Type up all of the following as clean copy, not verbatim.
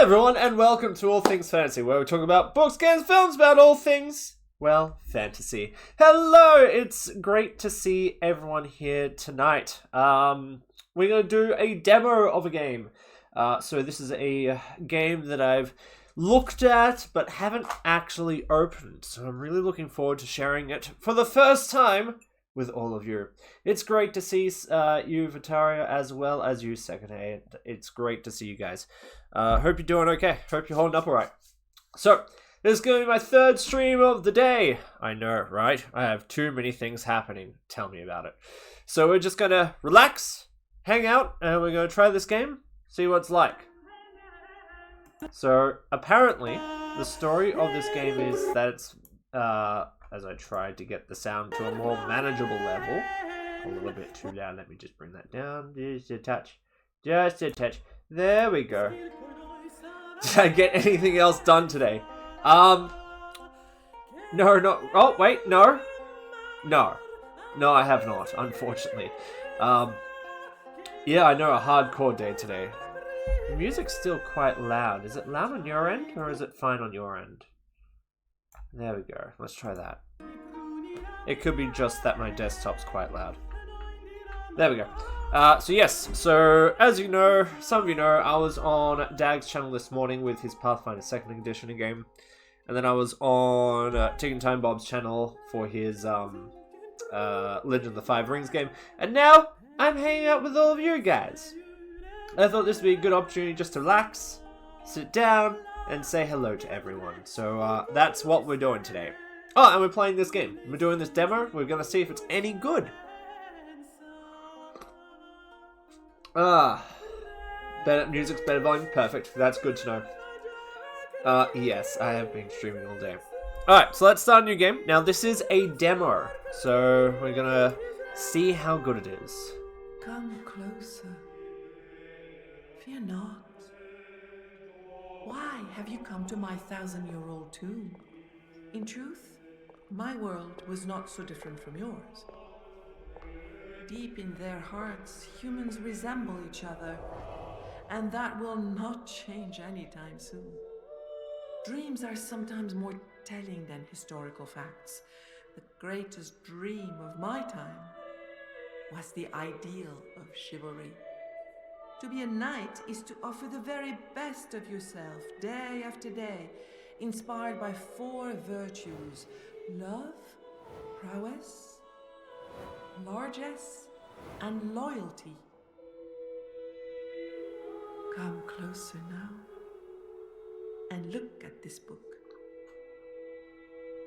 everyone, and welcome to All Things Fantasy, where we talk about books, games, films, about all things, well, fantasy. Hello, it's great to see everyone here tonight. We're going to do a demo of a game. So this is a game that I've looked at, but haven't actually opened. So I'm really looking forward to sharing it for the first time with all of you. It's great to see you, Vitaria, as well as you, Second A. It's great to see you guys. Hope you're doing okay. Hope you're holding up alright. So, this is going to be my third stream of the day. I know, right? I have too many things happening. Tell me about it. So we're just going to relax, hang out, and we're going to try this game, see what it's like. So, apparently, the story of this game is that it's, as I tried to get the sound to a more manageable level, a little bit too loud, let me just bring that down, just a touch, there we go. Did I get anything else done today? No, oh wait, no, I have not, unfortunately. Yeah, I know, a hardcore day today. The music's still quite loud. Is it loud on your end, or is it fine on your end? There we go. Let's try that. It could be just that my desktop's quite loud. There we go. So yes, so as you know, some of you know, I was on Dag's channel this morning with his Pathfinder 2nd Edition game. And then I was on Ticking Time Bob's channel for his Legend of the Five Rings game. And now, I'm hanging out with all of you guys. I thought this would be a good opportunity just to relax, sit down, and say hello to everyone. So that's what we're doing today. Oh, and we're playing this game. We're doing this demo. We're going to see if it's any good. Better music's better volume. Perfect. That's good to know. Yes, I have been streaming all day. Alright, so let's start a new game. Now, this is a demo. So we're going to see how good it is. Come closer. Fear not. Why have you come to my 1,000-year-old tomb? In truth, my world was not so different from yours. Deep in their hearts, humans resemble each other, and that will not change anytime soon. Dreams are sometimes more telling than historical facts. The greatest dream of my time was the ideal of chivalry. To be a knight is to offer the very best of yourself, day after day, inspired by 4 virtues: love, prowess, largesse, and loyalty. Come closer now, and look at this book.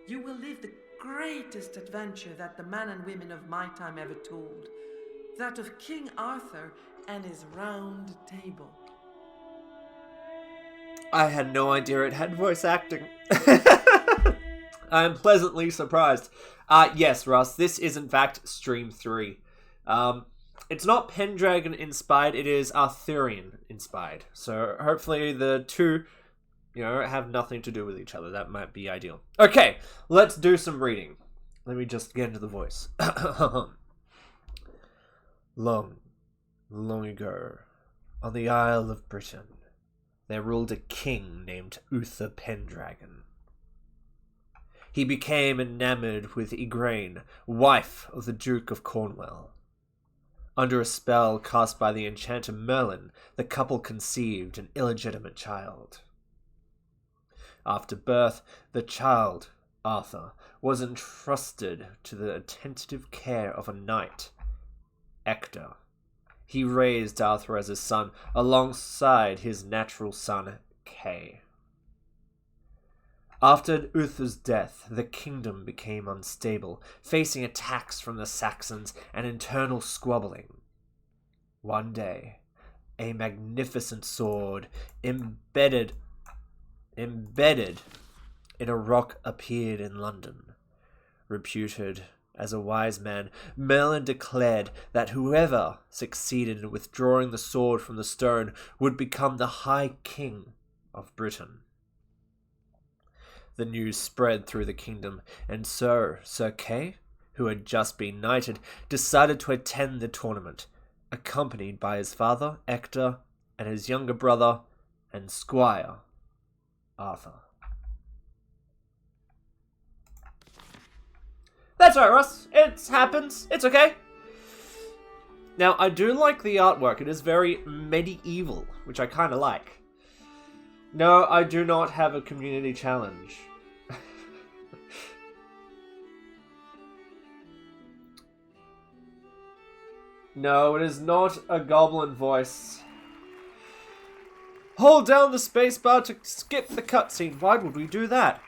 You will live the greatest adventure that the men and women of my time ever told, that of King Arthur and his round table. I had no idea it had voice acting. I am pleasantly surprised. Yes, Russ, this is in fact Stream 3. It's not Pendragon inspired, it is Arthurian inspired. So hopefully the two, have nothing to do with each other. That might be ideal. Okay, let's do some reading. Let me just get into the voice. Long ago, on the Isle of Britain, there ruled a king named Uther Pendragon. He became enamored with Igraine, wife of the Duke of Cornwall. Under a spell cast by the enchanter Merlin, the couple conceived an illegitimate child. After birth, the child, Arthur, was entrusted to the attentive care of a knight, Ector. He raised Arthur as his son, alongside his natural son, Kay. After Uther's death, the kingdom became unstable, facing attacks from the Saxons and internal squabbling. One day, a magnificent sword embedded in a rock appeared in London. Reputed as a wise man, Merlin declared that whoever succeeded in withdrawing the sword from the stone would become the High King of Britain. The news spread through the kingdom, and so Sir Kay, who had just been knighted, decided to attend the tournament, accompanied by his father, Ector, and his younger brother, and Squire Arthur. That's alright, Russ. It happens. It's okay. Now, I do like the artwork. It is very medieval, which I kind of like. No, I do not have a community challenge. No, it is not a goblin voice. Hold down the spacebar to skip the cutscene. Why would we do that?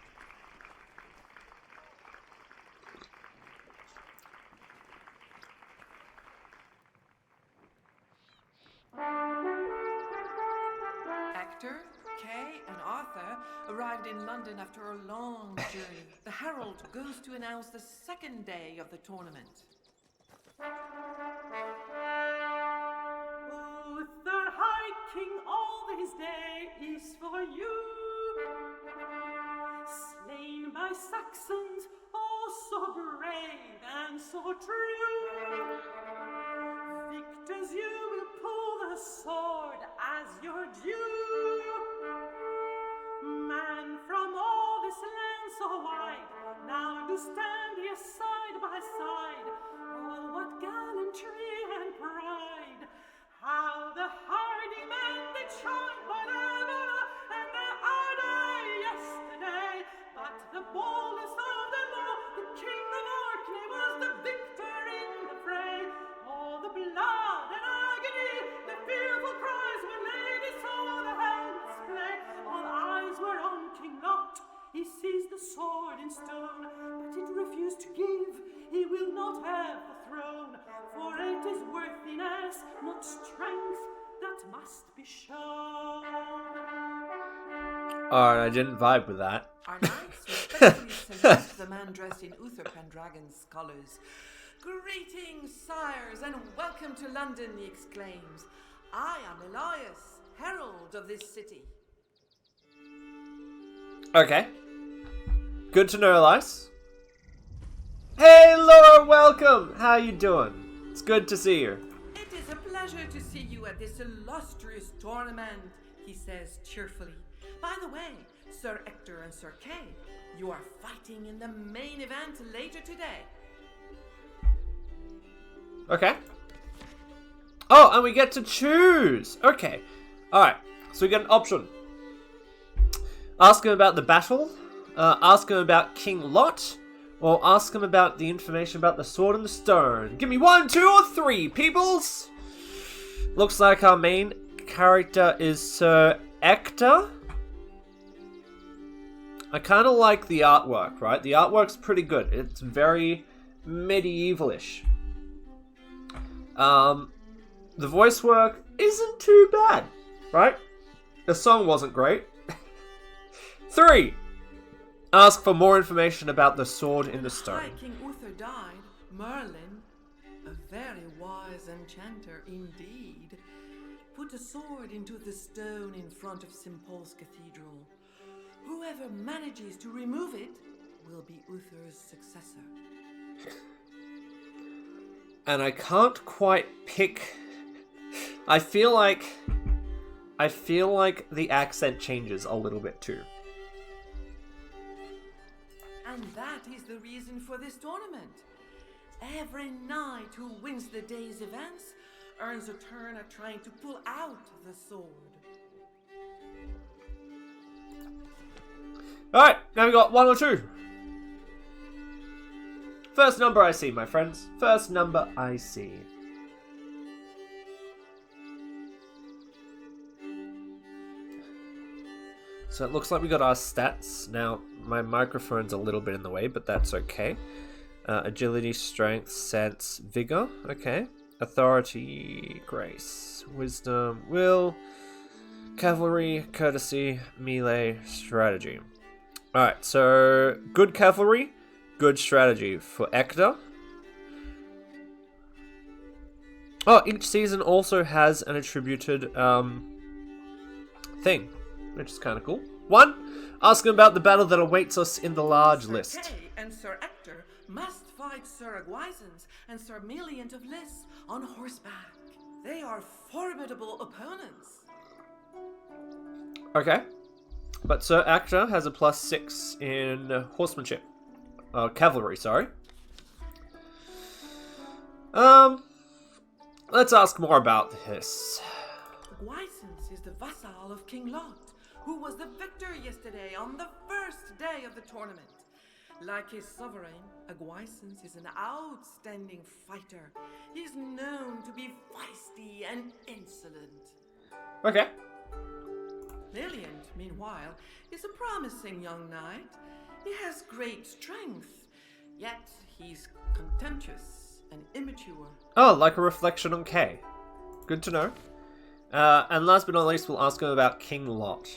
Hector, Kay, and Arthur arrived in London after a long journey. The herald goes to announce the second day of the tournament. Uther High King, all this day is for you. Slain by Saxons, oh so brave and so true. Victors, you will pull the sword as your due. Man from all this land so wide, now do stand here side by side. Oh, what gallantry and pride! How the hardy men did shine forever, and the harder yesterday. But the boldest of them all, the King of Orkney, was the victor in the fray. All the blood and agony, the fearful cries when ladies saw the helmets play. All eyes were on King Lot. He seized the sword in stone, but it refused to give. He will not have the throne, for it is worthiness, not strength, that must be shown. Alright, I didn't vibe with that. Our knights respectfully salute the man dressed in Uther Pendragon's colours. Greetings, sires, and welcome to London, he exclaims. I am Elias, herald of this city. Okay. Good to know, Elias. Hey, Laura, welcome! How you doing? It's good to see you. It is a pleasure to see you at this illustrious tournament, he says cheerfully. By the way, Sir Hector and Sir Kay, you are fighting in the main event later today. Okay. Oh, and we get to choose. Okay. Alright, so we get an option. Ask him about the battle, ask him about King Lot, or ask him about the information about the sword and the stone. Give me 1, 2, or 3, peoples! Looks like our main character is Sir Hector. I kind of like the artwork, right? The artwork's pretty good. It's very medievalish. The voice work isn't too bad, right? The song wasn't great. 3. Ask for more information about the sword in the stone. High King Uther died, Merlin, a very wise enchanter indeed, put a sword into the stone in front of St. Paul's Cathedral. Whoever manages to remove it will be Uther's successor. And I can't quite pick. I feel like the accent changes a little bit too. And that is the reason for this tournament. Every knight who wins the day's events earns a turn at trying to pull out the sword. Alright, now we got 1 or 2. First number I see, my friends. First number I see. So it looks like we got our stats. Now, my microphone's a little bit in the way, but that's okay. Agility, strength, sense, vigor. Okay. Authority, grace, wisdom, will, cavalry, courtesy, melee, strategy. Alright, so good cavalry, good strategy for Hector. Oh, each season also has an attributed thing, which is kind of cool. 1, ask him about the battle that awaits us in the large Sir list. Kay and Sir Hector must fight Sir Agwisance and Sir Meliant of Liss on horseback. They are formidable opponents. Okay. But Sir Actor has a +6 in horsemanship. Cavalry, sorry. Let's ask more about this. Aguisance is the vassal of King Lot, who was the victor yesterday on the first day of the tournament. Like his sovereign, Aguisance is an outstanding fighter. He's known to be feisty and insolent. Okay. Lillian, meanwhile, is a promising young knight. He has great strength, yet he's contemptuous and immature. Oh, like a reflection on Kay. Good to know. And last but not least, we'll ask him about King Lot.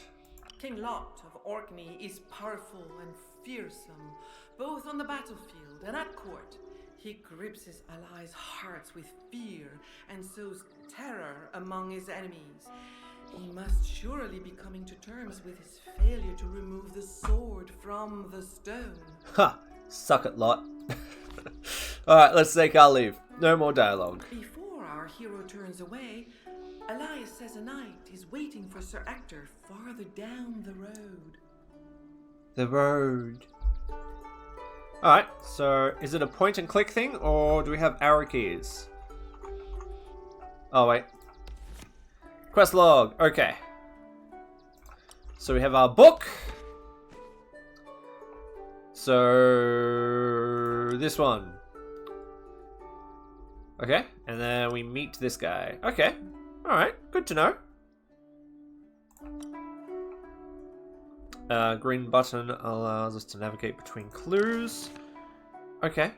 King Lot of Orkney is powerful and fearsome, both on the battlefield and at court. He grips his allies' hearts with fear and sows terror among his enemies. He must surely be coming to terms with his failure to remove the sword from the stone. Ha! Suck it, Lot. Alright, let's take our leave. No more dialogue. Before our hero turns away, Elias says a knight is waiting for Sir Ector farther down the road. The road. Alright, so is it a point and click thing, or do we have arrow keys? Oh, wait. Quest log. Okay. So we have our book. So this one. Okay, and then we meet this guy. Okay. Alright, good to know. Green button allows us to navigate between clues. Okay.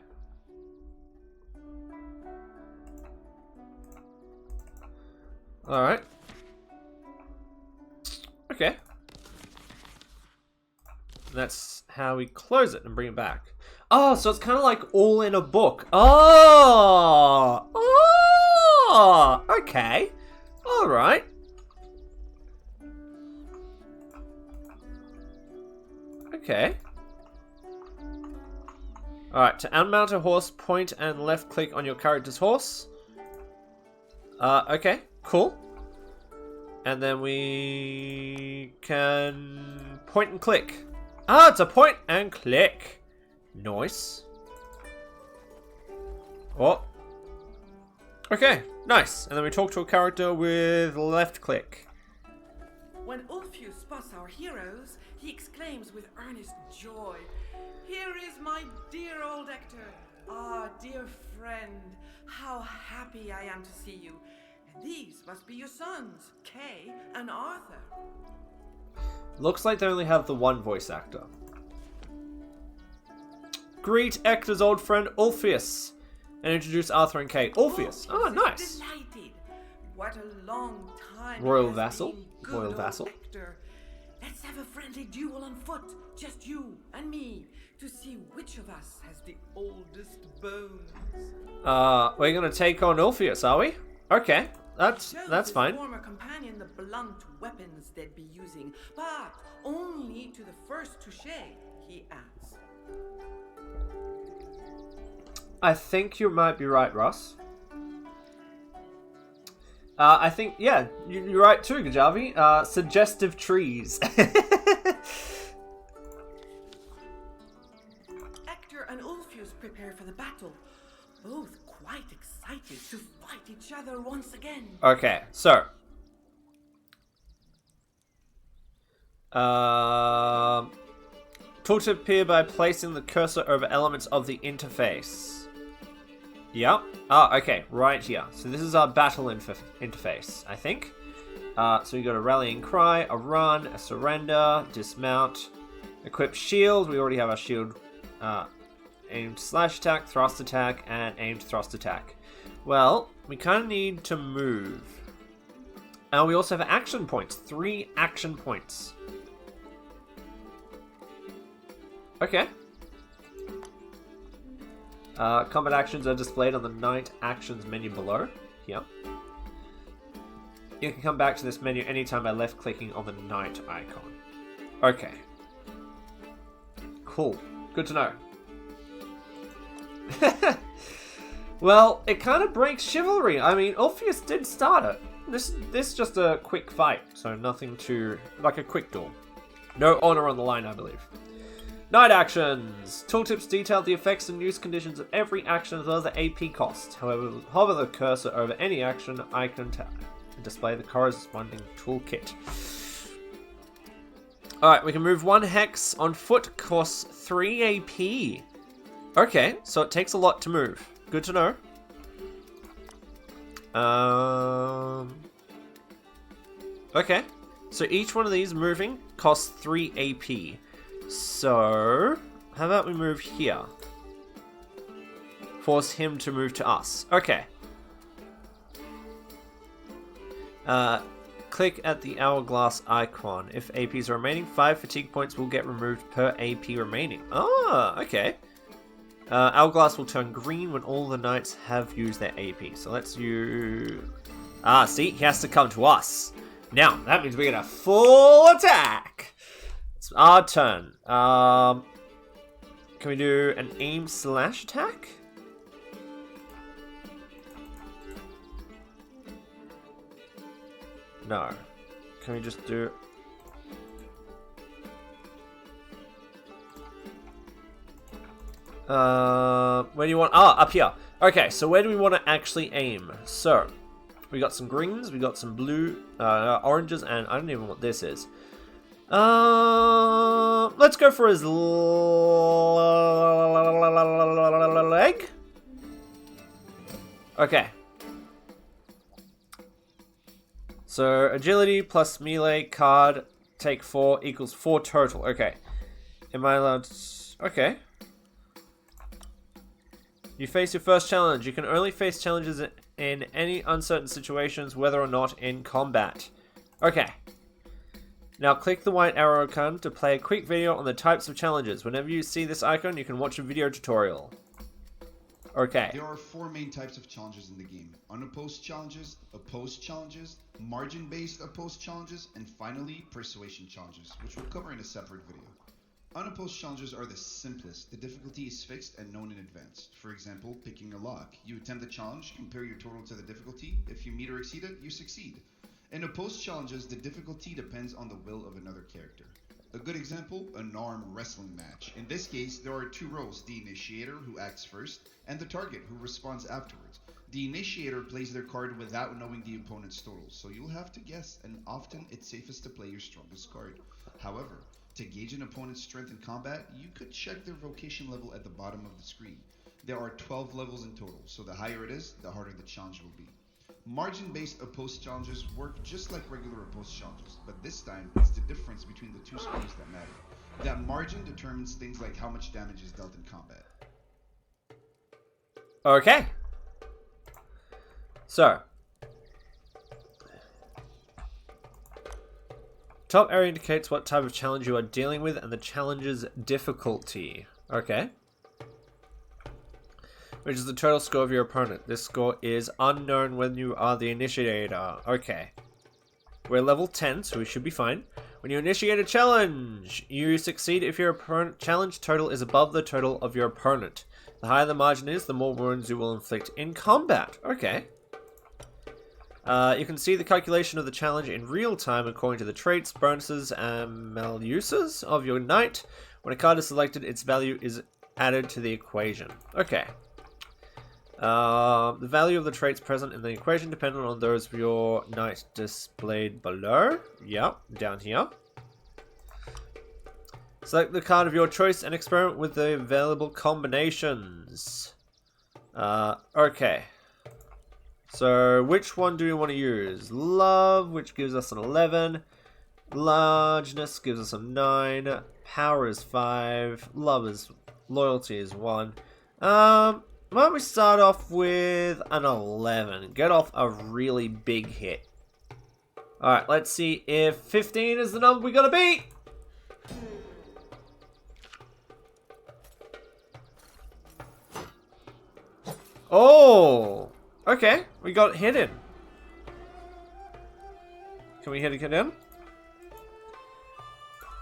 Alright. Okay. That's how we close it and bring it back. Oh, so it's kind of like all in a book. Oh! Oh! Okay. Alright. Okay. Alright, to unmount a horse, point and left click on your character's horse. Okay, cool. And then we can point and click. Ah, it's a point and click. Nice. Oh. Okay, nice. And then we talk to a character with left click. When Ulfius spots our heroes, he exclaims with earnest joy, "Here is my dear old Ector. Ah, dear friend, how happy I am to see you. And these must be your sons, Kay and Arthur." Looks like they only have the one voice actor. Greet Ector's old friend Ulfius and introduce Arthur and Kay. Ulfius. Oh, nice. Delighted. What a long time. Royal it has vassal. been, good Royal old vassal. Ector. Let's have a friendly duel on foot, just you and me, to see which of us has the oldest bones. We're gonna take on Ulfius, are we? Okay, that's His fine. former companion the blunt weapons they'd be using, but only to the first touche, he adds. I think you might be right, Ross. I think, yeah, you're right too, Gajavi. Suggestive trees. Ector and Ulfius prepare for the battle, both quite excited to fight each other once again. Okay, so. Tooltip appear by placing the cursor over elements of the interface. Yep. Ah, okay, right here. So this is our battle interface, I think. So we got a rallying cry, a run, a surrender, dismount, equip shield. We already have our shield. Aimed slash attack, thrust attack, and aimed thrust attack. Well, we kind of need to move. And we also have action points. 3 action points. Okay. Combat actions are displayed on the Knight Actions menu below. Here. You can come back to this menu anytime by left-clicking on the Knight icon. Okay. Cool. Good to know. Well, it kind of breaks chivalry. I mean, Ulfius did start it. this is just a quick fight, so nothing too like a quick duel. No honor on the line, I believe. Night actions. Tooltips detail the effects and use conditions of every action as well as the AP costs. However, hover the cursor over any action icon to display the corresponding toolkit. Alright, we can move 1 hex on foot, costs 3 AP. Okay, so it takes a lot to move. Good to know. Okay, so each one of these moving costs 3 AP. So, how about we move here? Force him to move to us. Okay. Click at the hourglass icon. If APs are remaining, 5 fatigue points will get removed per AP remaining. Ah, okay. Hourglass will turn green when all the knights have used their AP. So let's use... Ah, see? He has to come to us. Now, that means we get a full attack. It's our turn. Can we do an aim / attack? No. Can we just do... where do you want... Ah, up here. Okay, so where do we want to actually aim? So, we got some greens, we got some blue, oranges, and I don't even know what this is. Let's go for his leg. Okay. So, agility plus melee card, take 4 equals 4 total. Okay. Am I allowed to... Okay. You face your first challenge. You can only face challenges in any uncertain situations, whether or not in combat. Okay. Now click the white arrow icon to play a quick video on the types of challenges. Whenever you see this icon, you can watch a video tutorial. Okay. There are 4 main types of challenges in the game. Unopposed challenges, opposed challenges, margin-based opposed challenges, and finally, persuasion challenges, which we'll cover in a separate video. Unopposed challenges are the simplest. The difficulty is fixed and known in advance. For example, picking a lock. You attempt the challenge, compare your total to the difficulty. If you meet or exceed it, you succeed. In opposed challenges, the difficulty depends on the will of another character. A good example, an arm wrestling match. In this case, there are 2 roles, the initiator, who acts first, and the target, who responds afterwards. The initiator plays their card without knowing the opponent's total, so you'll have to guess, and often it's safest to play your strongest card. However, to gauge an opponent's strength in combat, you could check their vocation level at the bottom of the screen. There are 12 levels in total, so the higher it is, the harder the challenge will be. Margin-based opposed challenges work just like regular opposed challenges, but this time it's the difference between the 2 scores that matter. That margin determines things like how much damage is dealt in combat. Okay. So. Top area indicates what type of challenge you are dealing with and the challenge's difficulty. Okay. Which is the total score of your opponent. This score is unknown when you are the initiator. Okay. We're level 10, so we should be fine. When you initiate a challenge, you succeed if your opponent challenge total is above the total of your opponent. The higher the margin is, the more wounds you will inflict in combat. Okay. You can see the calculation of the challenge in real time according to the traits, bonuses, and maluses of your knight. When a card is selected, its value is added to the equation. Okay. The value of the traits present in the equation dependent on those of your knight displayed below. Yep, down here. Select the card of your choice and experiment with the available combinations. Okay. So, which one do we want to use? Love, which gives us an 11. Largeness gives us a 9. Power is 5. Loyalty is 1. Why don't we start off with an 11? Get off a really big hit. Alright, let's see if 15 is the number we gotta beat! Oh! Okay, we got hidden. Can we hit it in?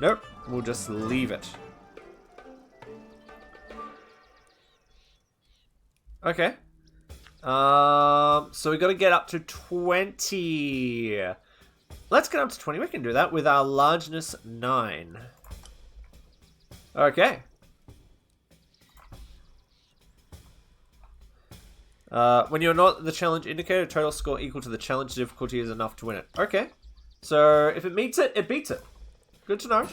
Nope, we'll just leave it. Okay. So we got to get up to 20. Let's get up to 20. We can do that with our largeness 9. Okay. When you're not the challenge indicator, total score equal to the challenge difficulty is enough to win it. Okay. So if it meets it, it beats it. Good to know.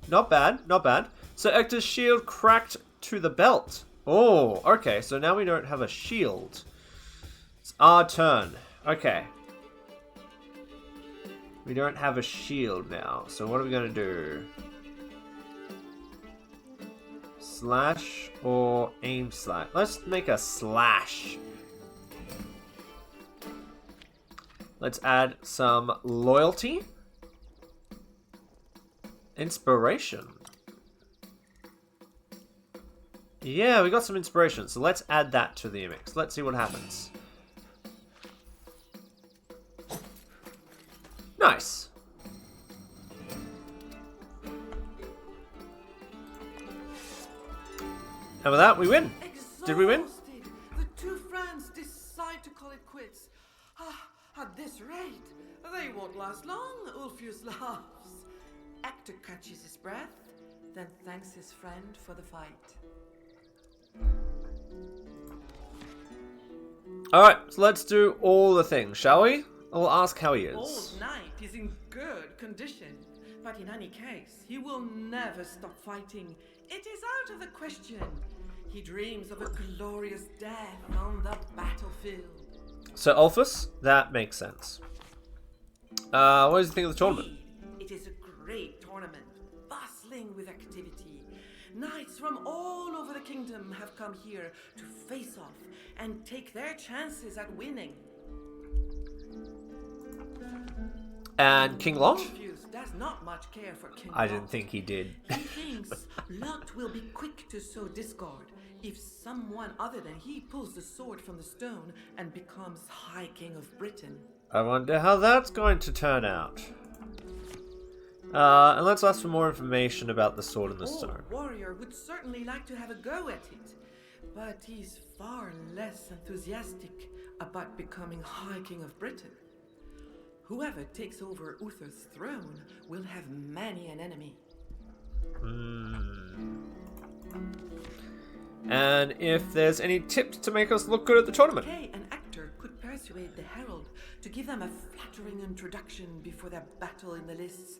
Not bad, not bad. So Ector's shield cracked to the belt. Oh, okay. So now we don't have a shield. It's our turn. Okay. We don't have a shield now. So what are we going to do? Slash or aim slash? Let's make a slash. Let's add some loyalty. Inspiration. Yeah, we got some inspiration, so let's add that to the mix. Let's see what happens. Nice. And with that, we win. Did we win? The two friends decide to call it quits. At this rate, they won't last long, Ulfius laughs. Ector catches his breath, then thanks his friend for the fight. Alright, so let's do all the things, shall we? I'll ask how he is. Old Knight is in good condition, but in any case, he will never stop fighting. It is out of the question. He dreams of a glorious death on the battlefield. So Ulfus, that makes sense. What do you think of the tournament? It is a great tournament, bustling with activity. Knights from all over the kingdom have come here to face off and take their chances at winning. And King Lot? Ulfius does not much care for King I Lot. didn't think he did. He thinks Lot will be quick to sow discord if someone other than he pulls the sword from the stone and becomes High King of Britain. I wonder how that's going to turn out. And let's ask for more information about the sword and the stone. Warrior would certainly like to have a go at it, but he's far less enthusiastic about becoming High King of Britain. Whoever takes over Uther's throne will have many an enemy. And if there's any tips to make us look good at the tournament? Kay and Ector could persuade the herald to give them a flattering introduction before their battle in the lists.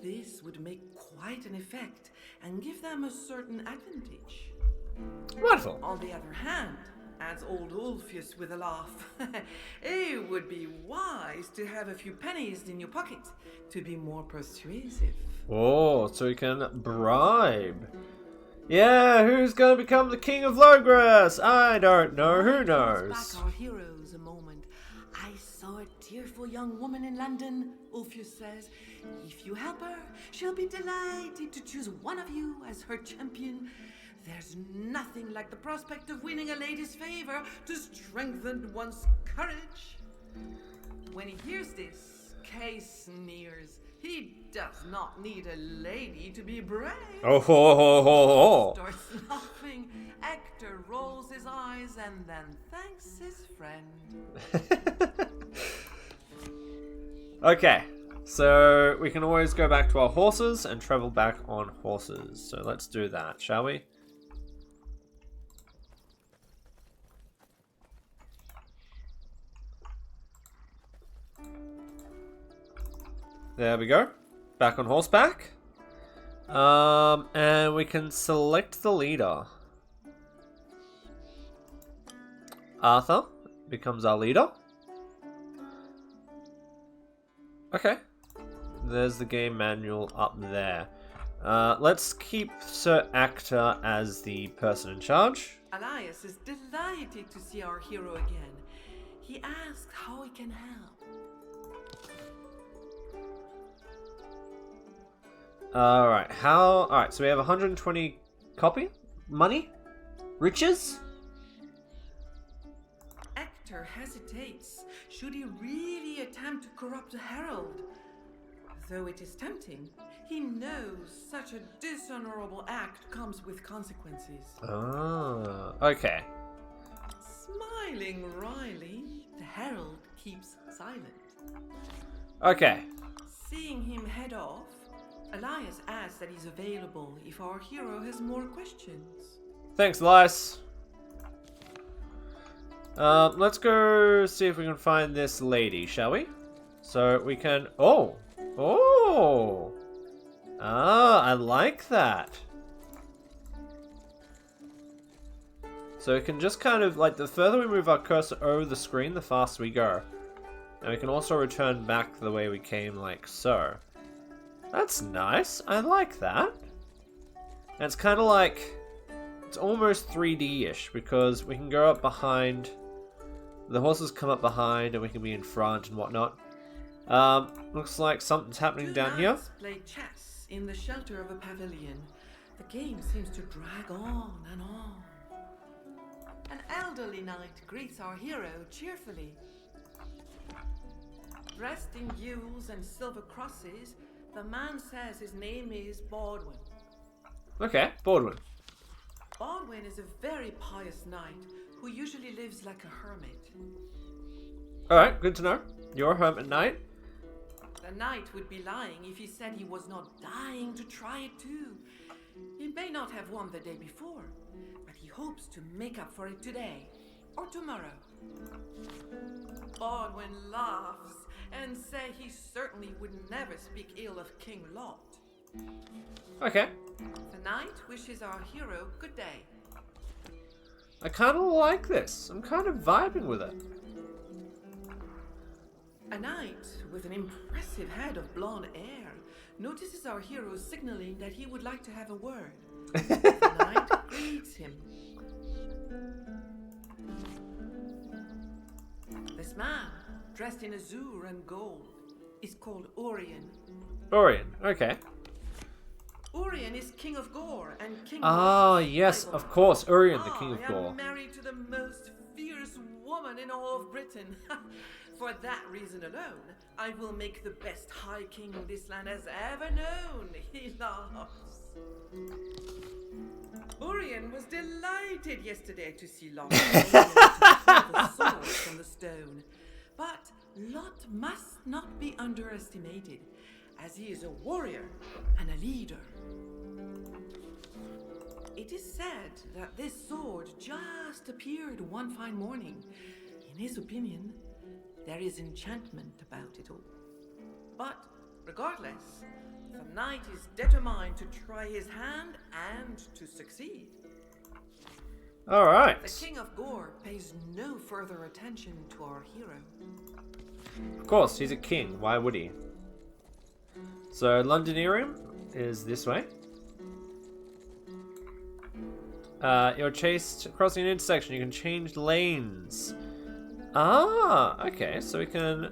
This would make quite an effect and give them a certain advantage. Wonderful. On the other hand, adds old Ulfius with a laugh, it would be wise to have a few pennies in your pocket to be more persuasive. Oh, so we can bribe. Yeah, who's gonna become the king of Logres? I don't know. Who knows? Back our heroes a moment. I saw a tearful young woman in London, Ulfius says. If you help her, she'll be delighted to choose one of you as her champion. There's nothing like the prospect of winning a lady's favor to strengthen one's courage. When he hears this, Kay sneers. He does not need a lady to be brave. Oh, ho, ho, ho, ho. Starts laughing. Ector rolls his eyes and then thanks his friend. Okay, so we can always go back to our horses and travel back on horses. So let's do that, shall we? There we go. Back on horseback. And we can select the leader. Arthur becomes our leader. Okay. There's the game manual up there. Let's keep Sir Actor as the person in charge. Elias is delighted to see our hero again. He asks how he can help. Alright, so we have 120 copy? Money? Riches? Ector hesitates. Should he really attempt to corrupt the herald? though it is tempting, he knows such a dishonorable act comes with consequences. Oh, okay. Smiling wryly, the herald keeps silent. Okay. Seeing him head off, Elias asks that he's available if our hero has more questions. Thanks, Elias. Let's go see if we can find this lady, shall we? So we can... Oh! Oh! Ah, I like that. So we can just kind of, like, the further we move our cursor over the screen, the faster we go. And we can also return back the way we came, like so. That's nice. I like that. And it's kind of like... It's almost 3D-ish, because we can go up behind... The horses come up behind, and we can be in front and whatnot. Looks like something's happening down here. Play chess in the shelter of a pavilion. The game seems to drag on and on. An elderly knight greets our hero cheerfully. Dressed in gules and silver crosses, the man says his name is Baldwin. Okay, Baldwin. Baldwin is a very pious knight who usually lives like a hermit. Alright, good to know. You're a hermit knight. The knight would be lying if he said he was not dying to try it too. He may not have won the day before, but he hopes to make up for it today or tomorrow. Baldwin laughs and says he certainly would never speak ill of King Lot. Okay. The knight wishes our hero good day. I kind of like this. I'm kind of vibing with it. A knight with an impressive head of blonde hair notices our hero signaling that he would like to have a word. The knight greets him. This man, dressed in azure and gold, is called Arthurian. Arthurian, okay. Arthurian is king of Gore and king Ah, of yes, Bible. of course, Arthurian, the king of I Gore. am married to the most fierce woman in all of Britain. For that reason alone, I will make the best high king this land has ever known. He laughs. Urien was delighted yesterday to see Lot the sword from the stone. But Lot must not be underestimated, as he is a warrior and a leader. It is said that this sword just appeared one fine morning. In his opinion, there is enchantment about it all. But regardless, the knight is determined to try his hand and to succeed. Alright. The King of Gore pays no further attention to our hero. Of course, he's a king. Why would he? So, Londonerium is this way. You're chased crossing an intersection. You can change lanes. Ah, okay. So we can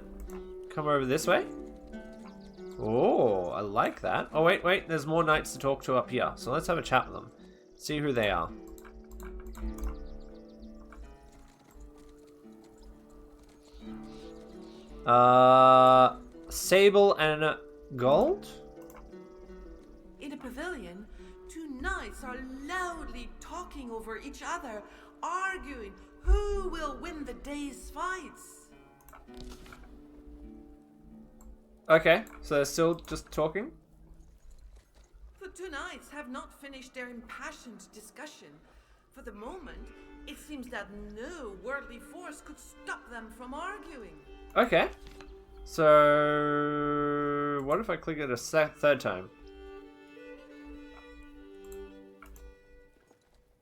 come over this way. Oh, I like that. Oh, wait. There's more knights to talk to up here. So let's have a chat with them. See who they are. Sable and Gold? In a pavilion, two knights are loudly talking over each other, arguing who will win the day's fights. Okay, so they're still just talking? The two knights have not finished their impassioned discussion. For the moment, it seems that no worldly force could stop them from arguing. Okay. So, what if I click it a third time?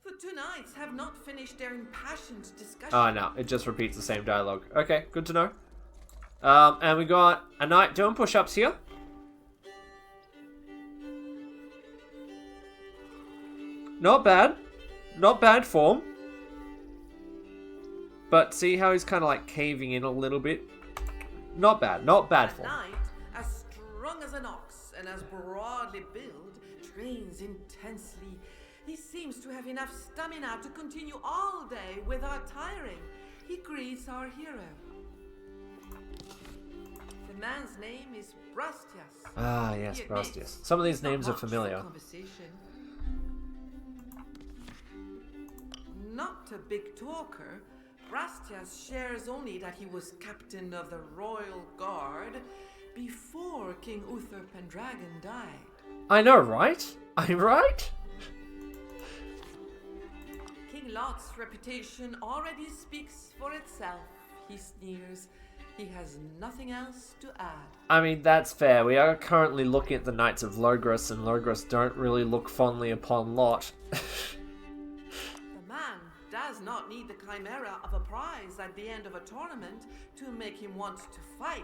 The two knights have not finished their impassioned discussion. Oh, no, it just repeats the same dialogue. Okay, good to know. And we got a knight doing push-ups here. Not bad. Not bad form. But see how he's kind of like caving in a little bit? Not bad. Not bad A form. knight, as strong as an ox and as broadly built, trains intensely. He seems to have enough stamina to continue all day without tiring. He greets our hero. The man's name is Brastias. Ah, yes, He admits Brastias. Some of these not names are much for familiar. conversation. Not a big talker, Brastias shares only that he was captain of the Royal Guard before King Uther Pendragon died. I know, right? I'm right? King Lot's reputation already speaks for itself, he sneers. He has nothing else to add. I mean, that's fair. We are currently looking at the Knights of Logros, and Logros don't really look fondly upon Lot. The man does not need the chimera of a prize at the end of a tournament to make him want to fight.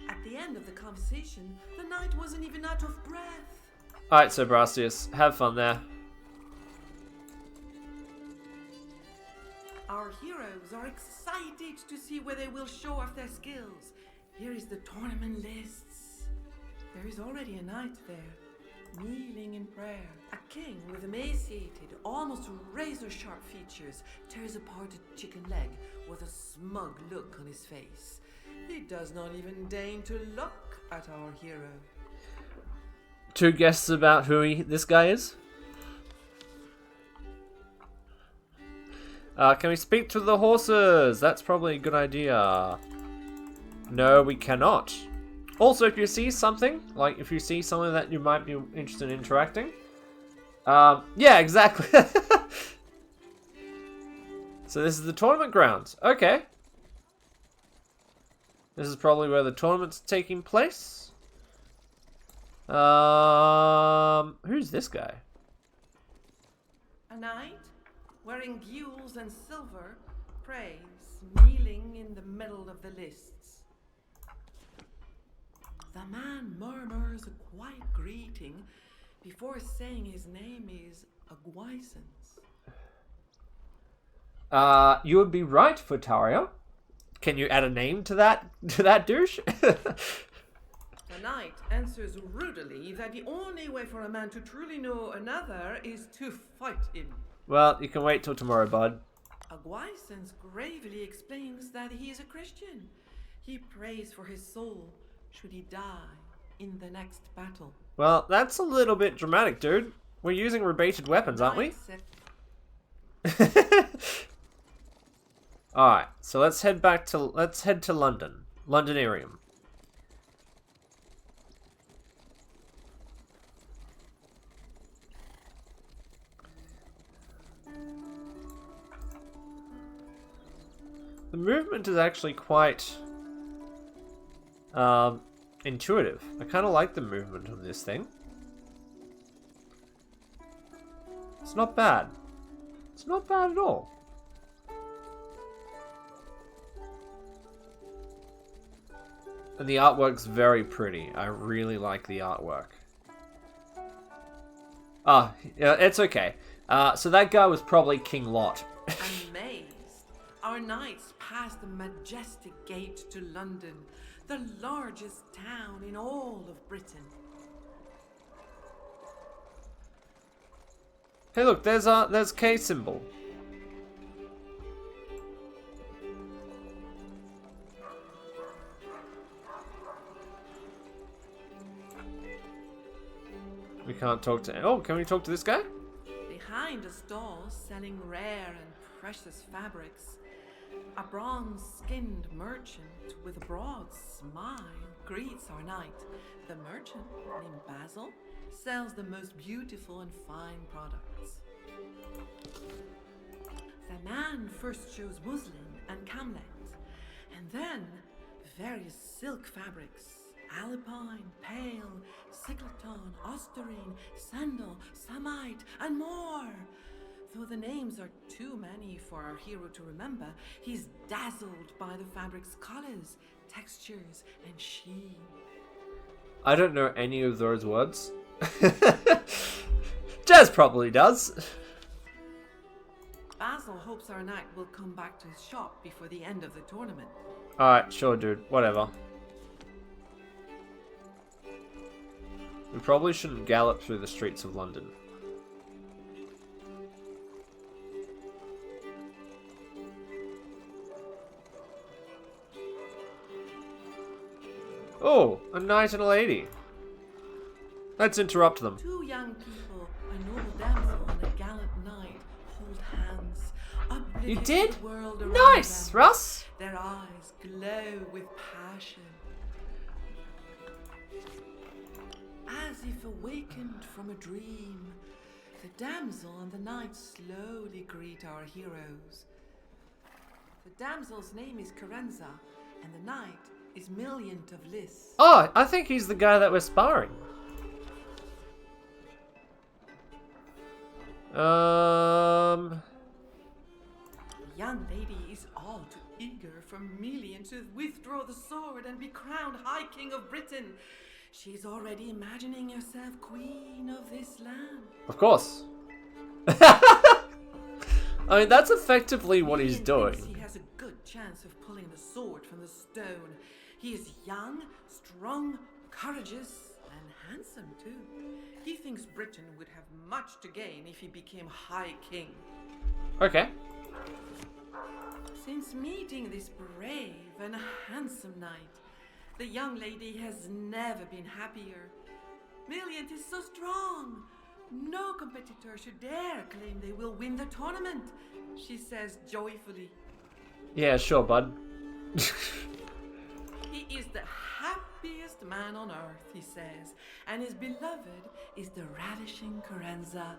At the end of the conversation, the knight wasn't even out of breath. Alright, so Brastias, have fun there. Our heroes are excited to see where they will show off their skills. Here is the tournament lists. There is already a knight there, kneeling in prayer. A king with emaciated, almost razor-sharp features tears apart a chicken leg with a smug look on his face. He does not even deign to look at our hero. 2 guesses about who this guy is? Can we speak to the horses? That's probably a good idea. No, we cannot. Also, if you see something, like if you see something that you might be interested in interacting. Yeah, exactly. So this is the tournament grounds. Okay. This is probably where the tournament's taking place. Who's this guy? A knight, wearing gules and silver, prays, kneeling in the middle of the lists. The man murmurs a quiet greeting before saying his name is Aguisance. You would be right, Futaria. Can you add a name to that douche? The knight answers rudely that the only way for a man to truly know another is to fight him. Well, you can wait till tomorrow, bud. Aguisance gravely explains that he is a Christian. He prays for his soul should he die in the next battle. Well, that's a little bit dramatic, dude. We're using rebated weapons, aren't we? Alright, so let's head to London. Londonarium. The movement is actually quite intuitive. I kind of like the movement of this thing. It's not bad. It's not bad at all. And the artwork's very pretty. I really like the artwork. Ah, yeah, it's okay. So that guy was probably King Lot. Amazed, our knights pass the majestic gate to London, the largest town in all of Britain. Hey, look, there's K symbol. We can't talk to... Oh, can we talk to this guy? Behind a stall selling rare and precious fabrics, a bronze-skinned merchant with a broad smile greets our knight. The merchant, named Basil, sells the most beautiful and fine products. The man first shows muslin and camlet, and then various silk fabrics: alpine, pale, cycloton, ostarine, sandal, samite, and more. Though the names are too many for our hero to remember, he's dazzled by the fabric's colors, textures, and sheen. I don't know any of those words. Jazz probably does. Basil hopes our knight will come back to his shop before the end of the tournament. Alright, sure, dude. Whatever. We probably shouldn't gallop through the streets of London. Oh, a knight and a lady. Let's interrupt them. Two young people, a noble damsel and a gallant knight, hold hands. You Oblivious did? to the world around Nice, them. Russ. Their eyes glow with passion. As if awakened from a dream, the damsel and the knight slowly greet our heroes. The damsel's name is Carenza, and the knight is Milliant of Liss. Oh, I think he's the guy that we're sparring. The young lady is all too eager for Milliant to withdraw the sword and be crowned High King of Britain. She's already imagining herself queen of this land. Of course. I mean, that's effectively what he's Milliant thinks doing. he has a good chance of pulling the sword from the stone. He is young, strong, courageous, and handsome too. He thinks Britain would have much to gain if he became High King. Okay. Since meeting this brave and handsome knight, the young lady has never been happier. Milliant is so strong. No competitor should dare claim they will win the tournament, she says joyfully. Yeah, sure, bud. He is the happiest man on earth, he says, and his beloved is the ravishing Carenza.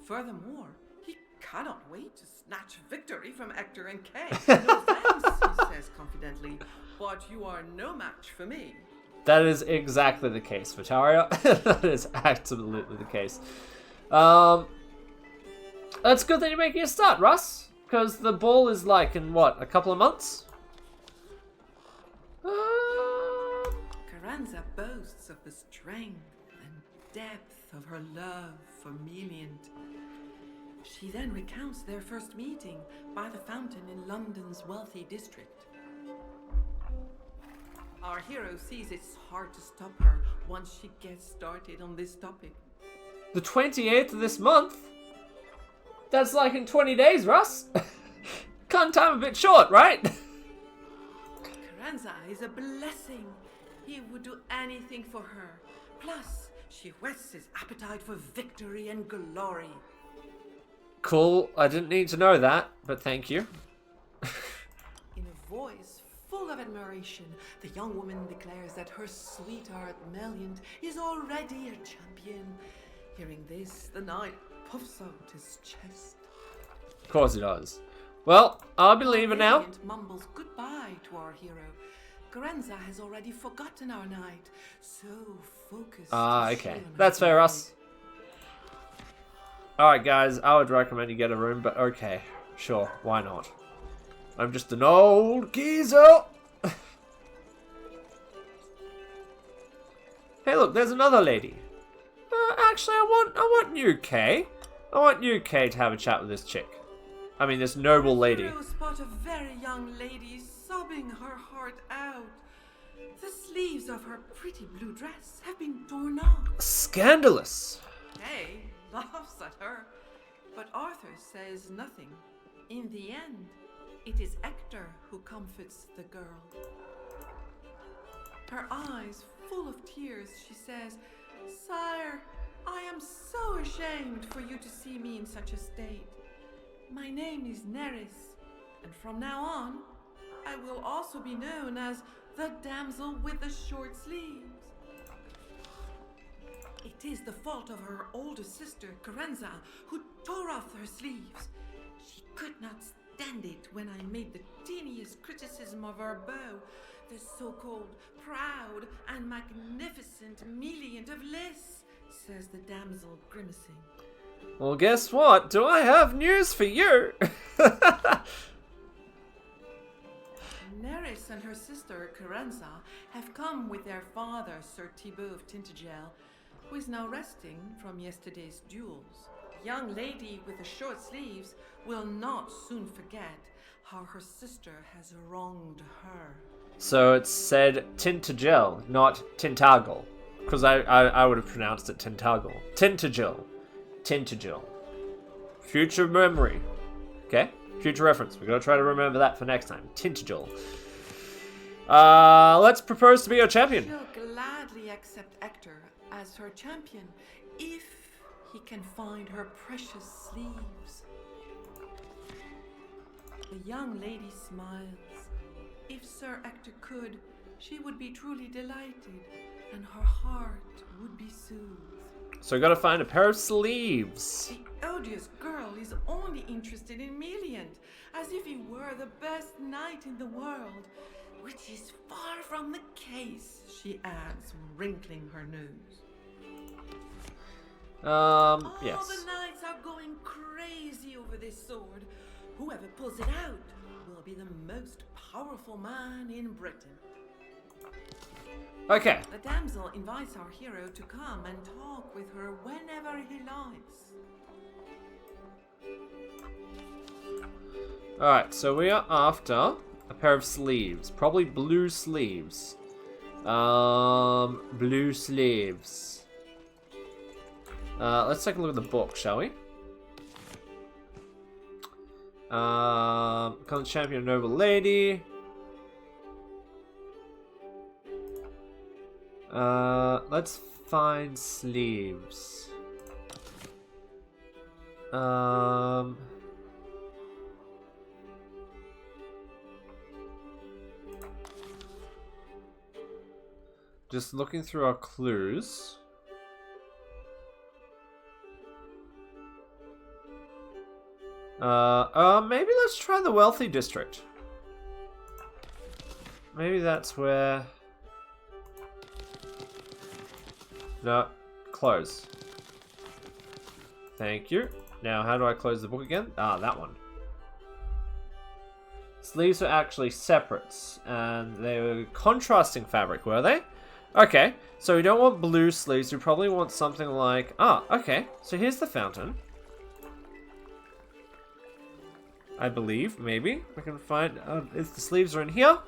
Furthermore, he cannot wait to snatch victory from Hector and Kay. No offense, he says confidently, but you are no match for me. That is exactly the case, Vitaria. That is absolutely the case. That's good that you're making a start, Russ. Because the ball is like in, what, a couple of months? Carenza boasts of the strength and depth of her love for Milliant. She then recounts their first meeting by the fountain in London's wealthy district. Our hero sees it's hard to stop her once she gets started on this topic. The 28th of this month? That's like in 20 days, Russ. Can't time a bit short, right? Carenza is a blessing. He would do anything for her. Plus, she whets his appetite for victory and glory. Cool. I didn't need to know that, but thank you. In a voice full of admiration, the young woman declares that her sweetheart Milliant is already a champion. Hearing this, the knight puffs out his chest. Of course he does. Well, I'll be leaving now. Milliant mumbles goodbye to our hero. Carenza has already forgotten our knight, so focused. Ah, is okay. she on her That's fair, journey. Russ. Alright, guys, I would recommend you get a room, but okay. Sure, why not? I'm just an old geezer. Hey, look, there's another lady. Actually, I want you, Kay. I want you, Kay, to have a chat with this chick. I mean, this noble lady. Hero spot a very young lady sobbing her heart out. The sleeves of her pretty blue dress have been torn off. Scandalous. Kay laughs at her, but Arthur says nothing. In the end, it is Hector who comforts the girl. Her eyes full of tears, she says, "Sire, I am so ashamed for you to see me in such a state. My name is Neris, and from now on, I will also be known as the damsel with the short sleeves. It is the fault of her older sister, Carenza, who tore off her sleeves. She could not stand it when I made the teeniest criticism of her bow, the so-called proud and magnificent Milliant of Liss," says the damsel, grimacing. Well, guess what? Do I have news for you? Neris and her sister, Carenza, have come with their father, Sir Thibaut of Tintagel, who is now resting from yesterday's duels. Young lady with the short sleeves will not soon forget how her sister has wronged her. So it said Tintagel, not Tintagel. Because I would have pronounced it Tintagel. Tintagel. Tintagel. Future memory. Okay? Future reference. We're going to try to remember that for next time. Tintagel. Let's propose to be your champion. She'll gladly accept Hector as her champion if he can find her precious sleeves. The young lady smiles. If Sir Hector could, she would be truly delighted, and her heart would be soothed. So we gotta find a pair of sleeves. The odious girl is only interested in Meliant, as if he were the best knight in the world, which is far from the case, she adds, wrinkling her nose. Yes. All the knights are going crazy over this sword. Whoever pulls it out will be the most powerful man in Britain. Okay. The damsel invites our hero to come and talk with her whenever he likes. Alright, so we are after a pair of sleeves. Probably blue sleeves. Blue sleeves. Let's take a look at the book, shall we? Become champion, noble lady. Let's find sleeves. Just looking through our clues. Maybe let's try the wealthy district. Maybe that's where... No, close. Thank you. Now, how do I close the book again? Ah, that one. Sleeves are actually separates, and they were contrasting fabric, were they? Okay, so we don't want blue sleeves, we probably want something like... Ah, okay, so here's the fountain. I believe, maybe. We can find if the sleeves are in here.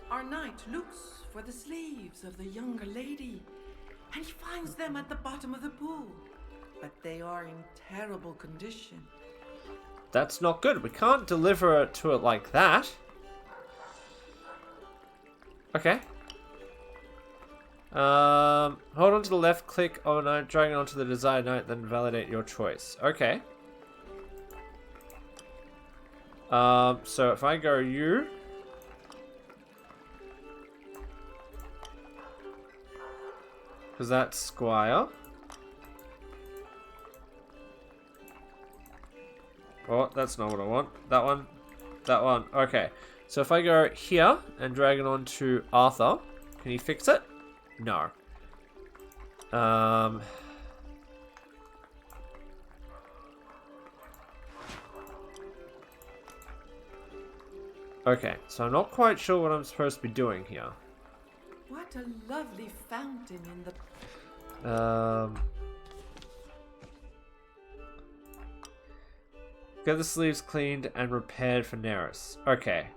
Our knight looks for the sleeves of the younger lady, and he finds them at the bottom of the pool. But they are in terrible condition. That's not good. We can't deliver it to it like that. Okay. Hold on to the left click on a knight, drag it onto the desired knight, then validate your choice. Okay. So if I go you... Because that's Squire. Oh, that's not what I want. That one. That one. Okay. So if I go here and drag it on to Arthur, can he fix it? No. Okay, so I'm not quite sure what I'm supposed to be doing here. What a lovely fountain in the... Get the sleeves cleaned and repaired for Neris. Okay.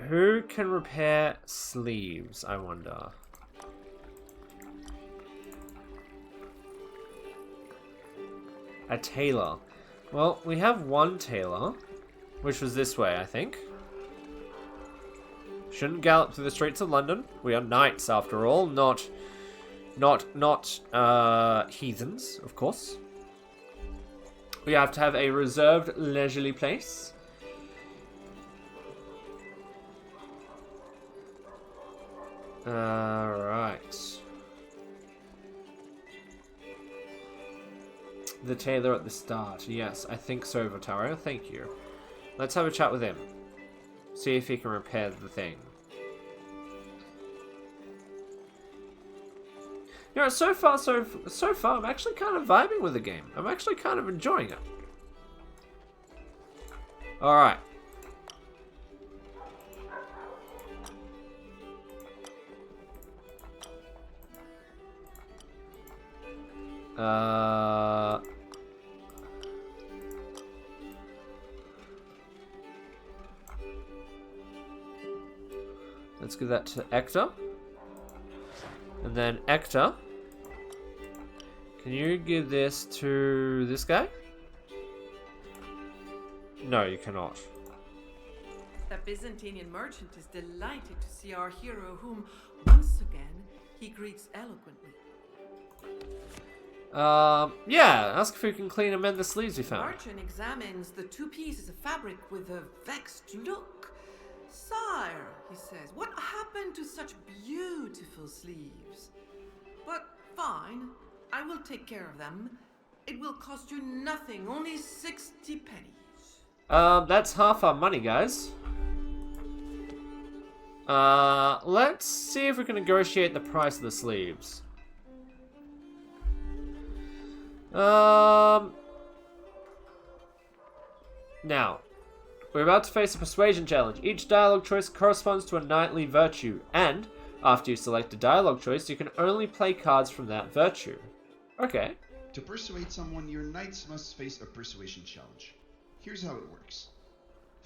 Who can repair sleeves, I wonder? A tailor. Well, we have one tailor, which was this way, I think. Shouldn't gallop through the streets of London. We are knights, after all, not heathens, of course. We have to have a reserved, leisurely place. Right. The tailor at the start. Yes, I think so, Votario. Thank you. Let's have a chat with him. See if he can repair the thing. You know, so far, I'm actually kind of vibing with the game. I'm actually kind of enjoying it. Alright. Let's give that to Hector. And then Hector, can you give this to this guy? No, you cannot. The that Byzantine merchant is delighted to see our hero, whom, once again, he greets eloquently. Yeah, ask if we can clean and mend the sleeves we The found. merchant examines the 2 pieces of fabric with a vexed look. Sire, he says, what happened to such beautiful sleeves? But fine, I will take care of them. It will cost you nothing, only 60 pennies. That's half our money, guys. Let's see if we can negotiate the price of the sleeves. Now, we're about to face a persuasion challenge. Each dialogue choice corresponds to a knightly virtue, and after you select a dialogue choice, you can only play cards from that virtue. Okay. To persuade someone, your knights must face a persuasion challenge. Here's how it works.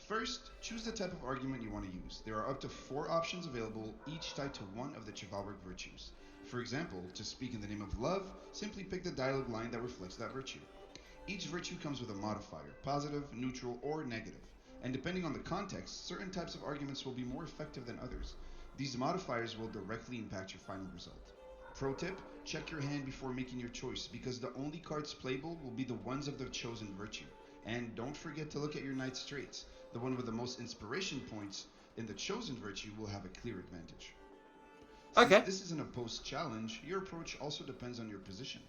First, choose the type of argument you want to use. There are up to 4 options available, each tied to one of the chivalric virtues. For example, to speak in the name of love, simply pick the dialogue line that reflects that virtue. Each virtue comes with a modifier, positive, neutral, or negative. And depending on the context, certain types of arguments will be more effective than others. These modifiers will directly impact your final result. Pro tip, check your hand before making your choice, because the only cards playable will be the ones of the chosen virtue. And don't forget to look at your knight's traits. The one with the most inspiration points in the chosen virtue will have a clear advantage. Okay. Since this is an opposed challenge, your approach also depends on your position.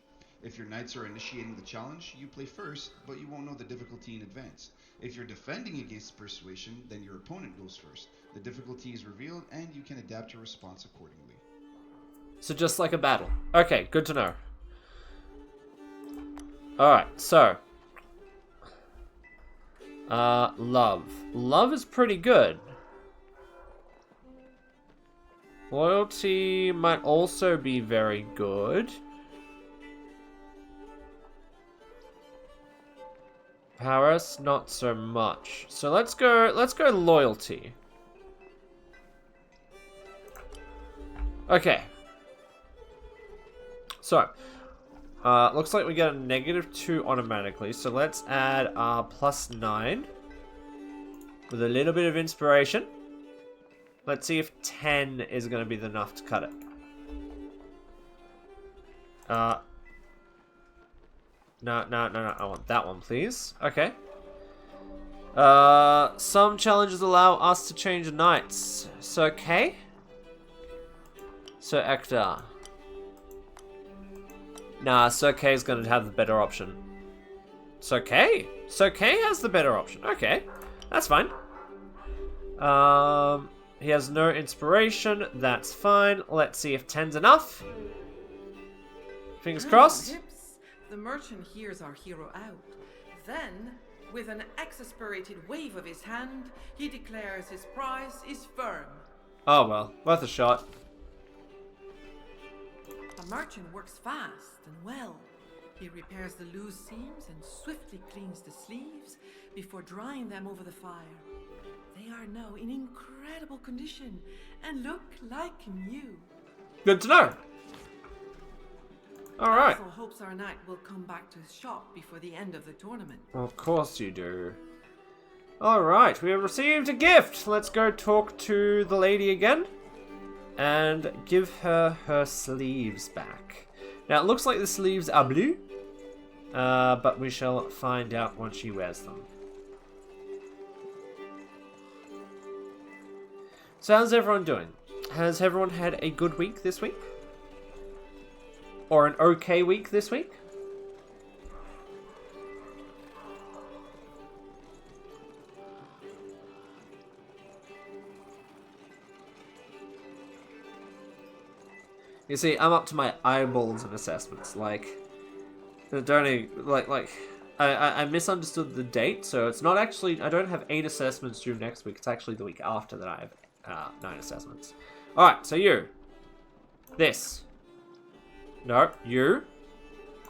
If your knights are initiating the challenge, you play first, but you won't know the difficulty in advance. If you're defending against persuasion, then your opponent goes first. The difficulty is revealed, and you can adapt your response accordingly. So just like a battle. Okay, good to know. Alright, so. Love. Love is pretty good. Loyalty might also be very good. Paris, not so much. So let's go loyalty. Okay. So, looks like we get a -2 automatically. So let's add +9 with a little bit of inspiration. Let's see if 10 is going to be enough to cut it. No. I want that one, please. Okay. Some challenges allow us to change knights. So, okay. So, Ektar. Nah, Sir K is going to have the better option. Sir K? Sir K has the better option. Okay. That's fine. He has no inspiration. That's fine. Let's see if 10's enough. Fingers crossed. Hips. The merchant hears our hero out. Then, with an exasperated wave of his hand, he declares his price is firm. Oh well, worth a shot. The merchant works fast and well. He repairs the loose seams and swiftly cleans the sleeves before drying them over the fire. They are now in incredible condition and look like new. Good to know. Alright. Basil hopes our knight will come back to his shop before the end of the tournament. Of course you do. Alright, we have received a gift. Let's go talk to the lady again and give her her sleeves back. Now, it looks like the sleeves are blue, but we shall find out once she wears them. So how's everyone doing? Has everyone had a good week this week? Or an okay week this week? You see, I'm up to my eyeballs in assessments. Like, I misunderstood the date, so it's not actually. I don't have 8 assessments due next week. It's actually the week after that I have 9 assessments. All right, so you, this, no, you,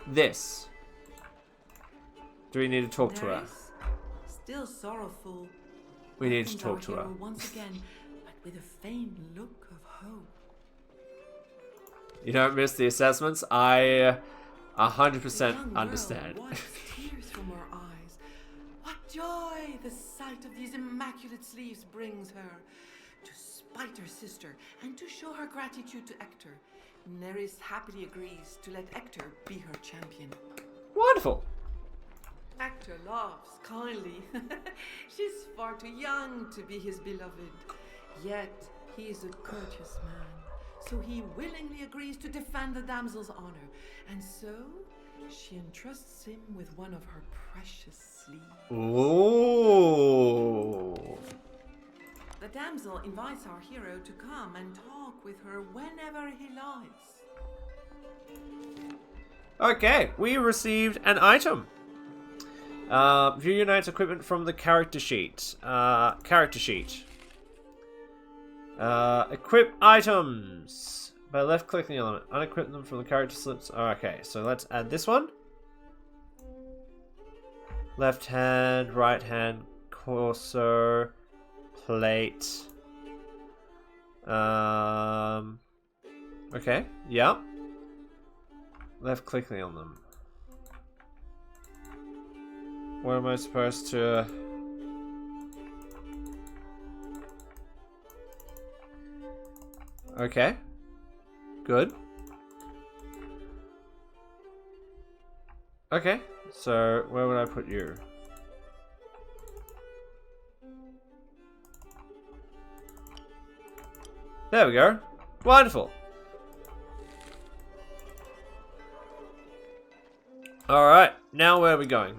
this. Do we need to talk to her? Still sorrowful. We need to talk to her once again, but with a faint look of hope. You don't miss the assessments. I 100% understand. Tears from her eyes. What joy the sight of these immaculate sleeves brings her. To spite her sister and to show her gratitude to Ector, Neris happily agrees to let Ector be her champion. Wonderful. Ector laughs kindly. She's far too young to be his beloved. Yet he is a courteous man, so he willingly agrees to defend the damsel's honor, and so she entrusts him with one of her precious sleeves. Ooh. The damsel invites our hero to come and talk with her whenever he likes. Okay, we received an item. View your knight's equipment from the character sheet. Equip items by left-clicking on it. Unequip them from the character slips. Okay, so let's add this one. Left hand, right hand, torso, plate. Okay, yeah. Left-clicking on them. What am I supposed to... Okay. Good. Okay, so where would I put you? There we go. Wonderful. Alright, now where are we going?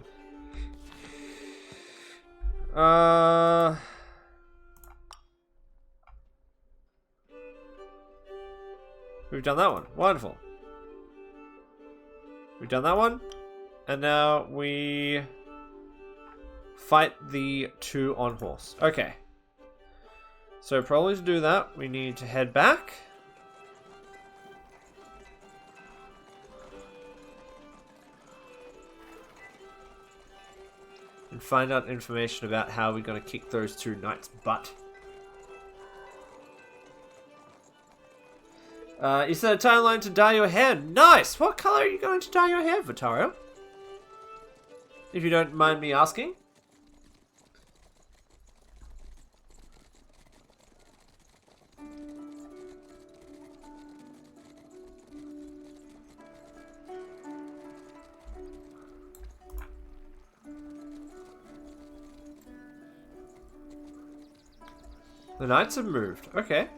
We've done that one. Wonderful. We've done that one. And now we fight the two on horse. Okay. So probably to do that, we need to head back. And find out information about how we're going to kick those two knights' butt. You set a timeline to dye your hair. Nice! What color are you going to dye your hair, Vitario? If you don't mind me asking. The knights have moved. Okay.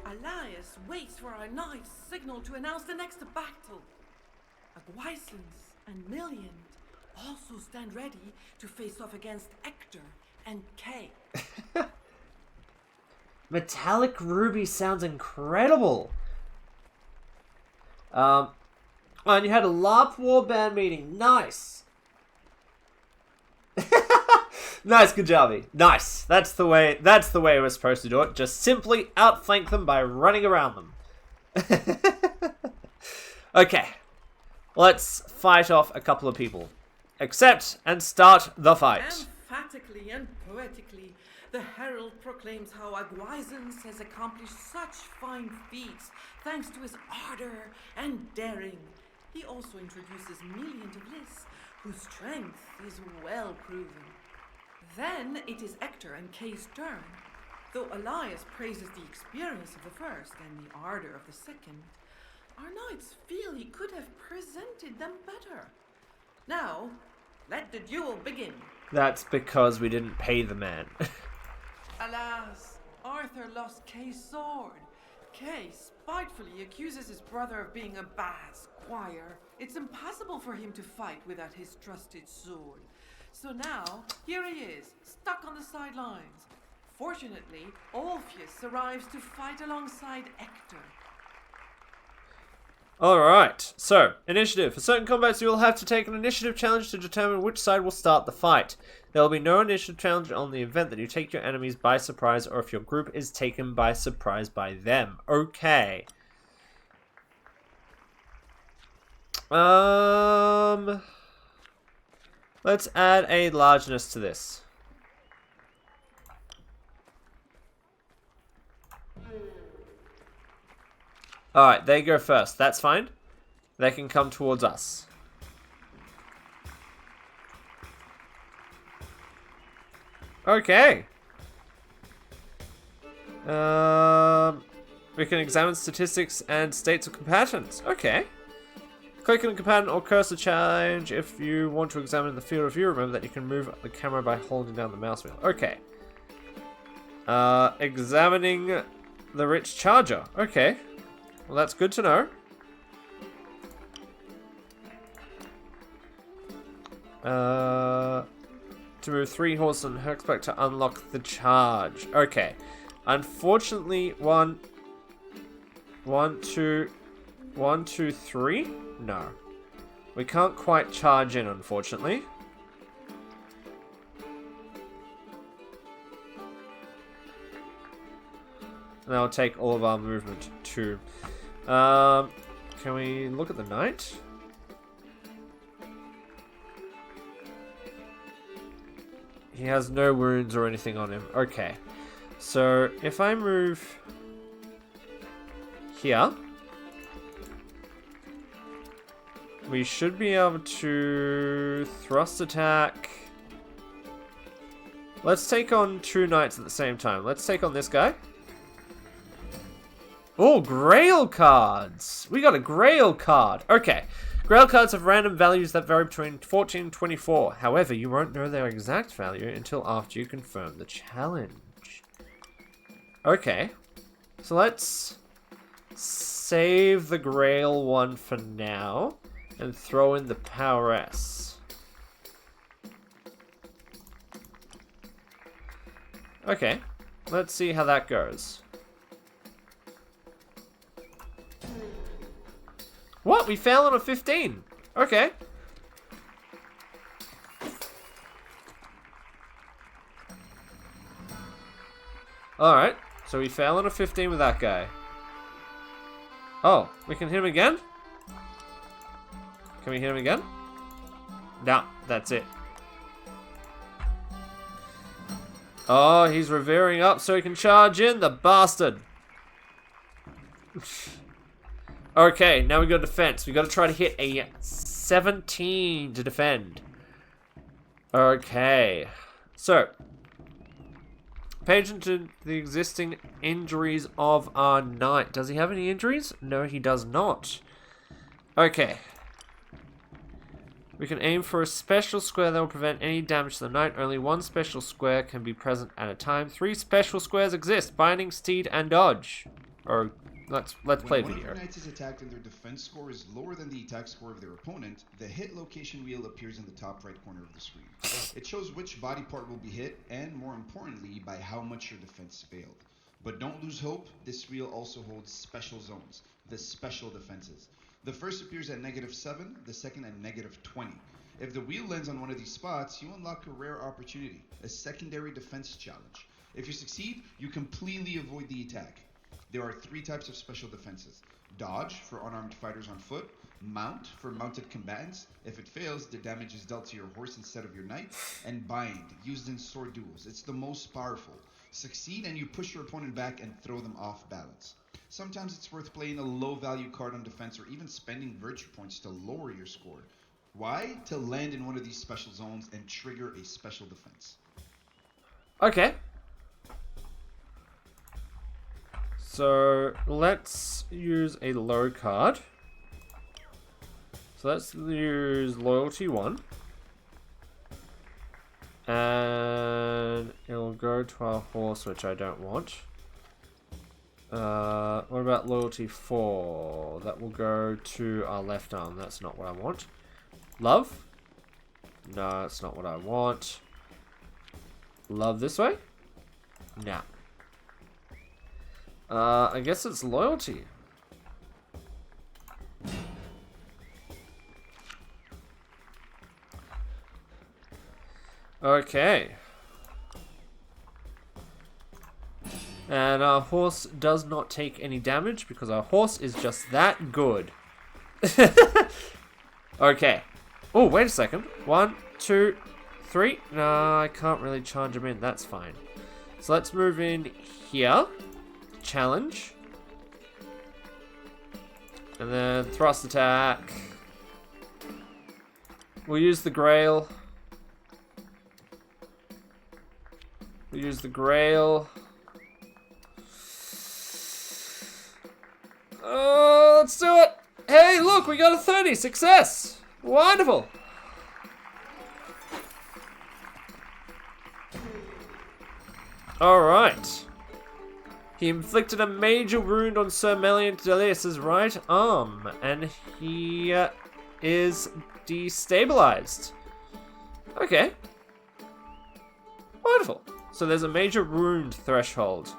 Elias waits for our knight's signal to announce the next battle. Aguisans and Million also stand ready to face off against Ector and Kay. Metallic Ruby sounds incredible. And you had a LARP warband meeting. Nice. Nice, Kajabi. Nice. That's the way we're supposed to do it. Just simply outflank them by running around them. Okay. Let's fight off a couple of people. Accept and start the fight. Emphatically and poetically, the herald proclaims how Aguisans has accomplished such fine feats thanks to his ardor and daring. He also introduces Million to Bliss, whose strength is well proven. Then it is Ector and Kay's turn. Though Elias praises the experience of the first and the ardor of the second, our knights feel he could have presented them better. Now, let the duel begin. That's because we didn't pay the man. Alas, Arthur lost Kay's sword. Kay spitefully accuses his brother of being a bad squire. It's impossible for him to fight without his trusted sword. So now, here he is, stuck on the sidelines. Fortunately, Orpheus arrives to fight alongside Ector. Alright, so, initiative. For certain combats, you will have to take an initiative challenge to determine which side will start the fight. There will be no initiative challenge on the event that you take your enemies by surprise or if your group is taken by surprise by them. Okay. Let's add a largeness to this. Alright, they go first. That's fine. They can come towards us. Okay. We can examine statistics and states of combatants. Okay. Click on a combatant or cursor change if you want to examine the field of view. Remember that you can move the camera by holding down the mouse wheel. Okay. Examining the rich charger. Okay. Well, that's good to know. To move 3 horses and horseback to unlock the charge. Okay. Unfortunately, 1, 2, 3? No. We can't quite charge in, unfortunately. And that'll take all of our movement too. Can we look at the knight? He has no wounds or anything on him. Okay. So, if I move here, we should be able to thrust attack. Let's take on 2 knights at the same time. Let's take on this guy. Oh, Grail cards! We got a Grail card. Okay. Grail cards have random values that vary between 14 and 24. However, you won't know their exact value until after you confirm the challenge. Okay. So let's save the Grail one for now and throw in the Power S. Okay. Let's see how that goes. What? We failed on a 15. Okay. Alright. So we fail on a 15 with that guy. Oh, we can hit him again? Can we hit him again? No, that's it. Oh, he's revering up so he can charge in, the bastard. Okay, now we got defense. We got to try to hit a 17 to defend. Okay. So, pay attention to the existing injuries of our knight. Does he have any injuries? No, he does not. Okay. We can aim for a special square that will prevent any damage to the knight. Only 1 special square can be present at a time. 3 special squares exist: binding, steed, and dodge. Or let's play When video. one of your knights is attacked and their defense score is lower than the attack score of their opponent, the hit location wheel appears in the top right corner of the screen. It shows which body part will be hit and, more importantly, by how much your defense failed. But don't lose hope, this wheel also holds special zones, the special defenses. The first appears at -7, the second at -20. If the wheel lands on one of these spots, you unlock a rare opportunity, a secondary defense challenge. If you succeed, you completely avoid the attack. There are 3 types of special defenses: dodge for unarmed fighters on foot, mount for mounted combatants. If it fails, the damage is dealt to your horse instead of your knight, and bind, used in sword duels. It's the most powerful. Succeed and you push your opponent back and throw them off balance. Sometimes it's worth playing a low value card on defense or even spending virtue points to lower your score. Why? To land in one of these special zones and trigger a special defense. Okay. So let's use a low card. So let's use loyalty 1. And it'll go to our horse, which I don't want. What about loyalty 4? That will go to our left arm. That's not what I want. Love? No, that's not what I want. Love this way? No. I guess it's loyalty. Okay. And our horse does not take any damage because our horse is just that good. Okay. Oh, wait a second. 1, 2, 3. No, I can't really charge him in. That's fine. So let's move in here. Challenge. And then thrust attack. We'll use the Grail. We'll use the Grail. Oh, let's do it! Hey, look, we got a 30! Success! Wonderful! Alright. He inflicted a major wound on Sir Melian Delius' right arm, and he is destabilized. Okay. Wonderful. So there's a major wound threshold.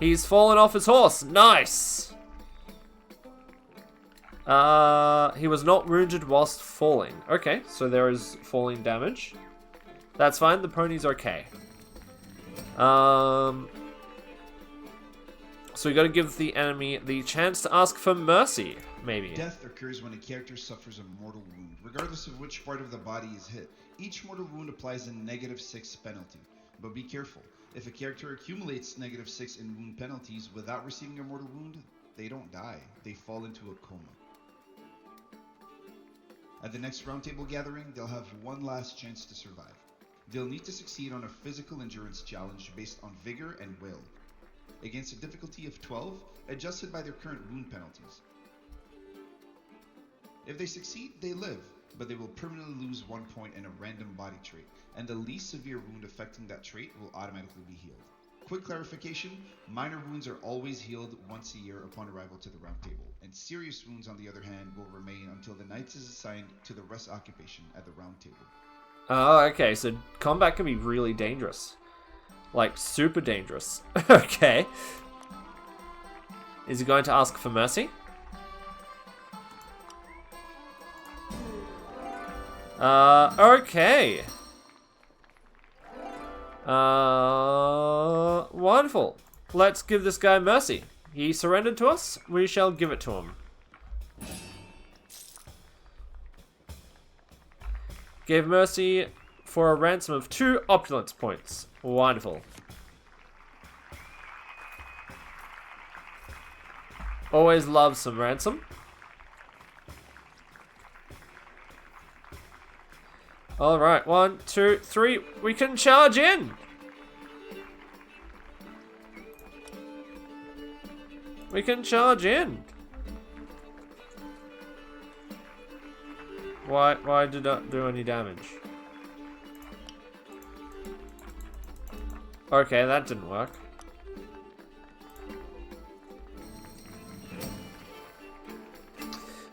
He's fallen off his horse. Nice! He was not wounded whilst falling. Okay, so there is falling damage. That's fine, the pony's okay. So we gotta give the enemy the chance to ask for mercy, maybe. Death occurs when a character suffers a mortal wound, regardless of which part of the body is hit. Each mortal wound applies a -6 penalty. But be careful, if a character accumulates -6 in wound penalties without receiving a mortal wound, they don't die, they fall into a coma. At the next roundtable gathering, they'll have one last chance to survive. They'll need to succeed on a physical endurance challenge based on vigor and will, against a difficulty of 12, adjusted by their current wound penalties. If they succeed, they live, but they will permanently lose 1 point in a random body trait, and the least severe wound affecting that trait will automatically be healed. Quick clarification, minor wounds are always healed once a year upon arrival to the round table, and serious wounds on the other hand will remain until the knight is assigned to the rest occupation at the round table. Oh, okay, so combat can be really dangerous. Like, super dangerous. Okay. Is he going to ask for mercy? Okay. Wonderful. Let's give this guy mercy. He surrendered to us. We shall give it to him. Gave mercy for a ransom of 2 opulence points. Wonderful. Always love some ransom. Alright, 1, 2, 3. We can charge in! We can charge in! Why did not do any damage? Okay, that didn't work.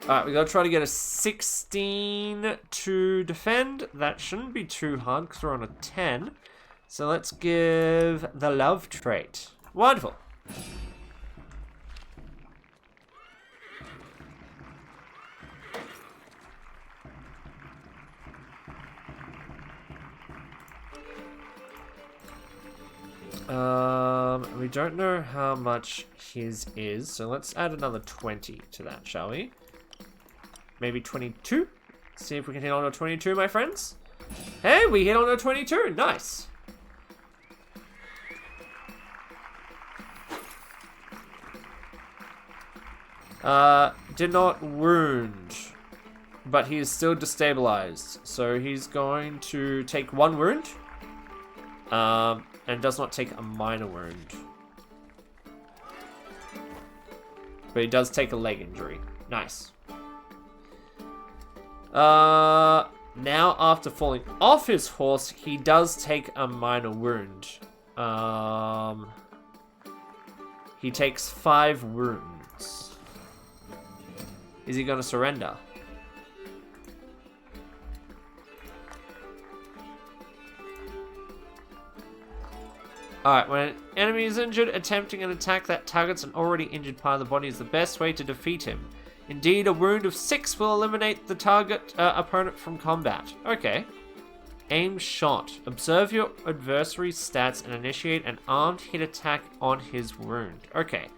Alright, we gotta try to get a 16 to defend. That shouldn't be too hard because we're on a 10. So let's give the love trait. Wonderful. We don't know how much his is, so let's add another 20 to that, shall we? Maybe 22? See if we can hit on a 22, my friends. Hey, we hit on a 22. Nice. Did not wound, but he is still destabilized. So he's going to take 1 wound. And does not take a minor wound. But he does take a leg injury. Nice. Now, after falling off his horse, he does take a minor wound. He takes 5 wounds. Is he going to surrender? Alright, when an enemy is injured, attempting an attack that targets an already injured part of the body is the best way to defeat him. Indeed, a wound of 6 will eliminate the target opponent from combat. Okay. Aim shot. Observe your adversary's stats and initiate an armed hit attack on his wound. Okay.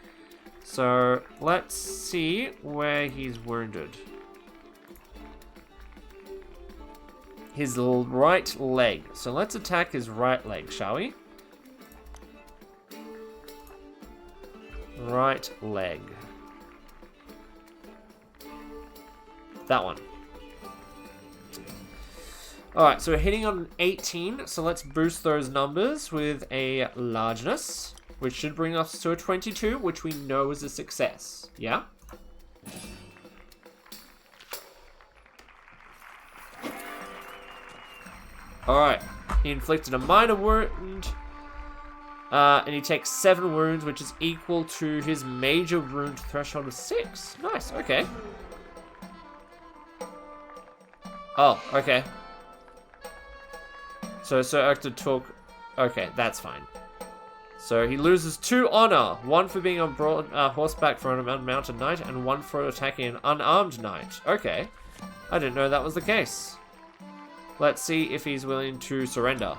So, let's see where he's wounded. His right leg. So let's attack his right leg, shall we? Right leg. That one. Alright, so we're hitting on an 18, so let's boost those numbers with a largeness, which should bring us to a 22, which we know is a success. Yeah? Alright, he inflicted a minor wound, and he takes 7 wounds, which is equal to his major wound threshold of 6. Nice, okay. Oh, okay. So Hector took... Okay, that's fine. So he loses 2 honor. 1 for being on horseback for an unmounted knight, and 1 for attacking an unarmed knight. Okay. I didn't know that was the case. Let's see if he's willing to surrender.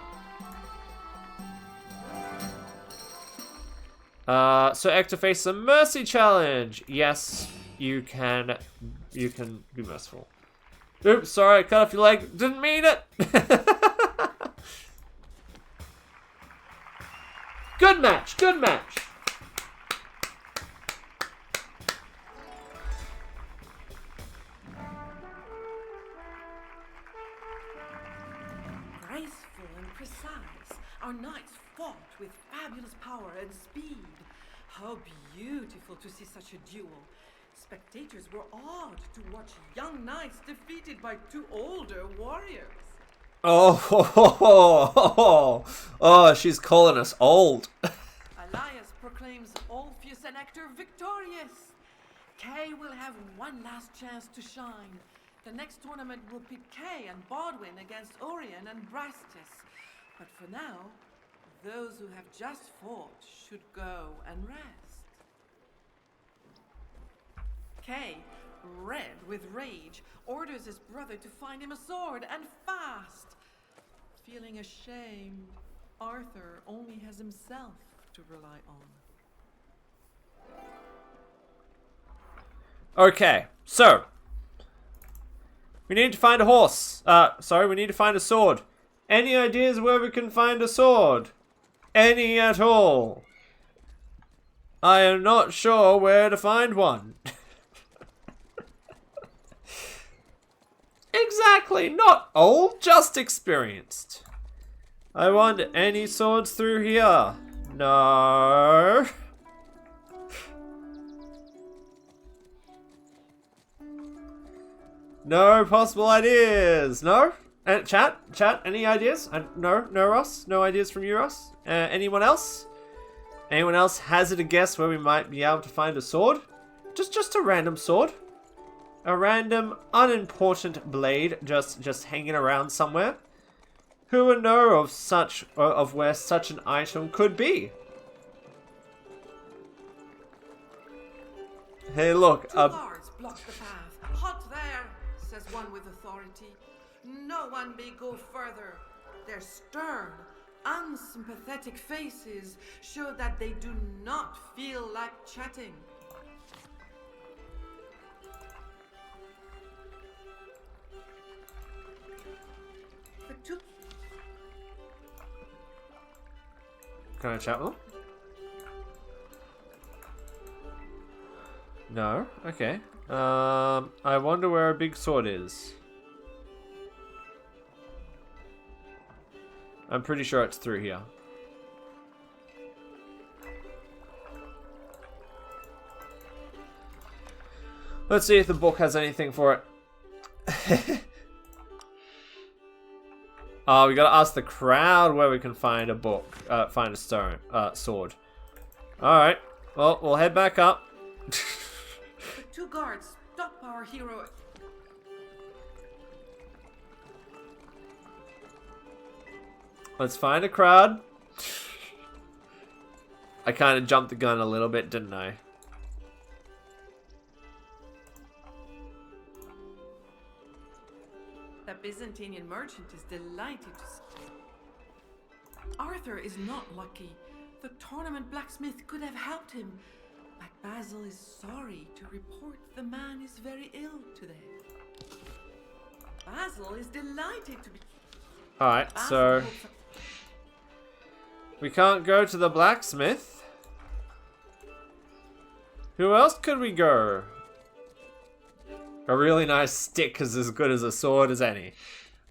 So Hector faces a mercy challenge. Yes, you can be merciful. Oops, sorry, I cut off your leg. Didn't mean it. Good match, good match. Graceful and precise, our knights fought with fabulous power and speed. How beautiful to see such a duel. Spectators were awed to watch young knights defeated by 2 older warriors. Oh, she's calling us old. Elias proclaims Orpheus and Hector victorious. Kay will have one last chance to shine. The next tournament will pit Kay and Bodwin against Orion and Brastus. But for now, those who have just fought should go and rest. Kay, red with rage, orders his brother to find him a sword, and fast. Feeling ashamed, Arthur only has himself to rely on. Okay, so we need to find a horse. We need to find a sword. Any ideas where we can find a sword? Any at all? I am not sure where to find one. Exactly, not old, just experienced. I want any swords through here. No. No possible ideas. No? Chat, any ideas? No, Ross? No ideas from you, Ross? Anyone else? Anyone else hazard a guess where we might be able to find a sword? Just a random sword. A random, unimportant blade just hanging around somewhere. Who would know of where such an item could be? Hey, look. 2 guards block the path. Halt there, says one with authority. No one may go further. Their stern, unsympathetic faces show that they do not feel like chatting. Can I chat with them? No? Okay. I wonder where a big sword is. I'm pretty sure it's through here. Let's see if the book has anything for it. Oh, we gotta ask the crowd where we can find a book, find a sword. Alright, well, we'll head back up. The 2 guards stop our hero. Let's find a crowd. I kind of jumped the gun a little bit, didn't I? The Byzantine merchant is delighted to see. Arthur is not lucky. The tournament blacksmith could have helped him, but Basil is sorry to report the man is very ill today. Basil is delighted to be... Alright, so... we can't go to the blacksmith. Who else could we go? A really nice stick is as good as a sword as any.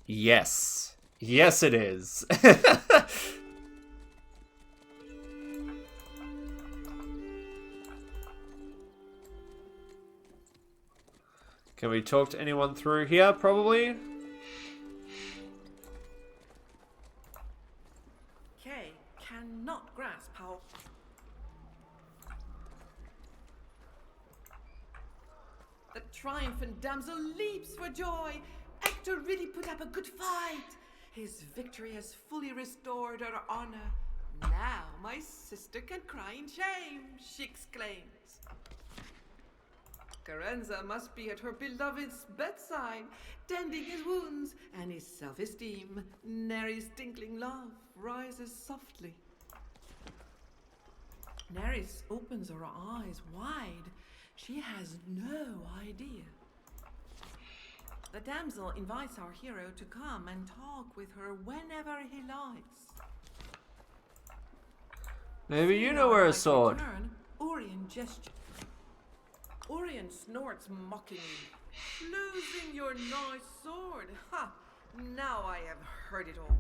Yes. Yes, it is. Can we talk to anyone through here, probably? Kay cannot grasp how... The triumphant damsel leaps for joy. Hector really put up a good fight. His victory has fully restored her honor. Now my sister can cry in shame, she exclaims. Carenza must be at her beloved's bedside, tending his wounds and his self-esteem. Neri's tinkling laugh rises softly. Neris opens her eyes wide. She has no idea. The damsel invites our hero to come and talk with her whenever he likes. Maybe you know where a sword. Orion gestures. Orion snorts mockingly. Losing your nice sword. Ha! Now I have heard it all.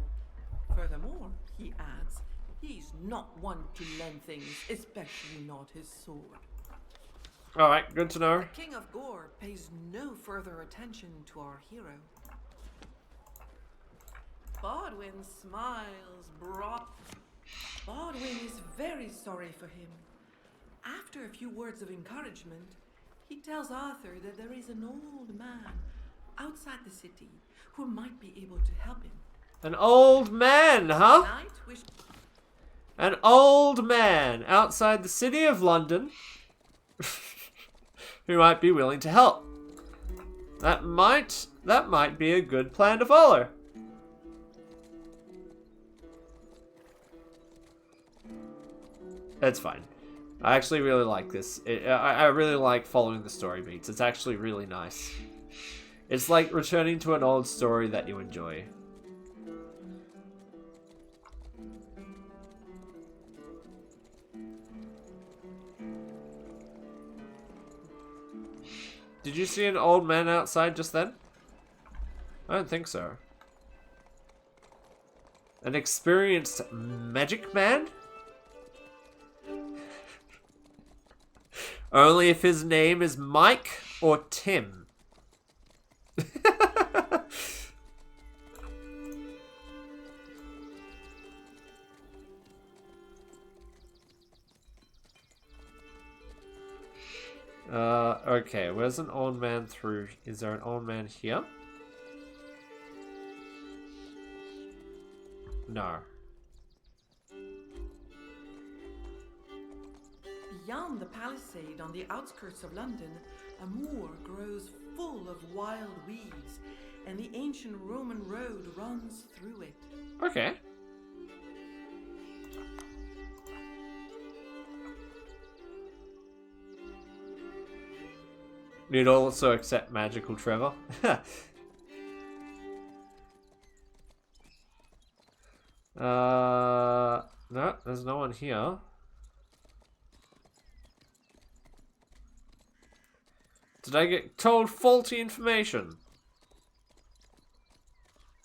Furthermore, he adds, he's not one to lend things, especially not his sword. Alright, good to know. The King of Gore pays no further attention to our hero. Bodwin smiles broad. Bodwin is very sorry for him. After a few words of encouragement, he tells Arthur that there is an old man outside the city who might be able to help him. An old man, huh? Tonight, An old man outside the city of London who might be willing to help. That might be a good plan to follow. It's fine. I actually really like this. I really like following the story beats. It's actually really nice. It's like returning to an old story that you enjoy. Did you see an old man outside just then? I don't think so. An experienced magic man? Only if his name is Mike or Tim. Okay, where's an old man through? Is there an old man here? No. beyond the palisade on the outskirts of London, a moor grows full of wild weeds, and the ancient Roman road runs through it. Okay. You'd also accept magical Trevor. No, there's no one here. Did I get told faulty information?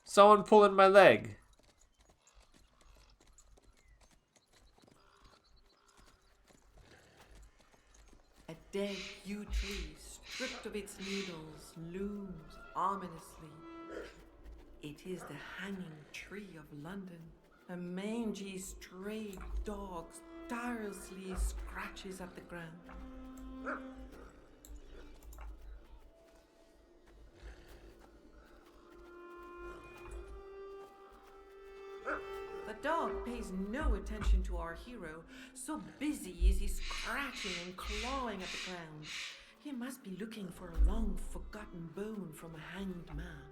Someone pulling my leg. A dead yew tree, stripped of its needles, looms ominously. It is the hanging tree of London. A mangy stray dog tirelessly scratches at the ground. The dog pays no attention to our hero, so busy is he scratching and clawing at the ground. He must be looking for a long-forgotten bone from a hanged man.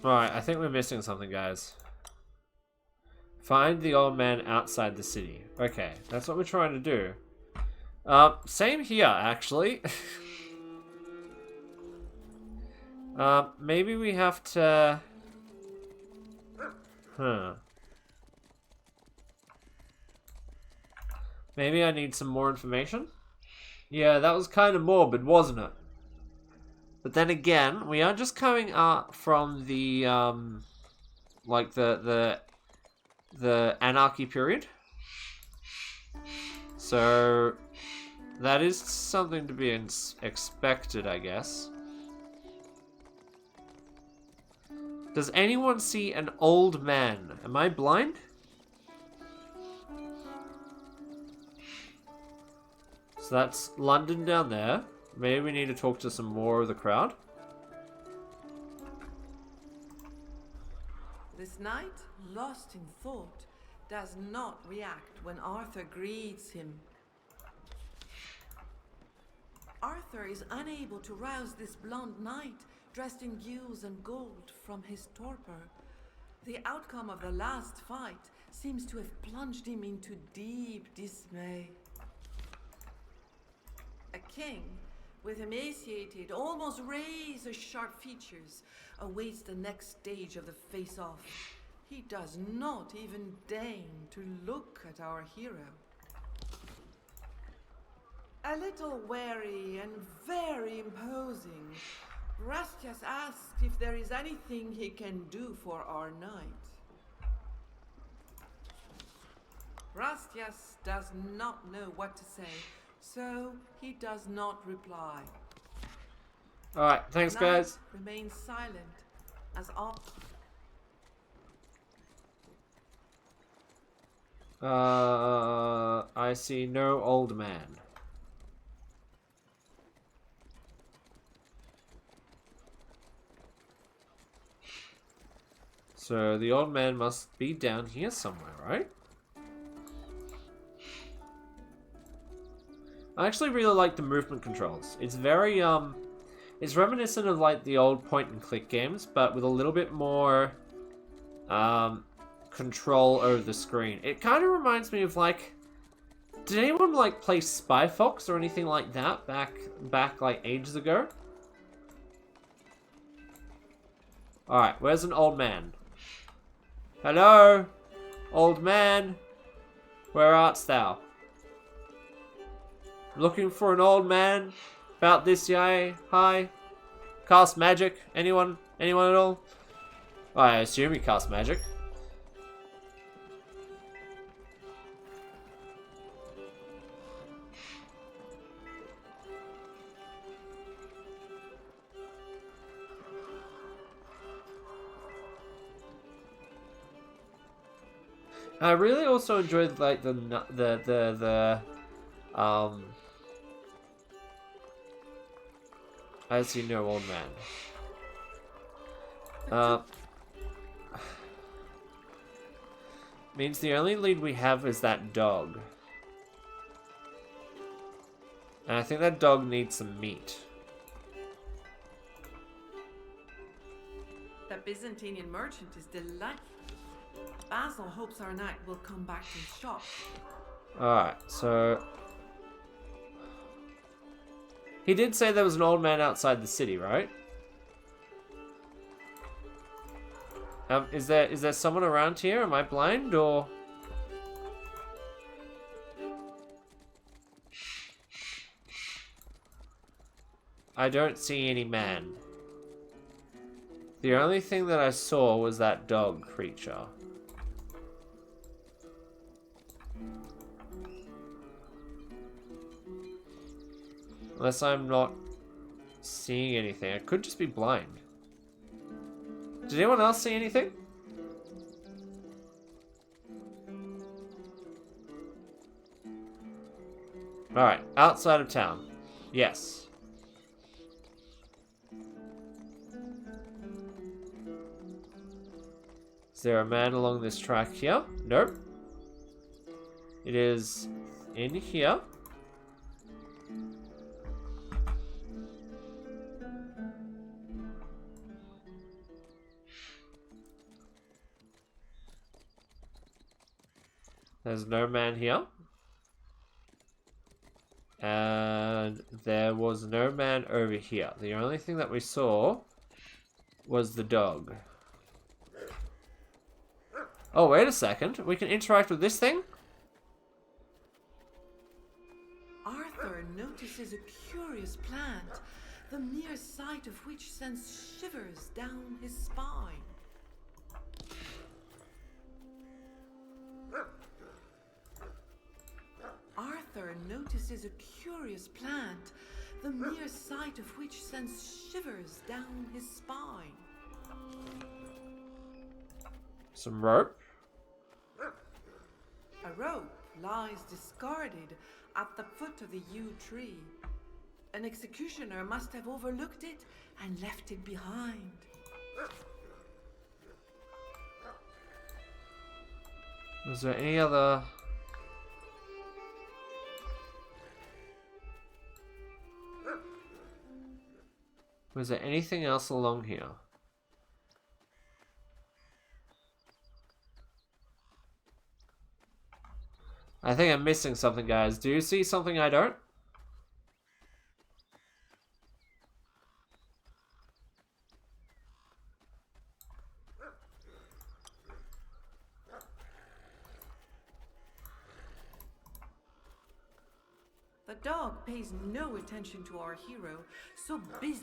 Alright, I think we're missing something, guys. Find the old man outside the city. Okay, that's what we're trying to do. Same here, actually. Maybe we have to... Maybe I need some more information? Yeah, that was kind of morbid, wasn't it? But then again, we are just coming up from the, like the anarchy period. So, that is something to be expected, I guess. Does anyone see an old man? Am I blind? So that's London down there. Maybe we need to talk to some more of the crowd. This knight, lost in thought, does not react when Arthur greets him. Arthur is unable to rouse this blonde knight, dressed in gules and gold, from his torpor. The outcome of the last fight seems to have plunged him into deep dismay. A king, with emaciated, almost razor-sharp features, awaits the next stage of the face-off. He does not even deign to look at our hero. A little wary and very imposing, Rastias asks if there is anything he can do for our knight. Rastias does not know what to say, so he does not reply. Alright, thanks The knight guys. remains silent as all. I see no old man. So the old man must be down here somewhere, right? I actually really like the movement controls. It's very, it's reminiscent of like the old point and click games, but with a little bit more, control over the screen. It kind of reminds me of like, did anyone like play Spy Fox or anything like that back like ages ago? Alright, where's an old man? Hello? Old man? Where art thou? Looking for an old man? About this yay? Hi? Cast magic? Anyone? Anyone at all? I assume you cast magic. I really also enjoyed like I see no old man. Means the only lead we have is that dog. And I think that dog needs some meat. The Byzantine merchant is delightful. Basil hopes our knight will come back to his shop. Alright, so... He did say there was an old man outside the city, right? Is there someone around here? Am I blind, or...? I don't see any man. The only thing that I saw was that dog creature. Unless I'm not seeing anything. I could just be blind. Did anyone else see anything? Alright, outside of town. Yes. Is there a man along this track here? Nope. It is in here. There's no man here. And there was no man over here. The only thing that we saw was the dog. Oh, wait a second. We can interact with this thing? a curious plant, the mere sight of which sends shivers down his spine. Arthur notices a curious plant, the mere sight of which sends shivers down his spine. Some rope. A rope lies discarded at the foot of the yew tree. An executioner must have overlooked it and left it behind. Was there any other... Was there anything else along here? I think I'm missing something, guys. Do you see something I don't? The dog pays no attention to our hero, so busy.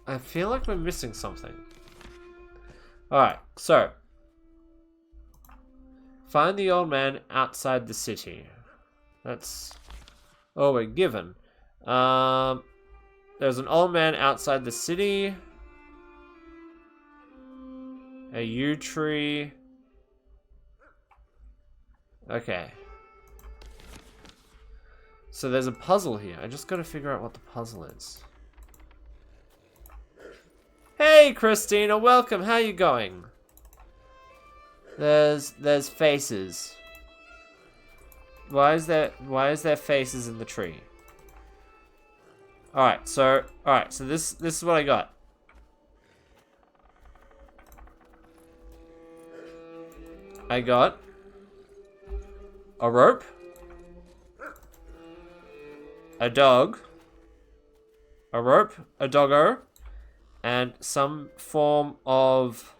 I feel like we're missing something. Alright, so. Find the old man outside the city. That's all we're given. There's an old man outside the city. A yew tree. Okay. So there's a puzzle here. I just gotta figure out what the puzzle is. Hey, Christina, welcome. How you going? There's faces. Why is there faces in the tree? Alright, so this is what I got. I got a rope, a dog, a rope, a doggo, and some form of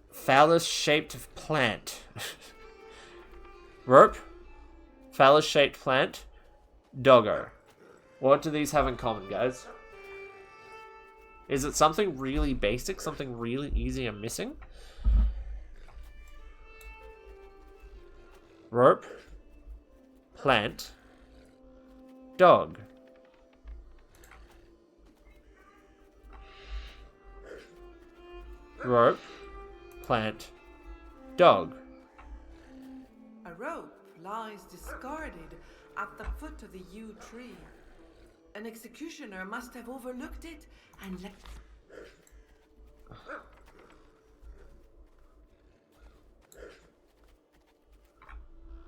phallus-shaped plant. Rope, phallus-shaped plant, doggo. What do these have in common, guys? Is it something really basic, something really easy I'm missing? Rope, plant, dog. Rope, plant, dog. A rope lies discarded at the foot of the yew tree. An executioner must have overlooked it and left.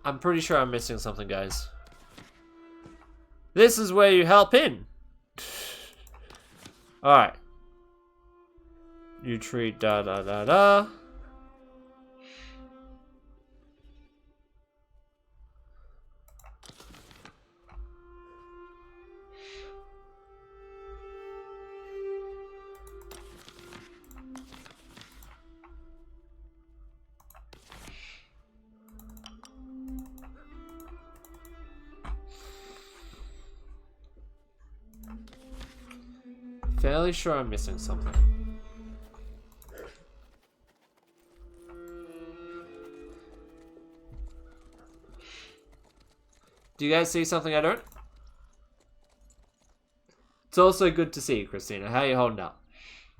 I'm pretty sure I'm missing something, guys. This is where you help in. Alright. You treat da da da da. Fairly sure I'm missing something. Do you guys see something I don't? It's also good to see you, Christina. How are you holding up?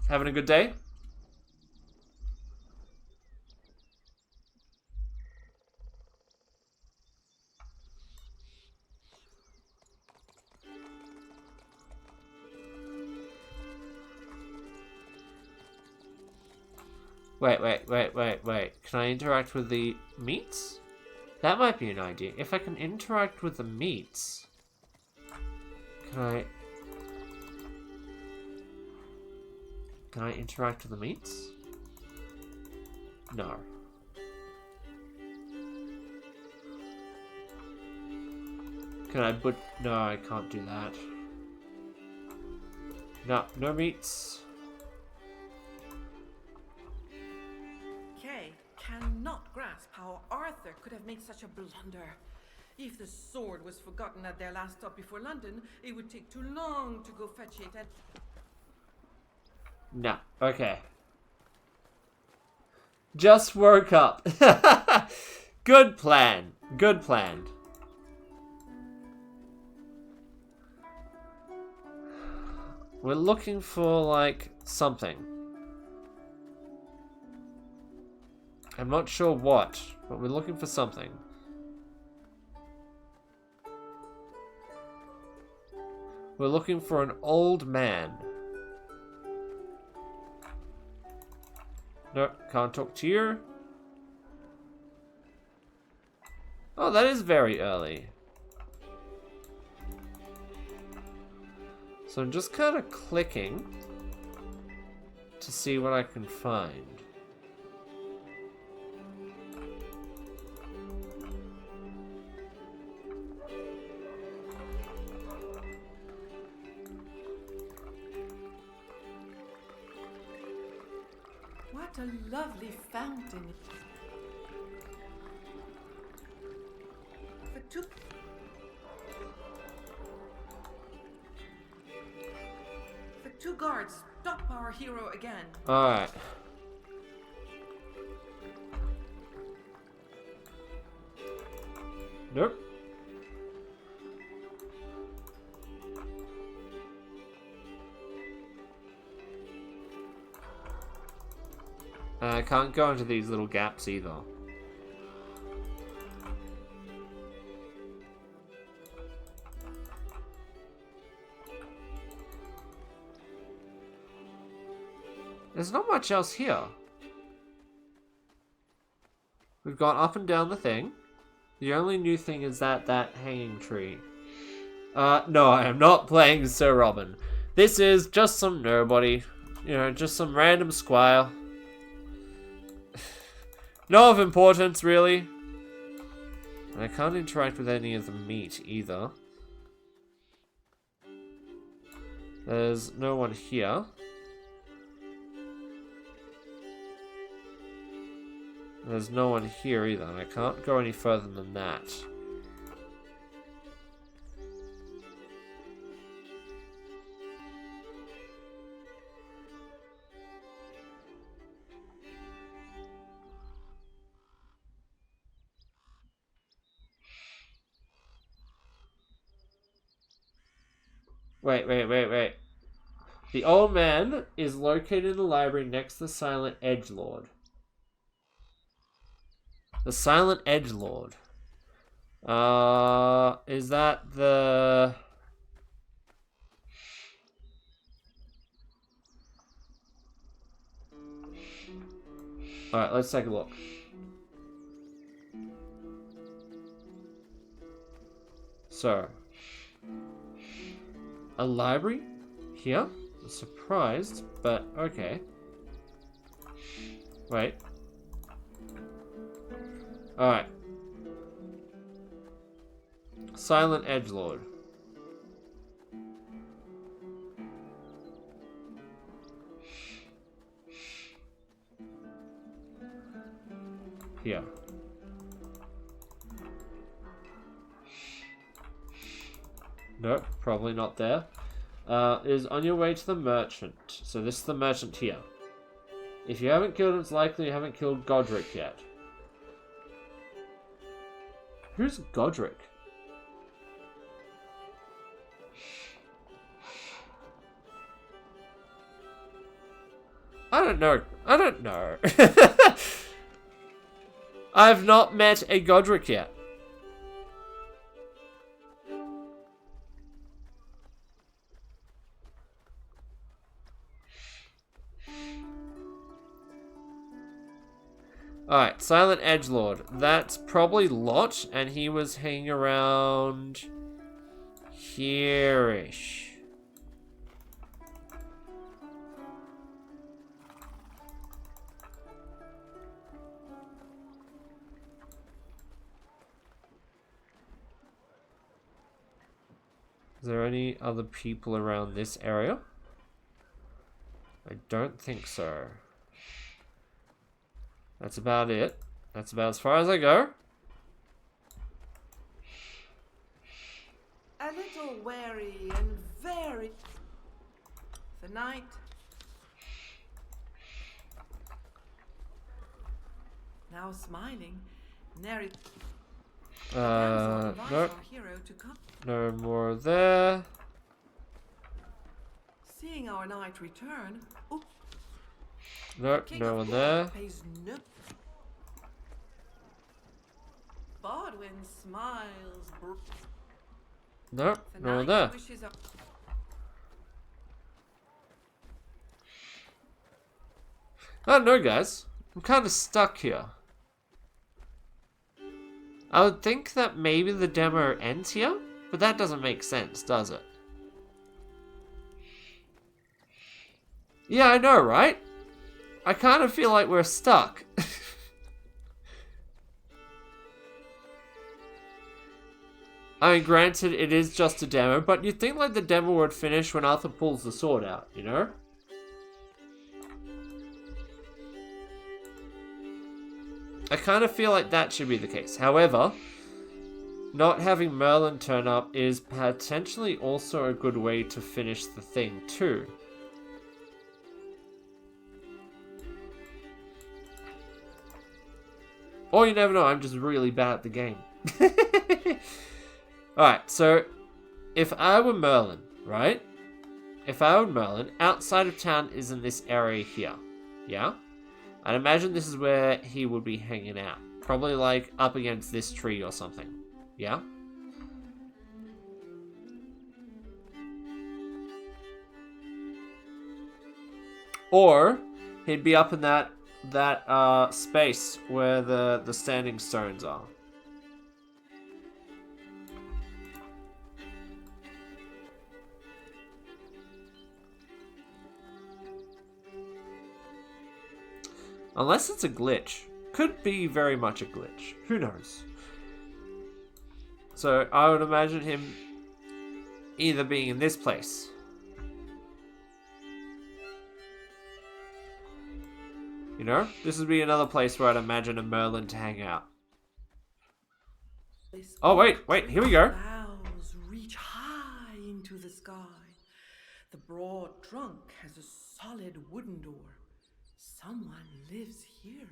Having a good day? Wait. Can I interact with the meats? That might be an idea. If I can interact with the meats, can I interact with the meats? No. Can I no, I can't do that. No meats. Kay cannot grasp how Arthur could have made such a blunder. If the sword was forgotten at their last stop before London, it would take too long to go fetch it and... No. Okay. Just woke up. Good plan. Good plan. We're looking for, like, something. I'm not sure what, but we're looking for something. We're looking for an old man. Nope, can't talk to you. Oh, that is very early. So I'm just kind of clicking to see what I can find. What a lovely fountain. The two guards stop our hero again. Alright. Nope. I can't go into these little gaps either. There's not much else here. We've gone up and down the thing. The only new thing is that hanging tree. No, I am not playing Sir Robin. This is just some nobody. You know, just some random squire. No of importance, really. And I can't interact with any of the meat, either. There's no one here. There's no one here, either, and I can't go any further than that. Wait. The old man is located in the library next to the Silent Edgelord. The Silent Edgelord. Is that the... Alright, let's take a look. So... A library? Here? I'm surprised, but okay. Wait. Alright. Silent Edgelord. Here. Nope, probably not there. Is on your way to the merchant. So this is the merchant here. If you haven't killed him, it's likely you haven't killed Godric yet. Who's Godric? I don't know. I've not met a Godric yet. Alright, Silent Edgelord. That's probably Lot, and he was hanging around here-ish. Is there any other people around this area? I don't think so. That's about it. That's about as far as I go. the night. Now smiling, Neri invites nope. our hero to come. No more there. Seeing our knight return, Nope, King no of one Blood there. pays no. Bodwin smiles. Nope, The no one knight there. wishes a I don't know, guys. I'm kind of stuck here. I would think that maybe the demo ends here, but that doesn't make sense, does it? Yeah, I know, right? I kind of feel like we're stuck. I mean, granted, it is just a demo, but you'd think like the demo would finish when Arthur pulls the sword out, you know? I kind of feel like that should be the case. However, not having Merlin turn up is potentially also a good way to finish the thing too. Or you never know, I'm just really bad at the game. Alright, so if I were Merlin, right? If I were Merlin, outside of town is in this area here. Yeah? I'd imagine this is where he would be hanging out. Probably like up against this tree or something. Yeah? Or he'd be up in that space where the standing stones are. Unless it's a glitch. Could be very much a glitch. Who knows? So I would imagine him either being in this place. You know? This would be another place where I'd imagine a Merlin to hang out. Oh, wait, here we go. Boughs reach high into the sky. The broad trunk has a solid wooden door. Someone lives here.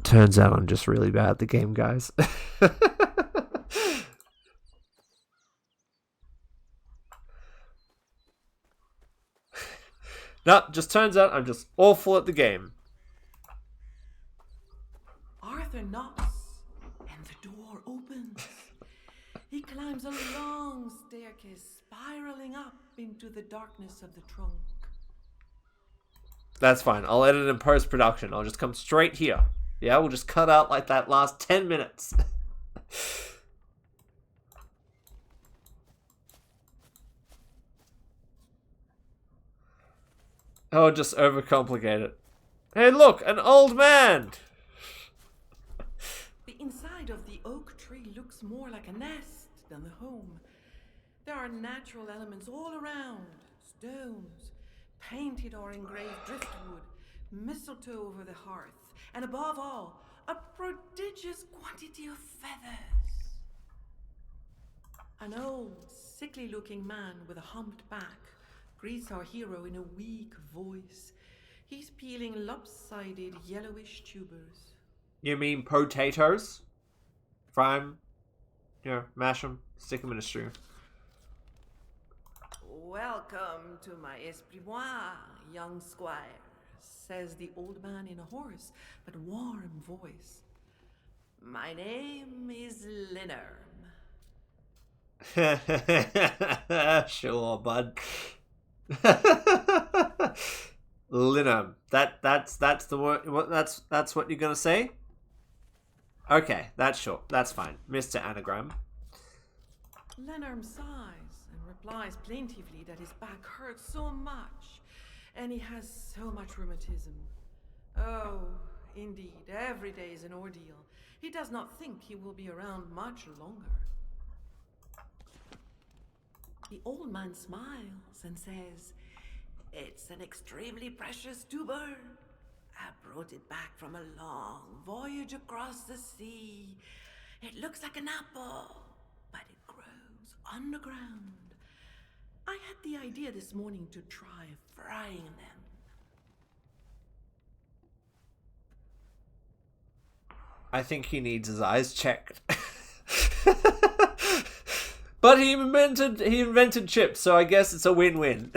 Turns out I'm just really bad at the game, guys. No, just turns out I'm just awful at the game. Arthur knocks, and the door opens. He climbs a long staircase, spiraling up into the darkness of the trunk. That's fine. I'll edit in post-production. I'll just come straight here. Yeah, we'll just cut out like that last 10 minutes. Oh, just overcomplicate it. Hey, look, an old man! The inside of the oak tree looks more like a nest than a home. There are natural elements all around. Stones, painted or engraved driftwood, mistletoe over the hearth, and above all, a prodigious quantity of feathers. An old, sickly-looking man with a humped back greets our hero in a weak voice. He's peeling lopsided, yellowish tubers. You mean potatoes? Fry them, mash them, stick them in a stew. Welcome to my esprimoire, young squire, says the old man in a hoarse but warm voice. My name is Linnerm. Sure, bud. Linum. That's the word. That's what you're gonna say. Okay, that's sure. That's fine, Mr. Anagram. Linnerm sighs and replies plaintively that his back hurts so much, and he has so much rheumatism. Oh, indeed, every day is an ordeal. He does not think he will be around much longer. The old man smiles and says, "It's an extremely precious tuber. I brought it back from a long voyage across the sea. It looks like an apple, but it grows underground. I had the idea this morning to try frying them. I think he needs his eyes checked. But he invented chips, so I guess it's a win-win.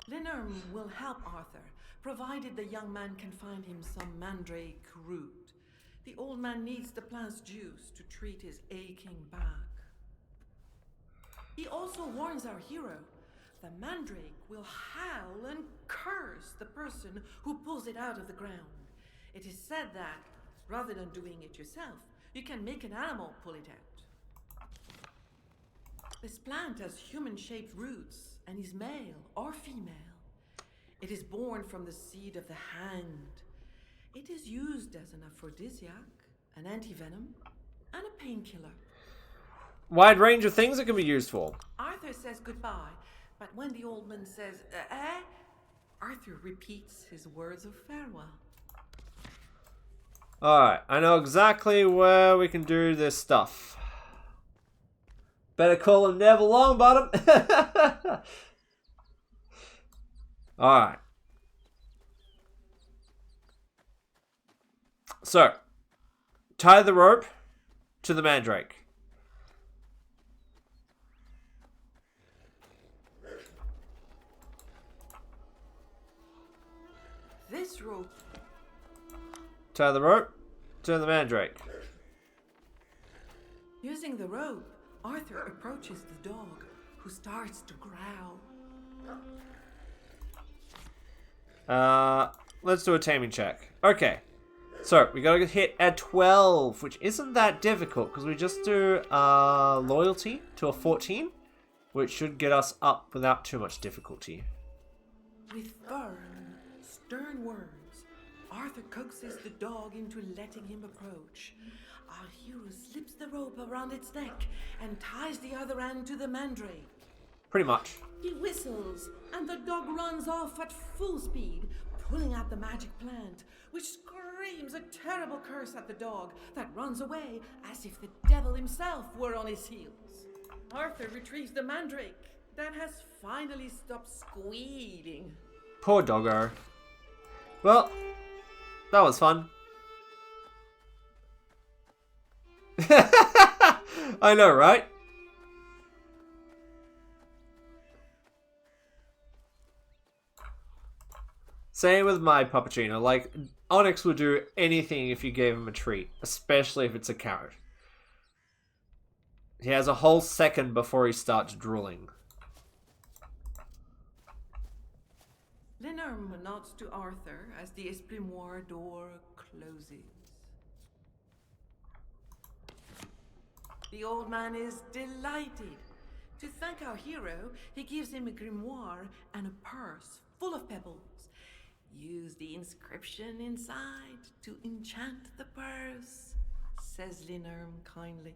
Linnerm will help Arthur, provided the young man can find him some mandrake root. The old man needs the plant's juice to treat his aching back. He also warns our hero. The mandrake will howl and curse the person who pulls it out of the ground. It is said that, rather than doing it yourself, you can make an animal pull it out. This plant has human-shaped roots and is male or female. It is born from the seed of the hanged. It is used as an aphrodisiac, an antivenom, and a painkiller. Wide range of things it can be used for. Arthur says goodbye, but when the old man says, Arthur repeats his words of farewell. Alright, I know exactly where we can do this stuff. Better call him Neville Longbottom. Alright. So, tie the rope to the mandrake. This rope. Tie the rope to the mandrake. Using the rope, Arthur approaches the dog, who starts to growl. Let's do a taming check. Okay. So, we gotta hit a 12, which isn't that difficult, because we just do loyalty to a 14, which should get us up without too much difficulty. With firm, stern words, Arthur coaxes the dog into letting him approach. Our hero slips the rope around its neck and ties the other end to the mandrake. Pretty much. He whistles, and the dog runs off at full speed, pulling out the magic plant, which screams a terrible curse at the dog that runs away as if the devil himself were on his heels. Arthur retrieves the mandrake that has finally stopped squealing. Poor doggo. Well, that was fun. I know, right? Same with my puppuccino. Like, Onyx would do anything if you gave him a treat, especially if it's a carrot. He has a whole second before he starts drooling. Linnerm nods to Arthur as the Esprimoire door closes. The old man is delighted. To thank our hero, he gives him a grimoire and a purse full of pebbles. Use the inscription inside to enchant the purse, says Linnerm kindly.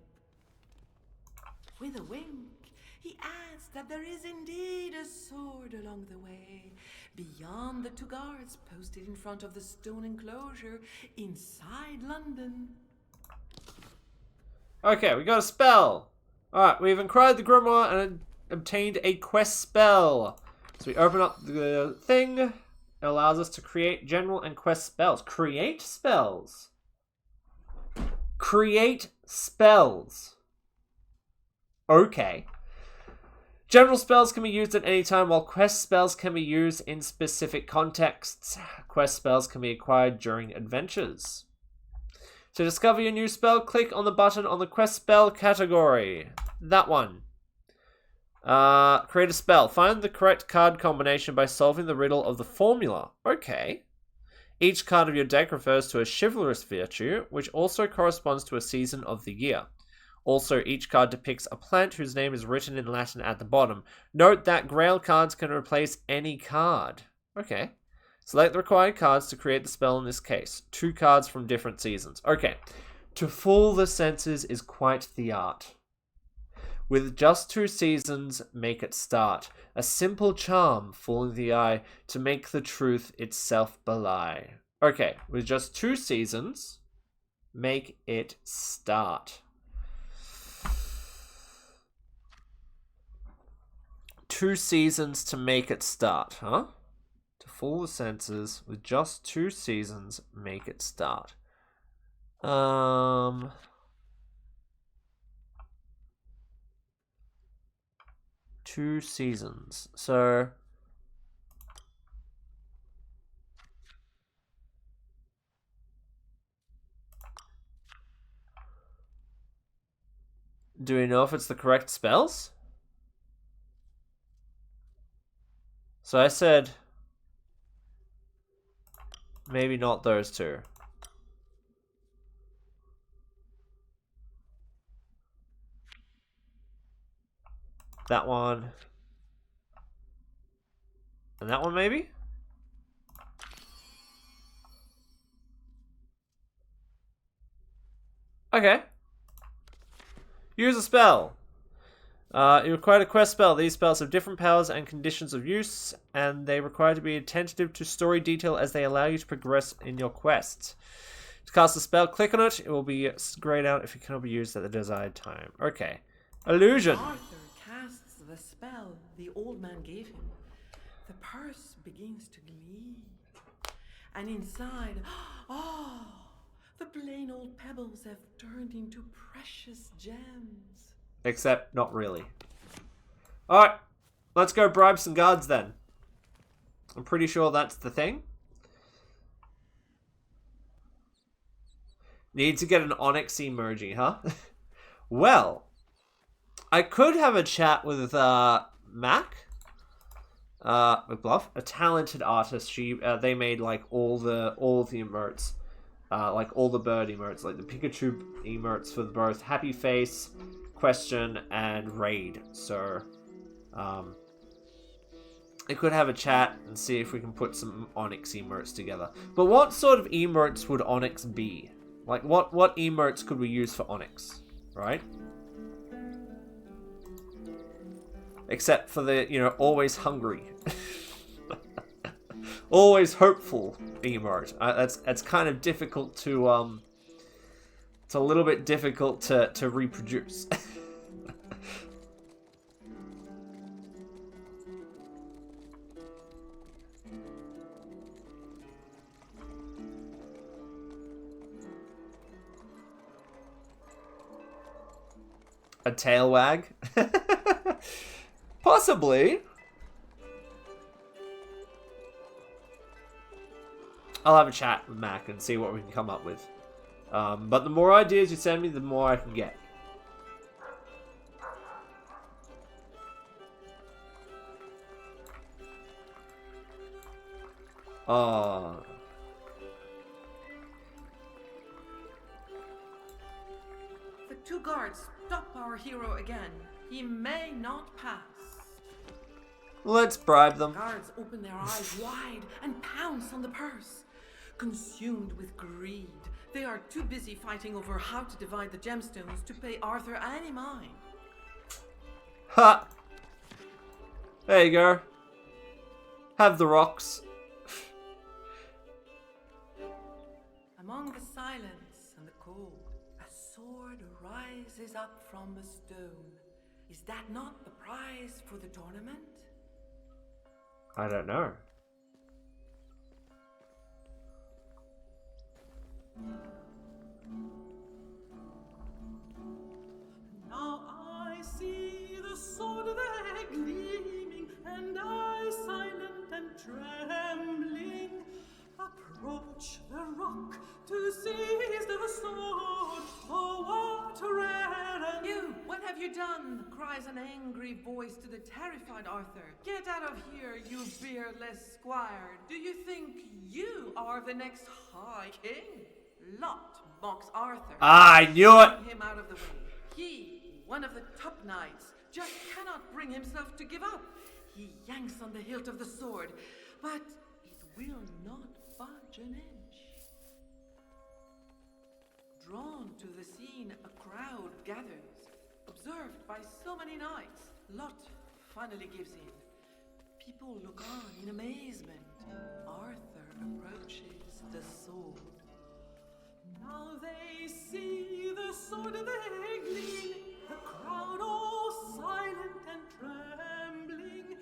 With a wink, he adds that there is indeed a sword along the way, beyond the 2 guards posted in front of the stone enclosure inside London. Okay, we got a spell. Alright, we've inquired the grimoire and obtained a quest spell. So we open up the thing. It allows us to create general and quest spells. Create spells. Create spells. Okay. General spells can be used at any time, while quest spells can be used in specific contexts. Quest spells can be acquired during adventures. To discover your new spell, click on the button on the quest spell category. That one. Create a spell. Find the correct card combination by solving the riddle of the formula. Okay. Each card of your deck refers to a chivalrous virtue, which also corresponds to a season of the year. Also, each card depicts a plant whose name is written in Latin at the bottom. Note that Grail cards can replace any card. Okay. Select the required cards to create the spell in this case. 2 cards from different seasons. Okay. To fool the senses is quite the art. With just 2 seasons, make it start. A simple charm, fooling the eye, to make the truth itself belie. Okay, with just 2 seasons, make it start. 2 seasons to make it start, huh? To fool the senses with just 2 seasons, make it start. 2 seasons. So do we know if it's the correct spells? So I said maybe not those 2. That one. And that one maybe? Okay. Use a spell. You require a quest spell. These spells have different powers and conditions of use, and they require to be attentive to story detail as they allow you to progress in your quests. To cast a spell, click on it. It will be grayed out if it cannot be used at the desired time. Okay. Illusion. Arthur casts the spell the old man gave him. The purse begins to gleam. And inside, the plain old pebbles have turned into precious gems. Except not really. Alright. Let's go bribe some guards then. I'm pretty sure that's the thing. Need to get an onyx emoji, huh? Well, I could have a chat with Mac McBluff, a talented artist. They made like all the emotes, like all the bird emotes, like the Pikachu emotes for both Happy Face, Question, and Raid. So, I could have a chat and see if we can put some Onyx emotes together. But what sort of emotes would Onyx be? Like, what emotes could we use for Onyx, right? Except for the, always hungry. Always hopeful emote. That's kind of difficult to, it's a little bit difficult to reproduce. A tail wag? Possibly. I'll have a chat with Mac and see what we can come up with. But the more ideas you send me, the more I can get. The 2 guards stop our hero again. He may not pass. Let's bribe them. Guards open their eyes wide and pounce on the purse. Consumed with greed, they are too busy fighting over how to divide the gemstones to pay Arthur any mind. Ha! There you go. Have the rocks. Among the silence and the cold, a sword rises up from the stone. Is that not the prize for the tournament? I don't know. Now I see the sword there gleaming, and I silent and trembling approach the rock to seize the sword. Oh, what rare and You, what have you done? Cries an angry voice to the terrified Arthur. Get out of here, you beardless squire. Do you think you are the next High King? Lot mocks Arthur. I knew it! Him out of the way. He, one of the top knights, just cannot bring himself to give up. He yanks on the hilt of the sword, but it will not budge an inch. Drawn to the scene, a crowd gathers. Observed by so many knights, Lot finally gives in. People look on in amazement. Arthur approaches the sword. now they see the sword there gleaming, the crowd all silent and trembling,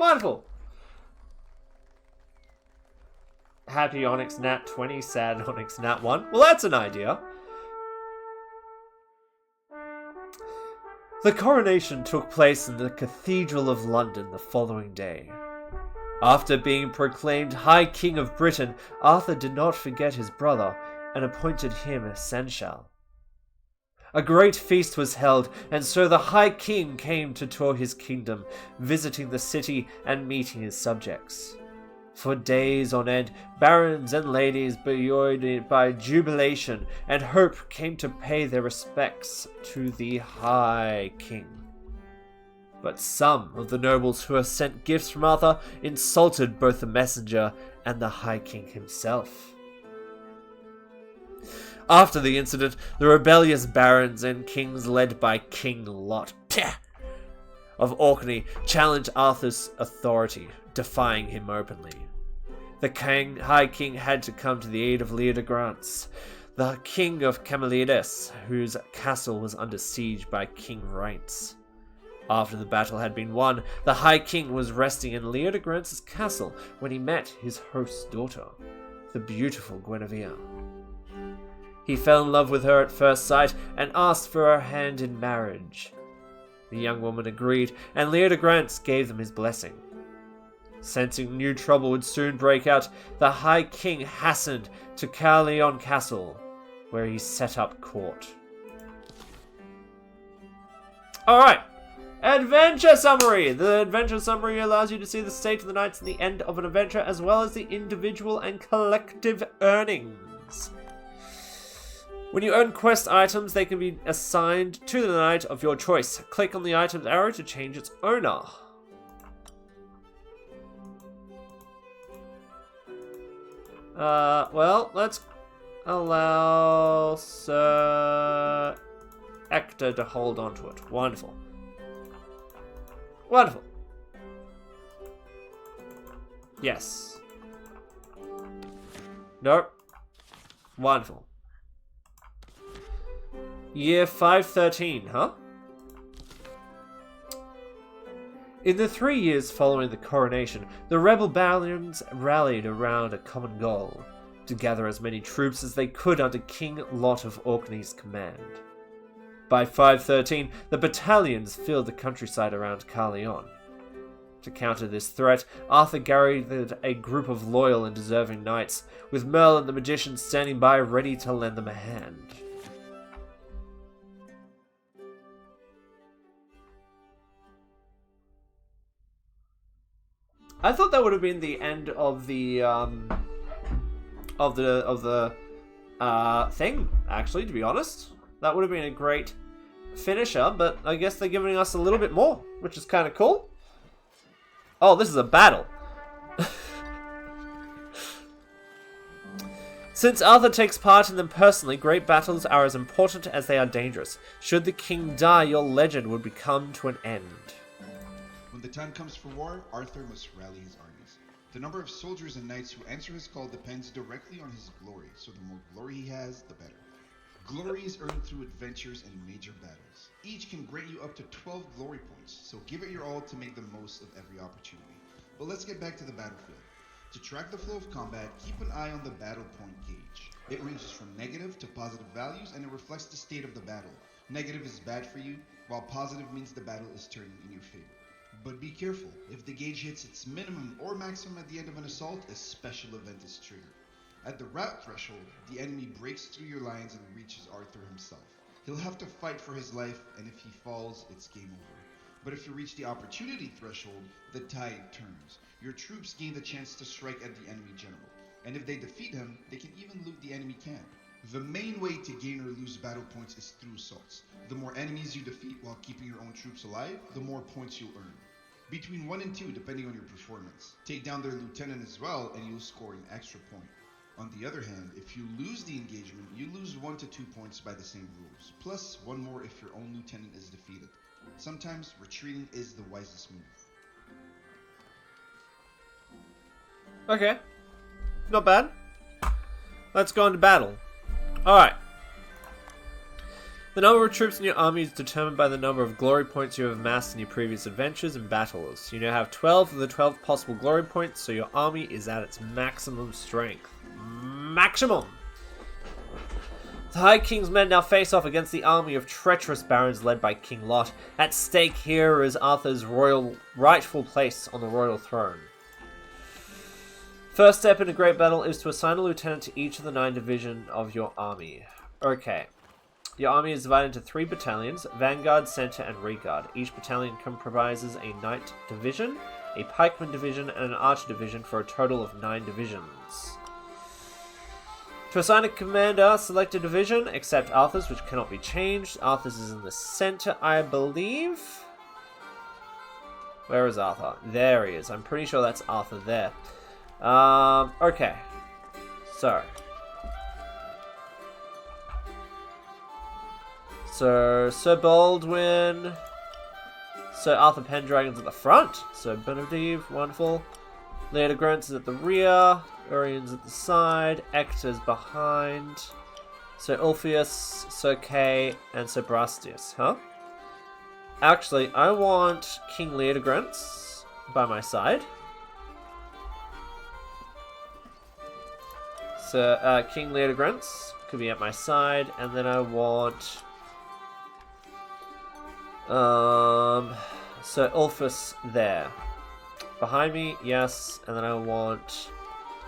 Wonderful. Happy Onyx Nat 20, sad Onyx Nat 1. Well, that's an idea. The coronation took place in the Cathedral of London the following day. After being proclaimed High King of Britain, Arthur did not forget his brother and appointed him a seneschal. A great feast was held, and so the High King came to tour his kingdom, visiting the city and meeting his subjects. For days on end, barons and ladies, buoyed by jubilation and hope, came to pay their respects to the High King. But some of the nobles who had sent gifts from Arthur insulted both the messenger and the High King himself. After the incident, the rebellious barons and kings led by King Lot of Orkney challenged Arthur's authority, defying him openly. The High King had to come to the aid of Leodegrance, the king of Camelides, whose castle was under siege by King Rience. After the battle had been won, the High King was resting in Leodegrance's castle when he met his host's daughter, the beautiful Guinevere. He fell in love with her at first sight and asked for her hand in marriage. The young woman agreed, and Leodegrance gave them his blessing. Sensing new trouble would soon break out, the High King hastened to Caerleon Castle, where he set up court. Alright, adventure summary! The adventure summary allows you to see the state of the knights at the end of an adventure, as well as the individual and collective earnings. When you earn quest items, they can be assigned to the knight of your choice. Click on the item's arrow to change its owner. Well, let's allow Sir Ector to hold on to it. Wonderful. Wonderful. Yes. Nope. Wonderful. Year 513, huh? In the 3 years following the coronation, the rebel barons rallied around a common goal, to gather as many troops as they could under King Lot of Orkney's command. By 513, the battalions filled the countryside around Caerleon. To counter this threat, Arthur gathered a group of loyal and deserving knights, with Merlin the magician standing by ready to lend them a hand. I thought that would have been the end of the thing. Actually, to be honest, that would have been a great finisher. But I guess they're giving us a little bit more, which is kind of cool. Oh, this is a battle. Since Arthur takes part in them personally, great battles are as important as they are dangerous. Should the king die, your legend would become to an end. When the time comes for war, Arthur must rally his armies. The number of soldiers and knights who answer his call depends directly on his glory, so the more glory he has, the better. Glory is earned through adventures and major battles. Each can grant you up to 12 glory points, so give it your all to make the most of every opportunity. But let's get back to the battlefield. To track the flow of combat, keep an eye on the battle point gauge. It ranges from negative to positive values, and it reflects the state of the battle. Negative is bad for you, while positive means the battle is turning in your favor. But be careful, if the gauge hits its minimum or maximum at the end of an assault, a special event is triggered. At the rout threshold, the enemy breaks through your lines and reaches Arthur himself. He'll have to fight for his life, and if he falls, it's game over. But if you reach the opportunity threshold, the tide turns. Your troops gain the chance to strike at the enemy general, and if they defeat him, they can even loot the enemy camp. The main way to gain or lose battle points is through assaults. The more enemies you defeat while keeping your own troops alive, the more points you'll earn. Between 1 and 2 depending on your performance. Take down their lieutenant as well and you'll score an extra point. On the other hand, if you lose the engagement, you lose 1 to 2 points by the same rules, plus 1 more if your own lieutenant is defeated. Sometimes retreating is the wisest move. Okay. Not bad. Let's go into battle. Alright. The number of troops in your army is determined by the number of glory points you have amassed in your previous adventures and battles. You now have 12 of the 12 possible glory points, so your army is at its maximum strength. Maximum! The High King's men now face off against the army of treacherous barons led by King Lot. At stake here is Arthur's rightful place on the royal throne. First step in a great battle is to assign a lieutenant to each of the 9 divisions of your army. Okay. Your army is divided into 3 battalions, Vanguard, Center, and Rearguard. Each battalion comprises a Knight division, a Pikeman division, and an Archer division for a total of 9 divisions. To assign a commander, select a division, except Arthur's, which cannot be changed. Arthur's is in the center, I believe. Where is Arthur? There he is. I'm pretty sure that's Arthur there. Okay. So, Sir Baldwin. Sir Arthur Pendragon's at the front. Sir Benedive, wonderful. Leodegrance is at the rear. Urian's at the side. Ector's behind. Sir Ulfius, Sir Kay, and Sir Brastius. Huh? Actually, I want King Leodegrance by my side. So, King Leodegrance could be at my side, and then I want Sir Ulfus there. Behind me, yes, and then I want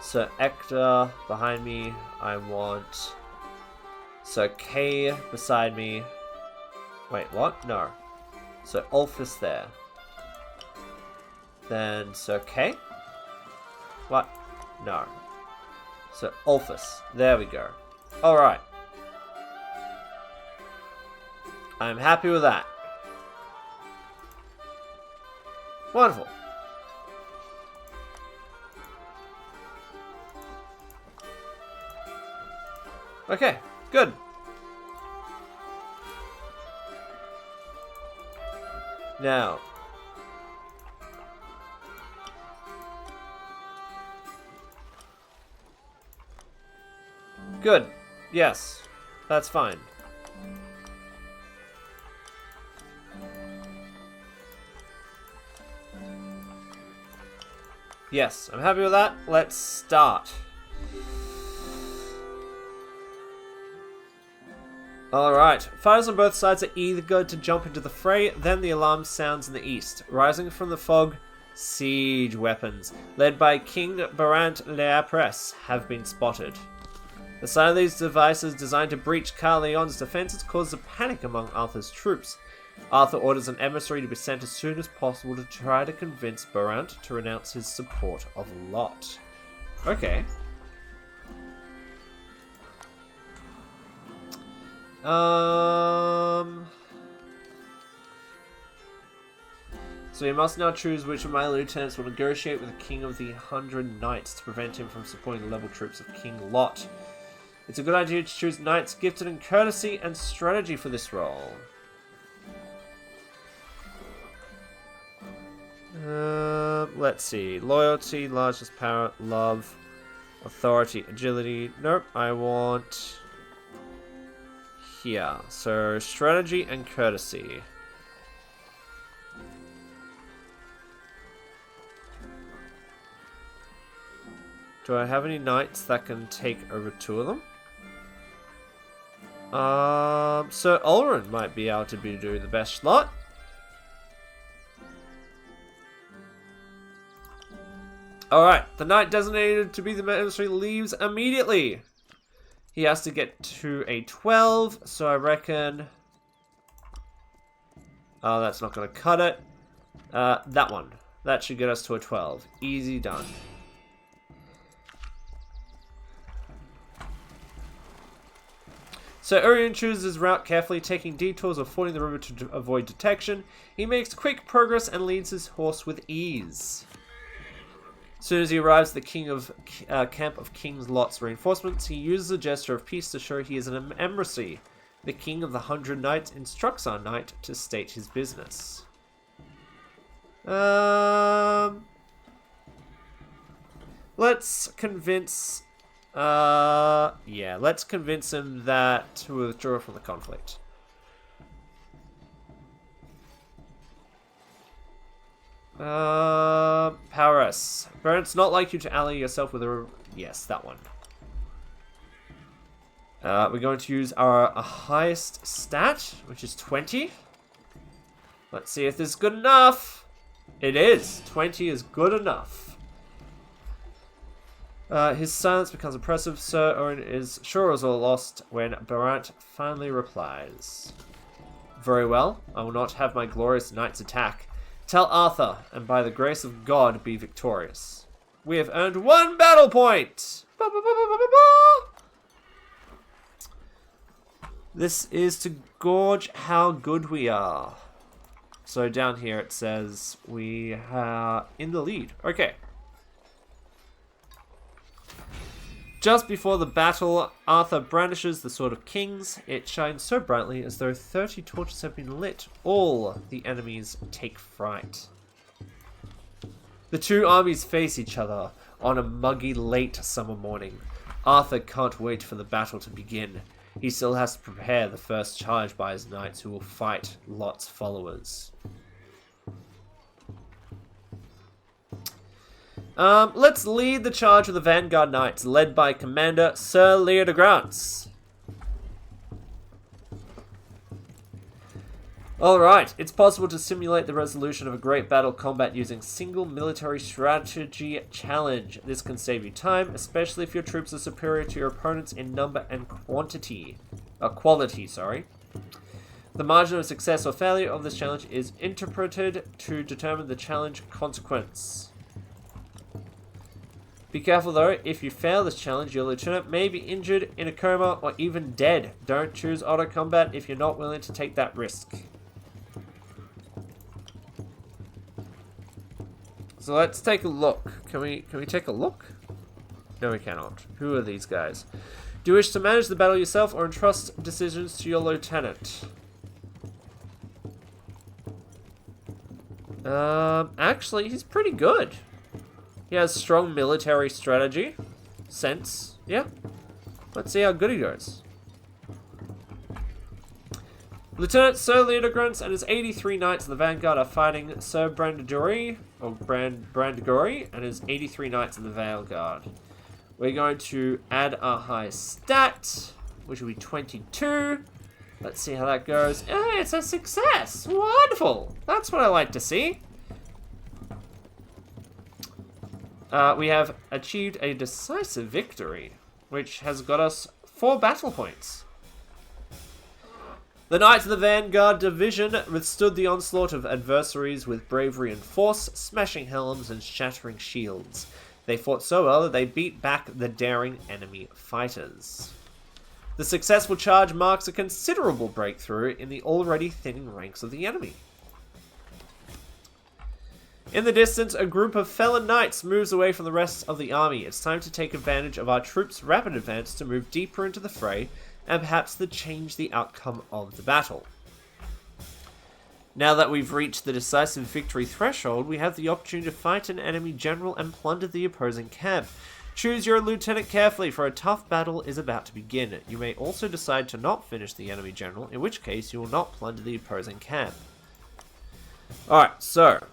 Sir Ector behind me. I want Sir Kay beside me. Wait, what? No. Sir Ulfus there. Then Sir Kay? What? No. Sir Ulfus. There we go. Alright. I'm happy with that. Wonderful. Okay, good. Now, good. Yes, that's fine. Yes, I'm happy with that. Let's start. Alright, fighters on both sides are eager to jump into the fray, then the alarm sounds in the east. Rising from the fog, siege weapons, led by King Barant Leapres, have been spotted. The sight of these devices designed to breach Carleon's defenses causes a panic among Arthur's troops. Arthur orders an emissary to be sent as soon as possible to try to convince Barant to renounce his support of Lot. Okay. So you must now choose which of my lieutenants will negotiate with the King of the 100 Knights to prevent him from supporting the level troops of King Lot. It's a good idea to choose knights gifted in courtesy and strategy for this role. Let's see. Loyalty, largest power, love, authority, agility. Nope, I want here. So, strategy and courtesy. Do I have any knights that can take over 2 of them? Sir Ulrin might be able to do the best slot. Alright, the knight designated to be the emissary leaves immediately. He has to get to a 12, so I reckon... Oh, that's not going to cut it. That one. That should get us to a 12. Easy done. So Urian chooses his route carefully, taking detours or fording the river to avoid detection. He makes quick progress and leads his horse with ease. As soon as he arrives at the camp of King Lot's reinforcements, he uses a gesture of peace to show he is an emissary. The King of the 100 Knights instructs our knight to state his business. Let's convince... let's convince him that to withdraw from the conflict. Paris. But it's not like you to ally yourself with a... Yes, that one. We're going to use our highest stat, which is 20. Let's see if this is good enough. It is. 20 is good enough. His silence becomes oppressive. Sir Owen is sure it was all lost when Barant finally replies. Very well. I will not have my glorious knights attack. Tell Arthur, and by the grace of God, be victorious. We have earned 1 battle point! Ba, ba, ba, ba, ba, ba. This is to gauge how good we are. So down here it says we are in the lead. Okay. Just before the battle, Arthur brandishes the Sword of Kings. It shines so brightly as though 30 torches have been lit. All the enemies take fright. The two armies face each other on a muggy late summer morning. Arthur can't wait for the battle to begin. He still has to prepare the first charge by his knights who will fight Lot's followers. Let's lead the charge of the Vanguard Knights, led by Commander Sir Lear de Grants. Alright, it's possible to simulate the resolution of a great battle combat using single military strategy challenge. This can save you time, especially if your troops are superior to your opponents in number and quality. The margin of success or failure of this challenge is interpreted to determine the challenge consequence. Be careful though, if you fail this challenge, your lieutenant may be injured, in a coma, or even dead. Don't choose auto combat if you're not willing to take that risk. So let's take a look. Can we take a look? No, we cannot. Who are these guys? Do you wish to manage the battle yourself or entrust decisions to your lieutenant? Actually, he's pretty good. He has strong military strategy. Sense. Yeah. Let's see how good he goes. Lieutenant Sir Lear de Grants and his 83 knights of the Vanguard are fighting Sir Brandegori and his 83 knights of the Vanguard. We're going to add our highest stat, which will be 22. Let's see how that goes. Hey, it's a success! Wonderful! That's what I like to see. We have achieved a decisive victory, which has got us 4 battle points. The Knights of the Vanguard Division withstood the onslaught of adversaries with bravery and force, smashing helms and shattering shields. They fought so well that they beat back the daring enemy fighters. The successful charge marks a considerable breakthrough in the already thinning ranks of the enemy. In the distance, a group of felon knights moves away from the rest of the army. It's time to take advantage of our troops' rapid advance to move deeper into the fray and perhaps to change the outcome of the battle. Now that we've reached the decisive victory threshold, we have the opportunity to fight an enemy general and plunder the opposing camp. Choose your lieutenant carefully, for a tough battle is about to begin. You may also decide to not finish the enemy general, in which case you will not plunder the opposing camp. Alright, so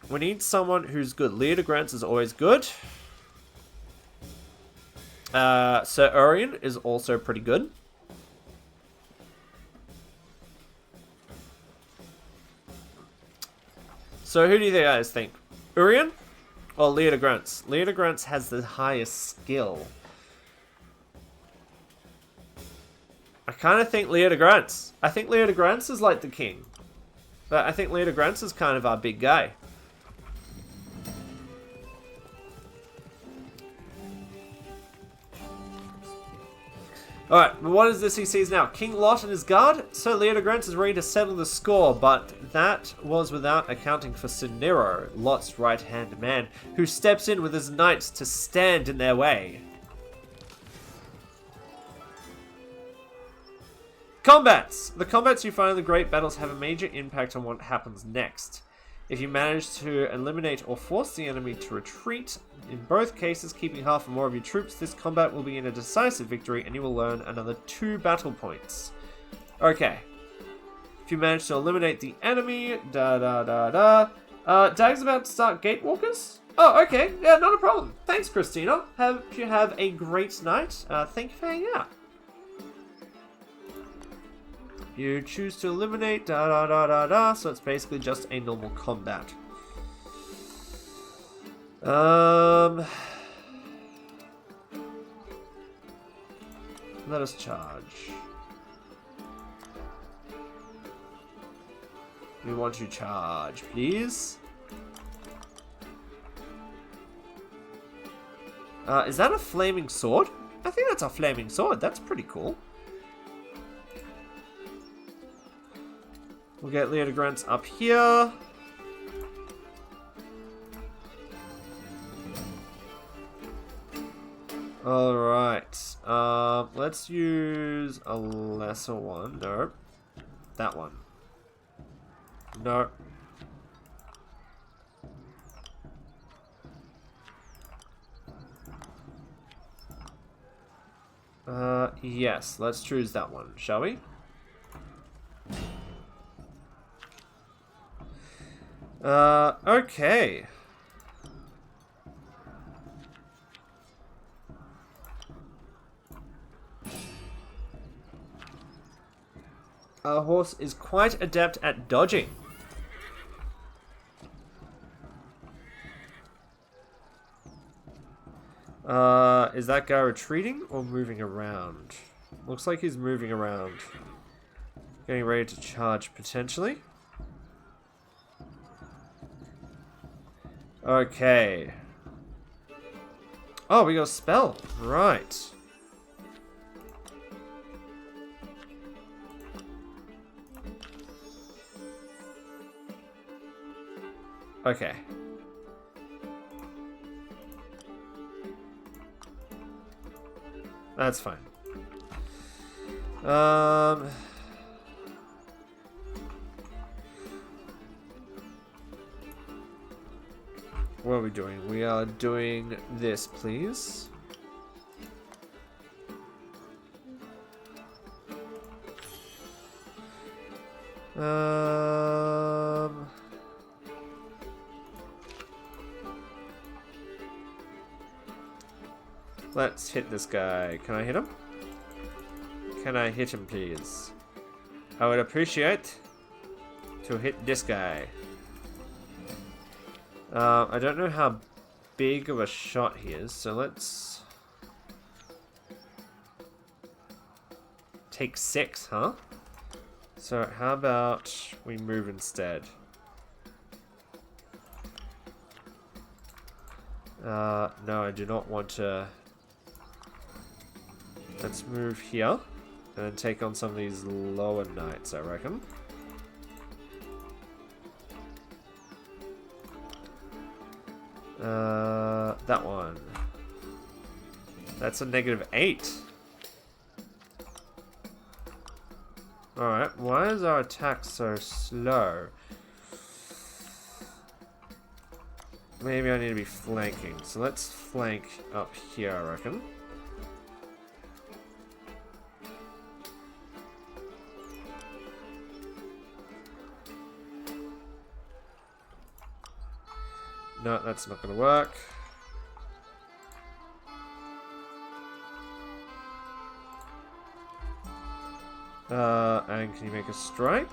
we need someone who's good. Lear de Grants is always good. Sir Arthurian is also pretty good. So who do you guys think? Arthurian or Lear de Grants? Lear de Grants has the highest skill. I kind of think Lear de Grants. I think Lear de Grants is like the king. But I think Lear de Grants is kind of our big guy. Alright, but what is this he sees now? King Lot and his guard? Sir Lear de Grants is ready to settle the score, but that was without accounting for Sir Nero, Lot's right-hand man, who steps in with his knights to stand in their way. Combats! The combats you find in the great battles have a major impact on what happens next. If you manage to eliminate or force the enemy to retreat, in both cases keeping half or more of your troops, this combat will be in a decisive victory and you will earn another 2 battle points. Okay. If you manage to eliminate the enemy, Dag's about to start Gatewalkers? Oh, okay. Yeah, not a problem. Thanks, Christina. Hope you have a great night. Thank you for hanging out. You choose to eliminate so it's basically just a normal combat. Let us charge. We want to charge, please. Is that a flaming sword? I think that's a flaming sword. That's pretty cool. We'll get Leodegrance up here. Alright. Let's use a lesser one. Nope. That one. No. Yes, let's choose that one, shall we? Okay. Our horse is quite adept at dodging. Is that guy retreating or moving around? Looks like he's moving around. Getting ready to charge, potentially. Okay. Oh, we got a spell. Right. Okay. That's fine. What are we doing? We are doing this, please. Let's hit this guy. Can I hit him? Can I hit him, please? I would appreciate to hit this guy. I don't know how big of a shot he is, so let's take 6, huh? So how about we move instead? No, I do not want to. Let's move here and then take on some of these lower knights, I reckon. That one. That's a -8. Alright, why is our attack so slow? Maybe I need to be flanking. So let's flank up here, I reckon. No, that's not going to work. And can you make a strike?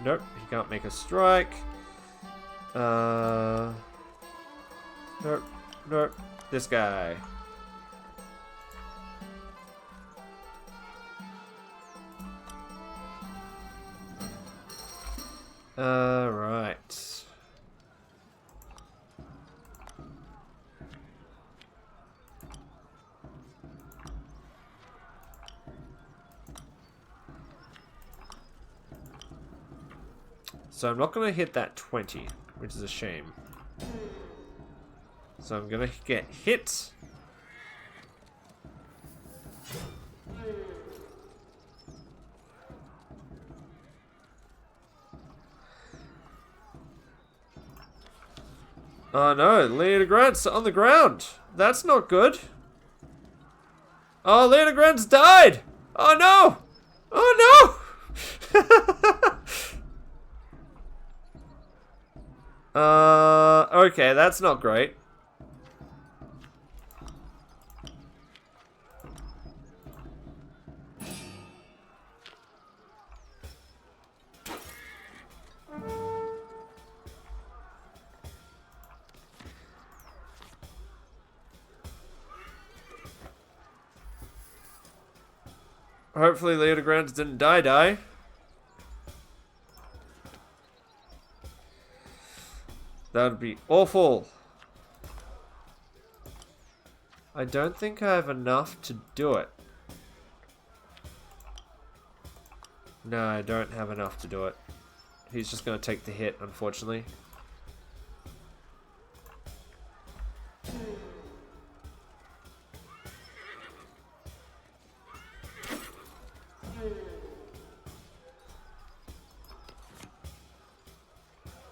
Nope, he can't make a strike. Nope, nope. This guy. Right. So I'm not going to hit that 20, which is a shame. So I'm going to get hit. Oh no, Leodegrance on the ground. That's not good. Oh, Leodegrance died. Oh no. Oh no. Okay, that's not great. Hopefully Leodegrans didn't die. That would be awful. I don't think I have enough to do it. No, I don't have enough to do it. He's just going to take the hit, unfortunately.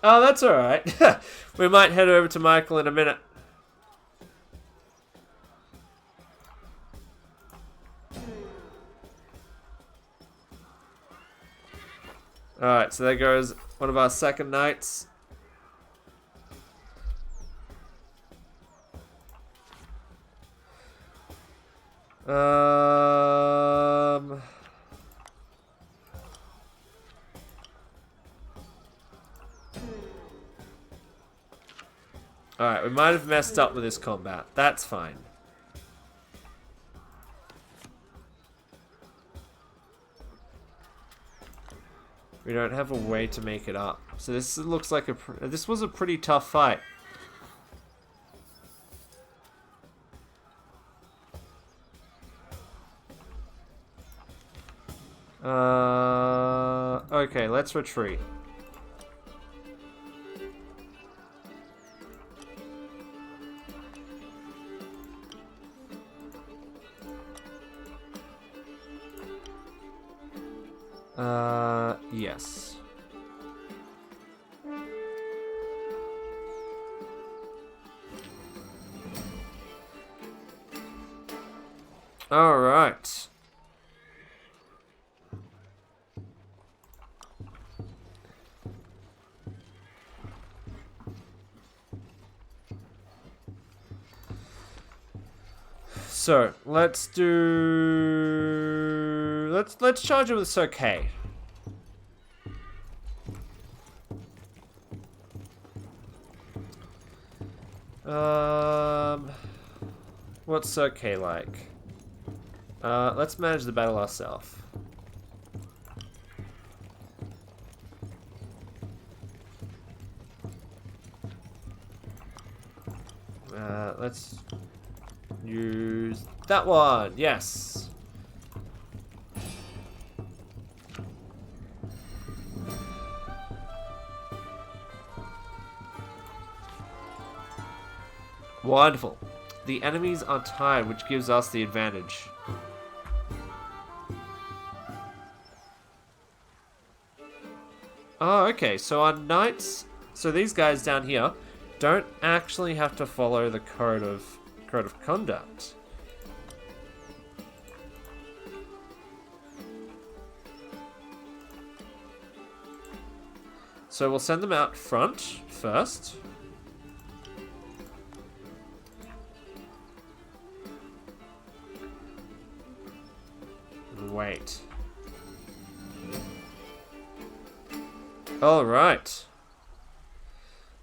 Oh, that's alright. We might head over to Michael in a minute. Alright, so there goes one of our second knights. Alright, we might have messed up with this combat. That's fine. We don't have a way to make it up. So this looks like this was a pretty tough fight. Okay, let's retreat. Yes. All right. So, let's charge it with Sokay. What's Sokay like? Let's manage the battle ourselves. Let's use that one. Yes. Wonderful. The enemies are tired, which gives us the advantage. Oh, okay. So our knights, so these guys down here, don't actually have to follow the code of conduct. So we'll send them out front first. Wait. Alright.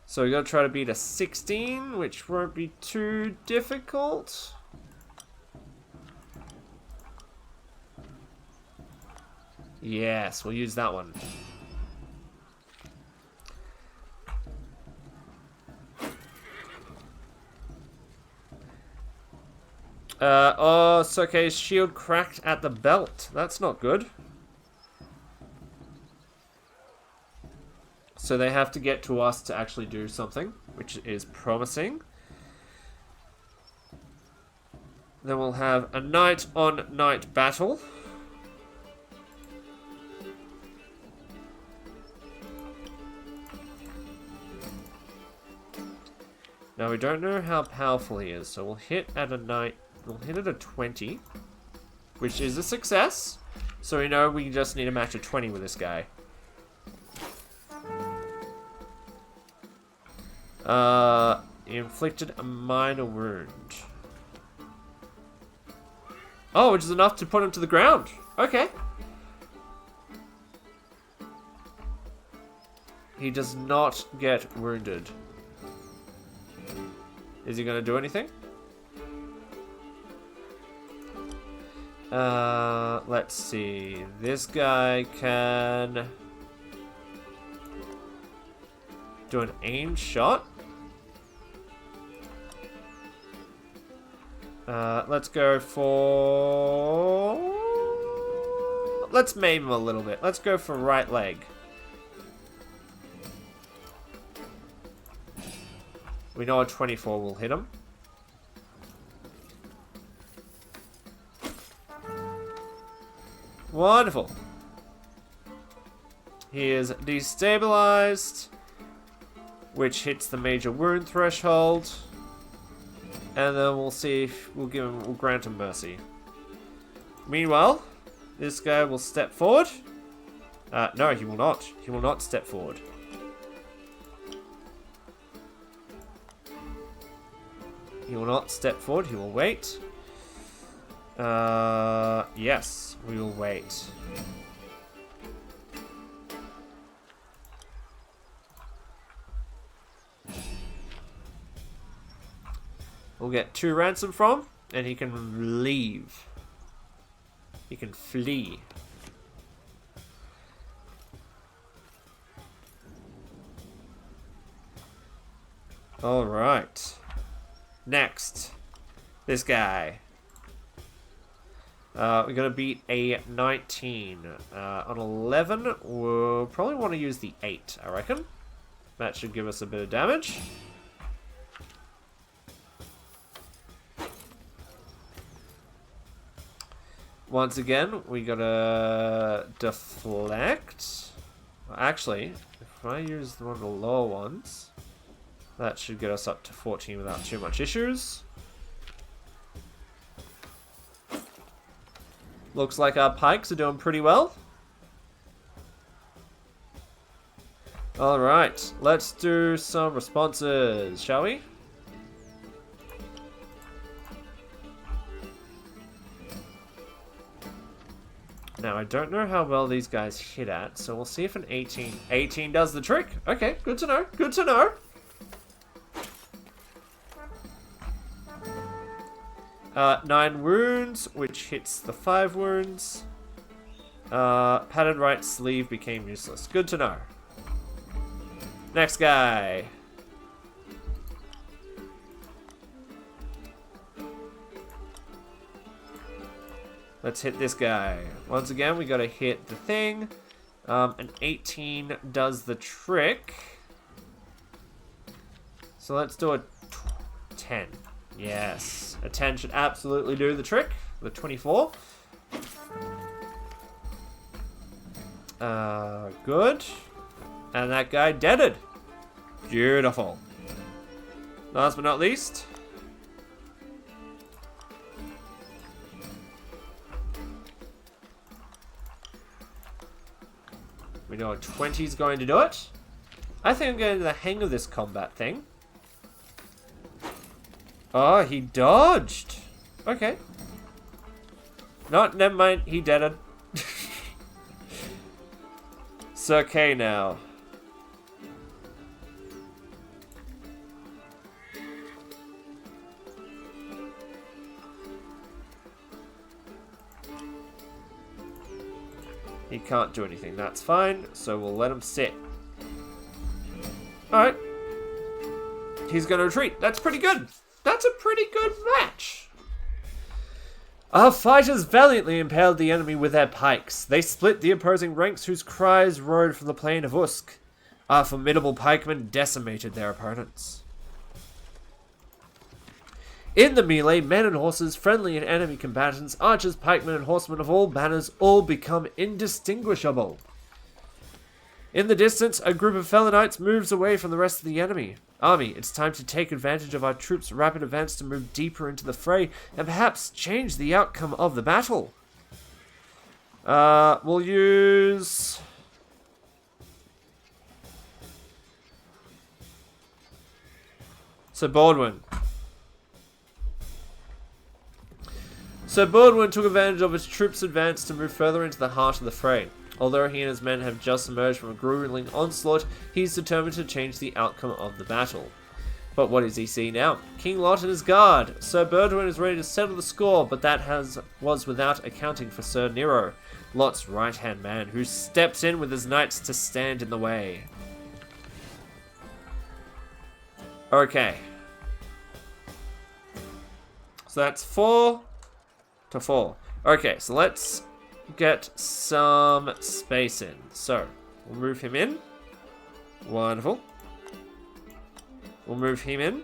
So we gotta try to beat a 16, which won't be too difficult. Yes, we'll use that one. Oh, Sokay's shield cracked at the belt. That's not good. So they have to get to us to actually do something, which is promising. Then we'll have a knight-on-knight battle. Now we don't know how powerful he is, so we'll hit at a knight. We'll hit at a 20, which is a success. So we know we just need a match of 20 with this guy. He inflicted a minor wound. Oh, which is enough to put him to the ground. Okay. He does not get wounded. Is he going to do anything? Let's see. This guy can do an aim shot. Let's go for... Let's maim him a little bit. Let's go for right leg. We know a 24 will hit him. Wonderful. He is destabilized, which hits the major wound threshold. And then we'll see if we'll grant him mercy. Meanwhile, this guy will step forward. No, he will not. He will not step forward. He will not step forward. He will wait. Yes, we will wait. We'll get 2 ransom from, and he can leave. He can flee. All right. Next, this guy. We're gonna beat a 19. On 11, we'll probably want to use the 8, I reckon. That should give us a bit of damage. Once again, we gotta deflect. Actually, if I use one of the lower ones, that should get us up to 14 without too much issues. Looks like our pikes are doing pretty well. Alright, let's do some responses, shall we? Now, I don't know how well these guys hit at, so we'll see if an 18... 18 does the trick. Okay, good to know, good to know. 9 wounds, which hits the 5 wounds. Padded right sleeve became useless. Good to know. Next guy. Let's hit this guy. Once again, we gotta hit the thing. An 18 does the trick. So let's do a 10. Yes. A 10 should absolutely do the trick. The 24. Good. And that guy deaded. Beautiful. Last but not least. We know a 20 is going to do it. I think I'm getting the hang of this combat thing. Oh, he dodged. Okay. No, never mind. He deaded. It's okay now. He can't do anything. That's fine. So we'll let him sit. Alright. He's going to retreat. That's pretty good. That's a pretty good match. Our fighters valiantly impaled the enemy with their pikes. They split the opposing ranks whose cries rode from the plain of Usk. Our formidable pikemen decimated their opponents. In the melee, men and horses, friendly and enemy combatants, archers, pikemen, and horsemen of all banners all become indistinguishable. In the distance, a group of Felonites moves away from the rest of the enemy. Army, it's time to take advantage of our troops' rapid advance to move deeper into the fray and perhaps change the outcome of the battle. We'll use... Sir Baldwin. Sir Baldwin took advantage of his troops' advance to move further into the heart of the fray. Although he and his men have just emerged from a grueling onslaught, he's determined to change the outcome of the battle. But what does he see now? King Lot and his guard. Sir Baldwin is ready to settle the score, but that was without accounting for Sir Nero, Lot's right-hand man, who steps in with his knights to stand in the way. Okay. So that's 4 to 4. Okay, so let's get some space in. So, we'll move him in. Wonderful. We'll move him in.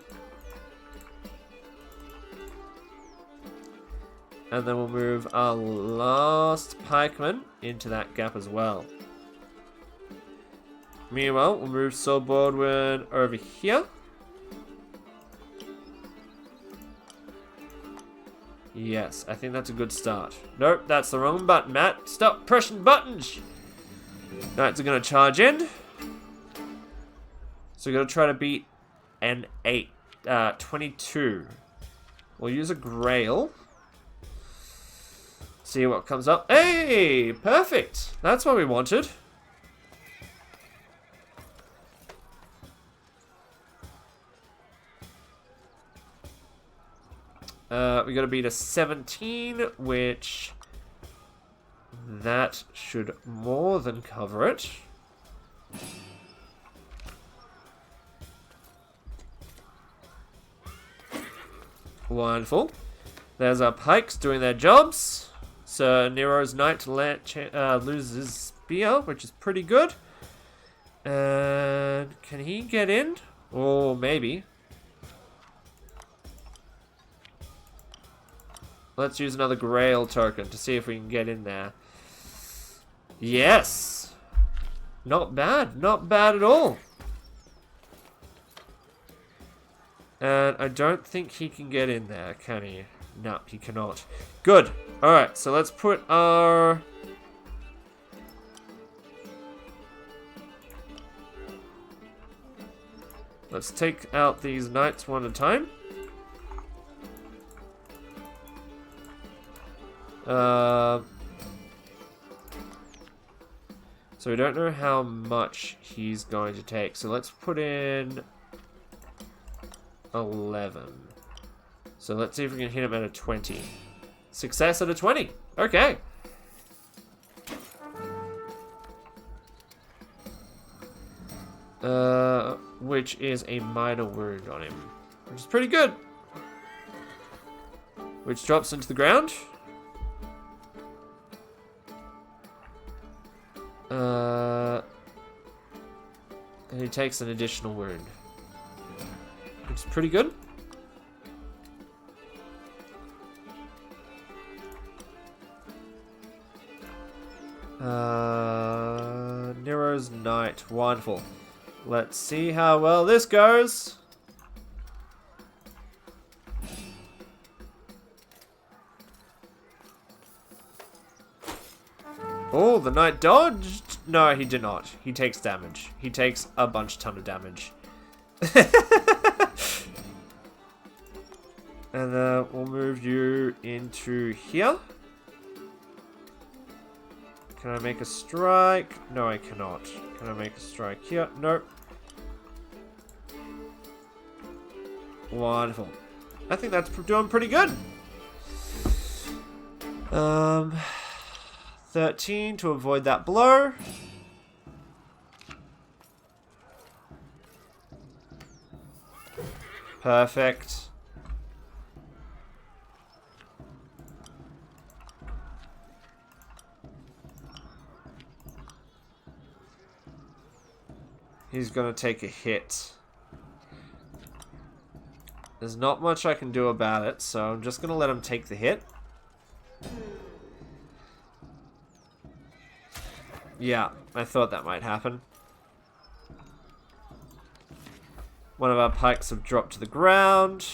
And then we'll move our last pikeman into that gap as well. Meanwhile, we'll move Sir Baldwin over here. Yes, I think that's a good start. Nope, that's the wrong button, Matt. Stop pressing buttons! Knights are going to charge in. So we're going to try to beat an 22. We'll use a Grail. See what comes up. Hey! Perfect! That's what we wanted. We got to beat a 17, which that should more than cover it. Wonderful. There's our pikes doing their jobs. So Nero's knight loses his spear, which is pretty good. And can he get in? Or maybe. Let's use another Grail token to see if we can get in there. Yes! Not bad. Not bad at all. And I don't think he can get in there, can he? No, he cannot. Good. Alright, so let's put our... Let's take out these knights one at a time. So we don't know how much he's going to take. So let's put in 11. So let's see if we can hit him at a 20. Success at a 20. Okay. Which is a minor wound on him, which is pretty good. Which drops into the ground. And he takes an additional wound, which is pretty good. Nero's knight, wonderful. Let's see how well this goes. Oh, the knight dodged. No, he did not. He takes damage. He takes a ton of damage. And we'll move you into here. Can I make a strike? No, I cannot. Can I make a strike here? Nope. Wonderful. I think that's doing pretty good. 13 to avoid that blow. Perfect. He's gonna take a hit. There's not much I can do about it, so I'm just gonna let him take the hit. Yeah, I thought that might happen. One of our pikes have dropped to the ground.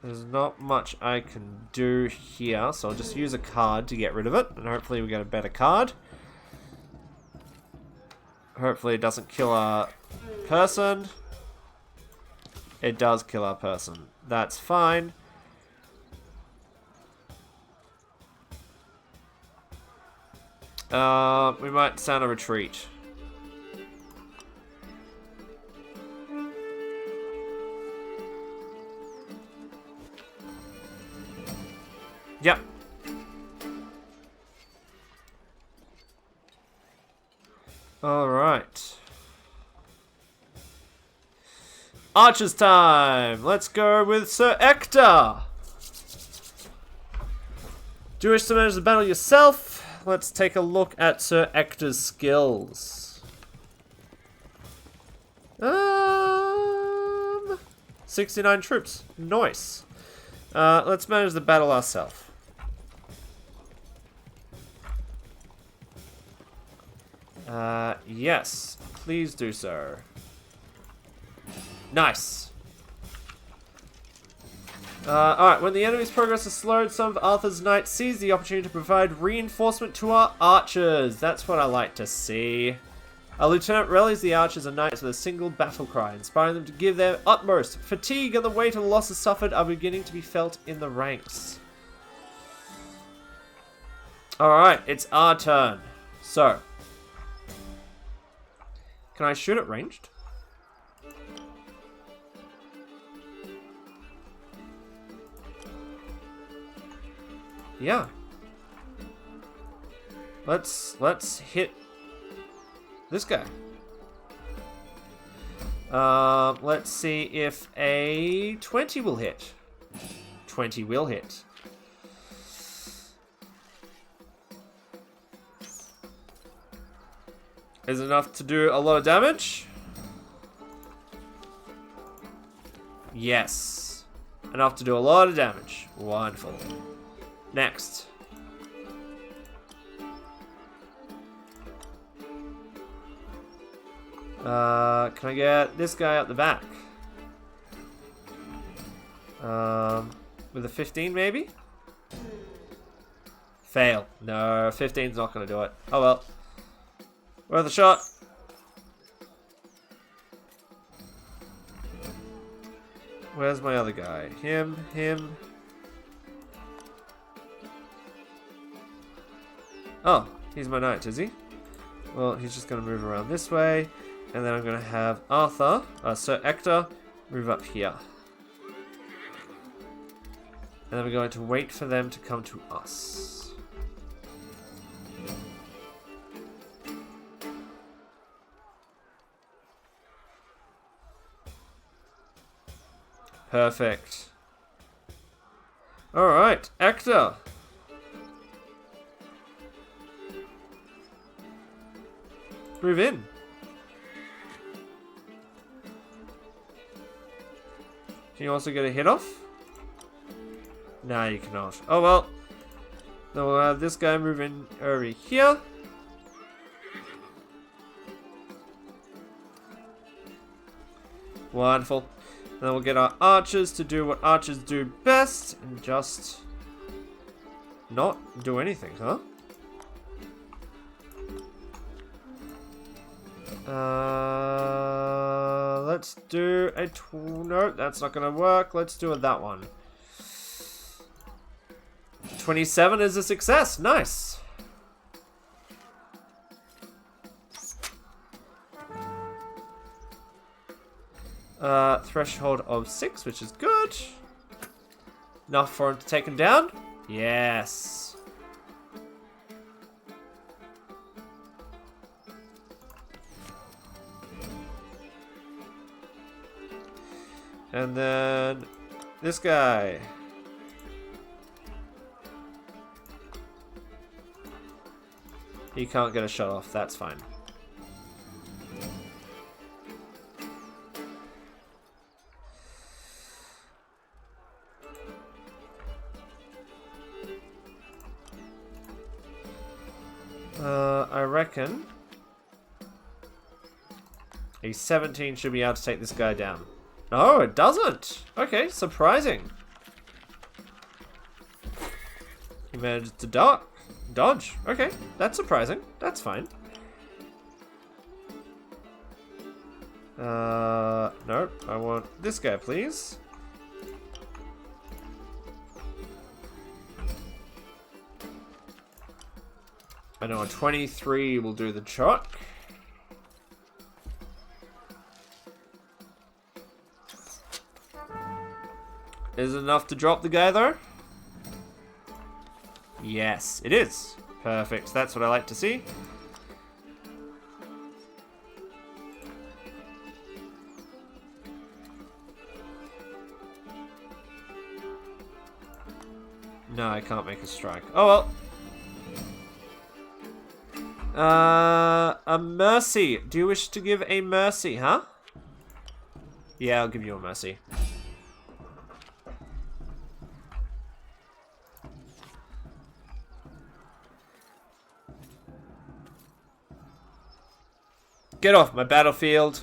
There's not much I can do here, so I'll just use a card to get rid of it, and hopefully we get a better card. Hopefully it doesn't kill our person. It does kill our person. That's fine. We might sound a retreat. Yep. Alright. Archer's time! Let's go with Sir Ector! Do you wish to manage the battle yourself? Let's take a look at Sir Ector's skills. 69 troops. Nice. Let's manage the battle ourselves. Yes. Please do so. Nice. Alright, when the enemy's progress is slowed, some of Arthur's knights seize the opportunity to provide reinforcement to our archers. That's what I like to see. Our lieutenant rallies the archers and knights with a single battle cry, inspiring them to give their utmost. Fatigue and the weight of the losses suffered are beginning to be felt in the ranks. Alright, it's our turn. So, can I shoot at ranged? Yeah. Let's hit this guy. Let's see if a 20 will hit. 20 will hit. Is enough to do a lot of damage? Yes. Enough to do a lot of damage. Wonderful. Next. Can I get this guy up the back? With a 15 maybe? Fail. No, 15's not going to do it. Oh well. Worth a shot. Where's my other guy? Him. Oh, he's my knight, is he? Well, he's just going to move around this way. And then I'm going to have Arthur, Sir Ector, move up here. And then we're going to wait for them to come to us. Perfect. Alright, Ector. Move in. Can you also get a hit off? No, you cannot. Oh well. Then we'll have this guy move in over here. Wonderful. Then we'll get our archers to do what archers do best and just not do anything, huh? Let's do a... No, that's not going to work. Let's do that one. 27 is a success. Nice. Threshold of 6, which is good. Enough for him to take him down? Yes. And then this guy. He can't get a shot off, that's fine. I reckon a 17 should be able to take this guy down. No, it doesn't. Okay, surprising. He managed to dodge. Okay, that's surprising. That's fine. Nope. I want this guy, please. I know a 23 will do the trick. Is it enough to drop the guy, though? Yes, it is. Perfect. That's what I like to see. No, I can't make a strike. Oh well. A mercy. Do you wish to give a mercy, huh? Yeah, I'll give you a mercy. Get off my battlefield.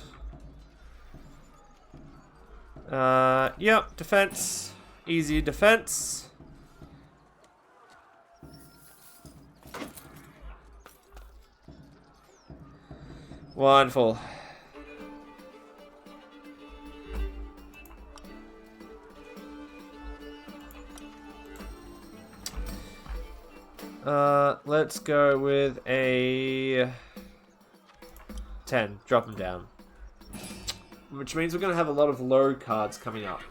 Yep, defense. Easy defense. Wonderful. Let's go with a 10. Drop them down. Which means we're going to have a lot of low cards coming up.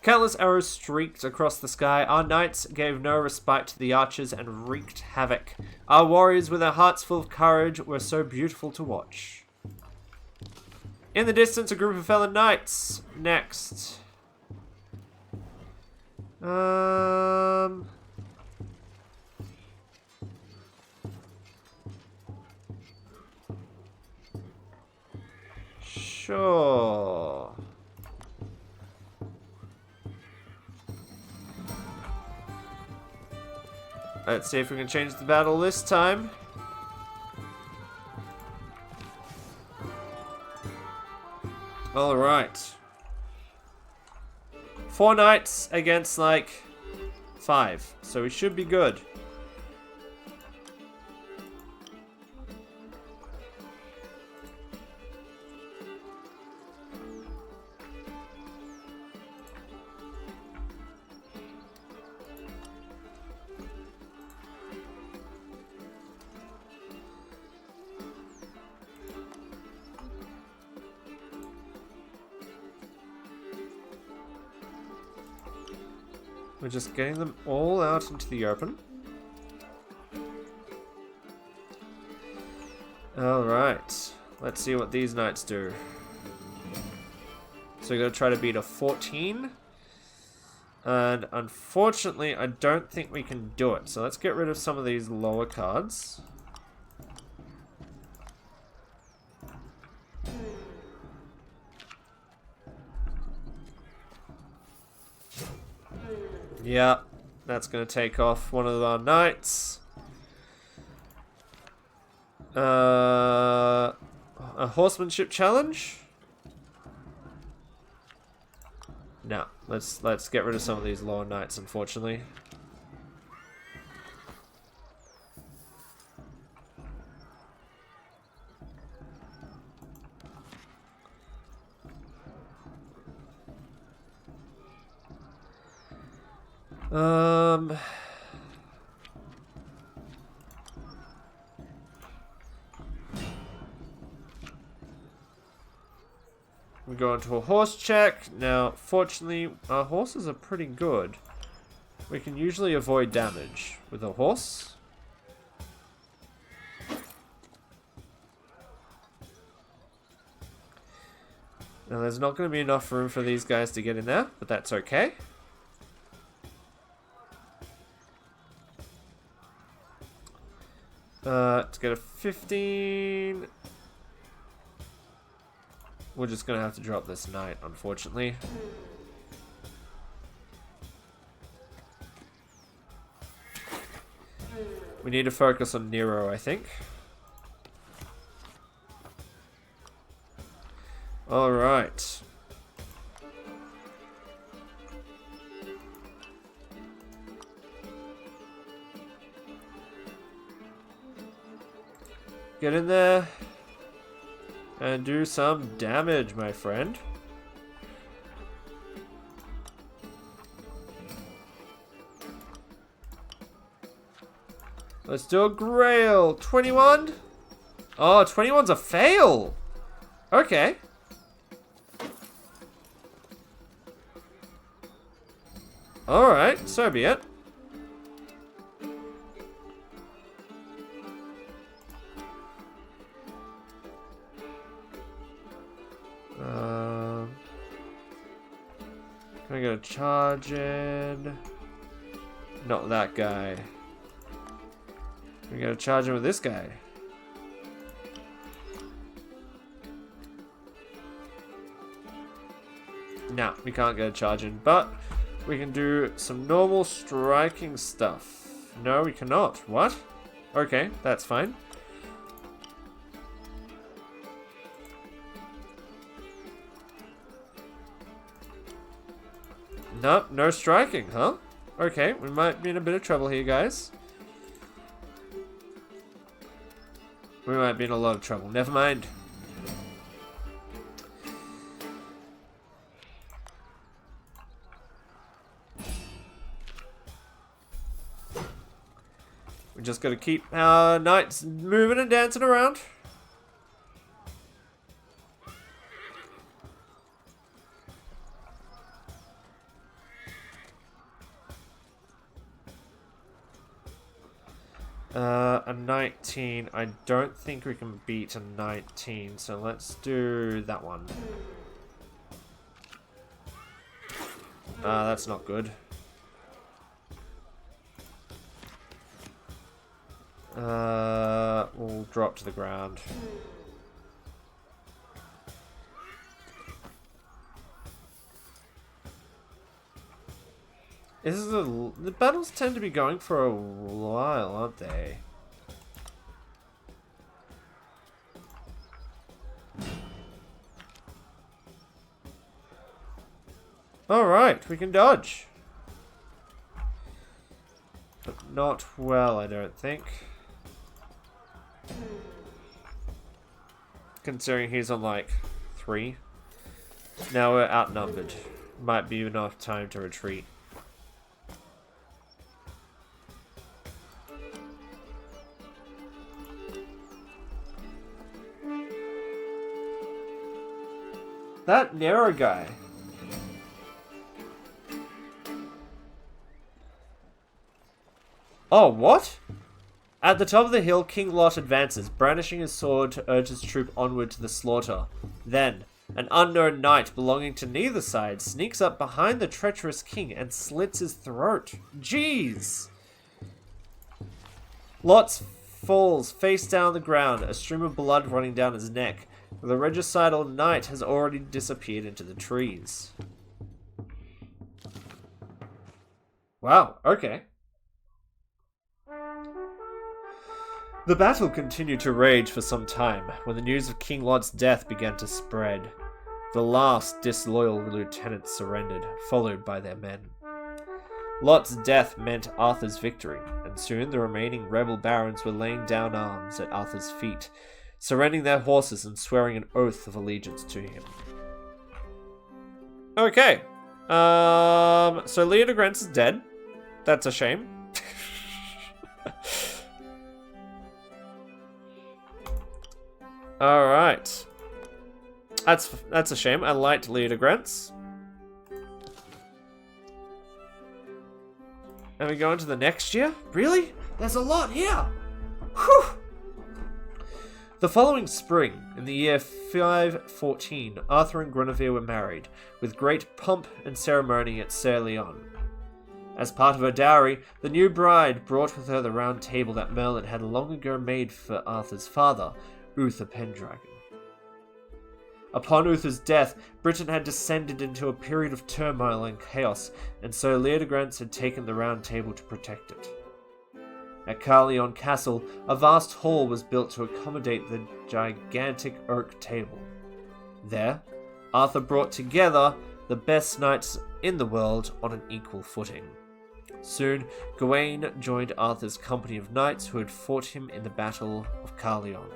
Countless arrows streaked across the sky. Our knights gave no respite to the archers and wreaked havoc. Our warriors, with their hearts full of courage, were so beautiful to watch. In the distance, a group of fellow knights. Next. Sure. Let's see if we can change the battle this time. Alright. 4 knights against, like, 5. So we should be good. We're just getting them all out into the open. Alright. Let's see what these knights do. So we're going to try to beat a 14. And unfortunately, I don't think we can do it. So let's get rid of some of these lower cards. Yeah, that's going to take off one of our knights. A horsemanship challenge? No, let's get rid of some of these lower knights, unfortunately. We go into a horse check. Now, fortunately, our horses are pretty good. We can usually avoid damage with a horse. Now, there's not going to be enough room for these guys to get in there, but that's okay. Let's get a 15. We're just going to have to drop this knight, unfortunately. We need to focus on Nero, I think. Alright. Get in there and do some damage, my friend. Let's do a grail. 21? Oh, 21's a fail. Okay. Alright, so be it. Can I get a charge in? Not that guy. We gotta charge him with this guy. No, we can't get a charge in, but we can do some normal striking stuff. No, we cannot. What? Okay, that's fine. Nope, no striking, huh? Okay, we might be in a bit of trouble here, guys. We might be in a lot of trouble. Never mind. We just gotta keep our knights moving and dancing around. A 19. I don't think we can beat a 19, so let's do that one. That's not good. We'll drop to the ground. The battles tend to be going for a while, aren't they? Alright, we can dodge. But not well, I don't think. Considering he's on like 3. Now we're outnumbered. Might be enough time to retreat. That narrow guy. Oh, what? At the top of the hill, King Lot advances, brandishing his sword to urge his troop onward to the slaughter. Then, an unknown knight belonging to neither side sneaks up behind the treacherous king and slits his throat. Jeez! Lot falls face down on the ground, a stream of blood running down his neck. The regicidal knight has already disappeared into the trees. Wow, okay. The battle continued to rage for some time, when the news of King Lot's death began to spread. The last disloyal lieutenants surrendered, followed by their men. Lot's death meant Arthur's victory, and soon the remaining rebel barons were laying down arms at Arthur's feet, surrendering their horses and swearing an oath of allegiance to him. Okay. So Leodegrance is dead. That's a shame. Alright. That's a shame. I liked Leodegrance. And we go into the next year? Really? There's a lot here! Whew! The following spring, in the year 514, Arthur and Guinevere were married, with great pomp and ceremony at Caerleon. As part of her dowry, the new bride brought with her the round table that Merlin had long ago made for Arthur's father, Uther Pendragon. Upon Uther's death, Britain had descended into a period of turmoil and chaos, and so Leodegrance had taken the round table to protect it. At Caerleon Castle, a vast hall was built to accommodate the gigantic oak table. There, Arthur brought together the best knights in the world on an equal footing. Soon, Gawain joined Arthur's company of knights who had fought him in the Battle of Carleon.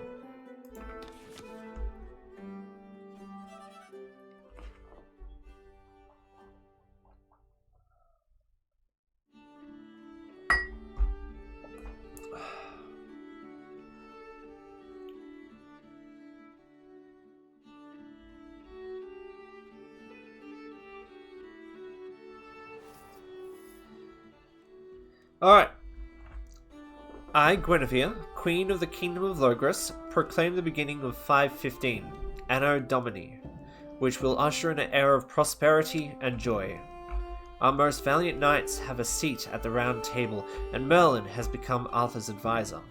Alright. I, Guinevere, Queen of the Kingdom of Logres, proclaim the beginning of 515, Anno Domini, which will usher in an era of prosperity and joy. Our most valiant knights have a seat at the round table, and Merlin has become Arthur's advisor.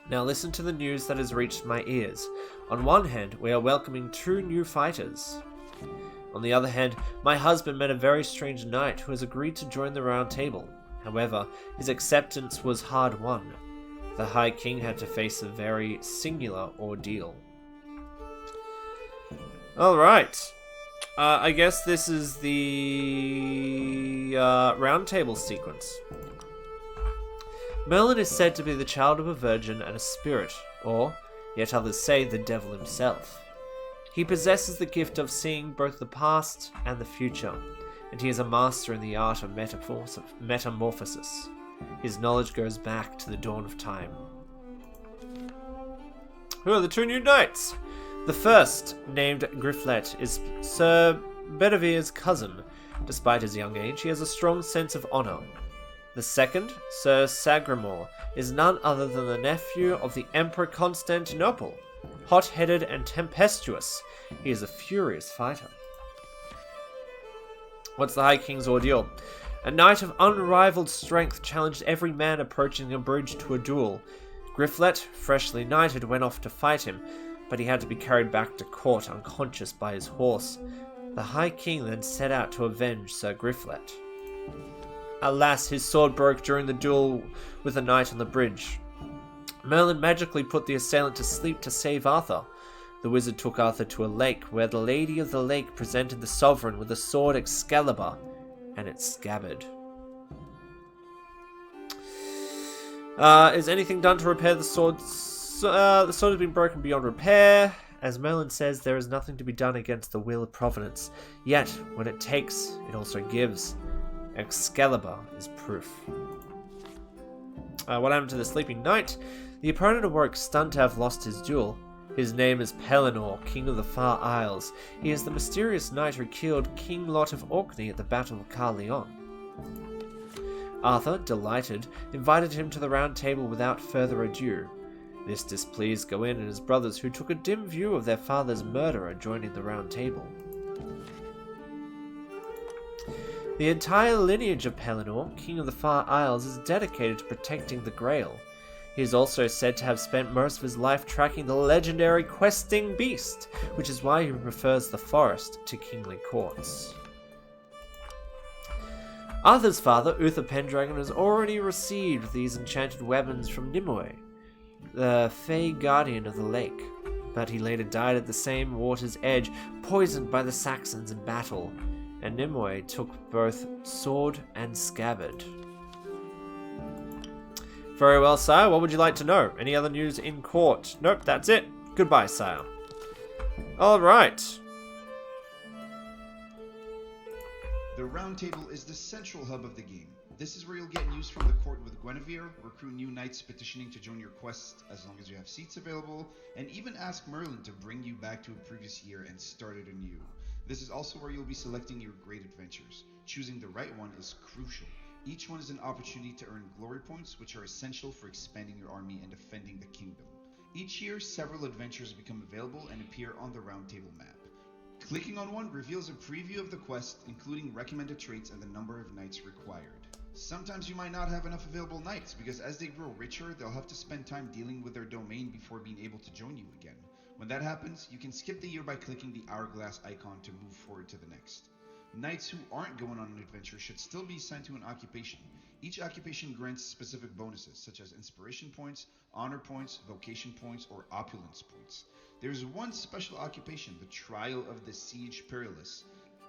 Now listen to the news that has reached my ears. On one hand, we are welcoming 2 new fighters. On the other hand, my husband met a very strange knight who has agreed to join the round table. However, his acceptance was hard won. The High King had to face a very singular ordeal. Alright. I guess this is the round table sequence. Merlin is said to be the child of a virgin and a spirit, or, yet others say, the devil himself. He possesses the gift of seeing both the past and the future, and he is a master in the art of metamorphosis. His knowledge goes back to the dawn of time. Who are the 2 new knights? The first, named Griflet, is Sir Bedivere's cousin. Despite his young age, he has a strong sense of honor. The second, Sir Sagramor, is none other than the nephew of the Emperor Constantinople. Hot-headed and tempestuous, he is a furious fighter. What's the High King's ordeal? A knight of unrivaled strength challenged every man approaching a bridge to a duel. Griflet, freshly knighted, went off to fight him, but he had to be carried back to court unconscious by his horse. The High King then set out to avenge Sir Griflet. Alas, his sword broke during the duel with the knight on the bridge. Merlin magically put the assailant to sleep to save Arthur. The wizard took Arthur to a lake, where the Lady of the Lake presented the sovereign with the sword Excalibur and its scabbard. Is anything done to repair the sword? The sword has been broken beyond repair. As Merlin says, there is nothing to be done against the will of Providence. Yet, when it takes, it also gives. Excalibur is proof. What happened to the sleeping knight? The opponent awoke, stunned to have lost his duel. His name is Pellinore, King of the Far Isles. He is the mysterious knight who killed King Lot of Orkney at the Battle of Carleon. Arthur, delighted, invited him to the round table without further ado. This displeased Gawain and his brothers, who took a dim view of their father's murderer joining the round table. The entire lineage of Pellinore, King of the Far Isles, is dedicated to protecting the Grail. He is also said to have spent most of his life tracking the legendary questing beast, which is why he prefers the forest to kingly courts. Arthur's father, Uther Pendragon, has already received these enchanted weapons from Nimue, the Fey guardian of the lake, but he later died at the same water's edge, poisoned by the Saxons in battle, and Nimue took both sword and scabbard. Very well, sire. What would you like to know? Any other news in court? Nope, that's it. Goodbye, sire. Alright. The Round Table is the central hub of the game. This is where you'll get news from the court with Guinevere, recruit new knights petitioning to join your quest as long as you have seats available, and even ask Merlin to bring you back to a previous year and start it anew. This is also where you'll be selecting your great adventures. Choosing the right one is crucial. Each one is an opportunity to earn glory points, which are essential for expanding your army and defending the kingdom. Each year, several adventures become available and appear on the Round Table map. Clicking on one reveals a preview of the quest, including recommended traits and the number of knights required. Sometimes you might not have enough available knights, because as they grow richer, they'll have to spend time dealing with their domain before being able to join you again. When that happens, you can skip the year by clicking the hourglass icon to move forward to the next. Knights who aren't going on an adventure should still be assigned to an occupation. Each occupation grants specific bonuses, such as inspiration points, honor points, vocation points, or opulence points. There's one special occupation, the Trial of the Siege Perilous.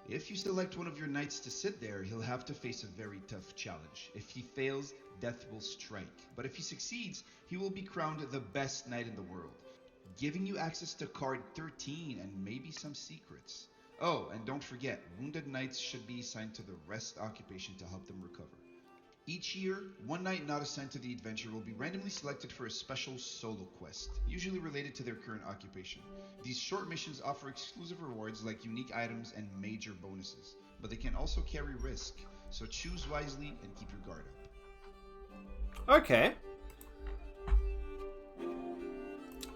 If you select one of your knights to sit there, he'll have to face a very tough challenge. If he fails, death will strike. But if he succeeds, he will be crowned the best knight in the world, giving you access to card 13 and maybe some secrets. Oh, and don't forget, wounded knights should be assigned to the rest occupation to help them recover. Each year, one knight not assigned to the adventure will be randomly selected for a special solo quest, usually related to their current occupation. These short missions offer exclusive rewards like unique items and major bonuses, but they can also carry risk, so choose wisely and keep your guard up. Okay.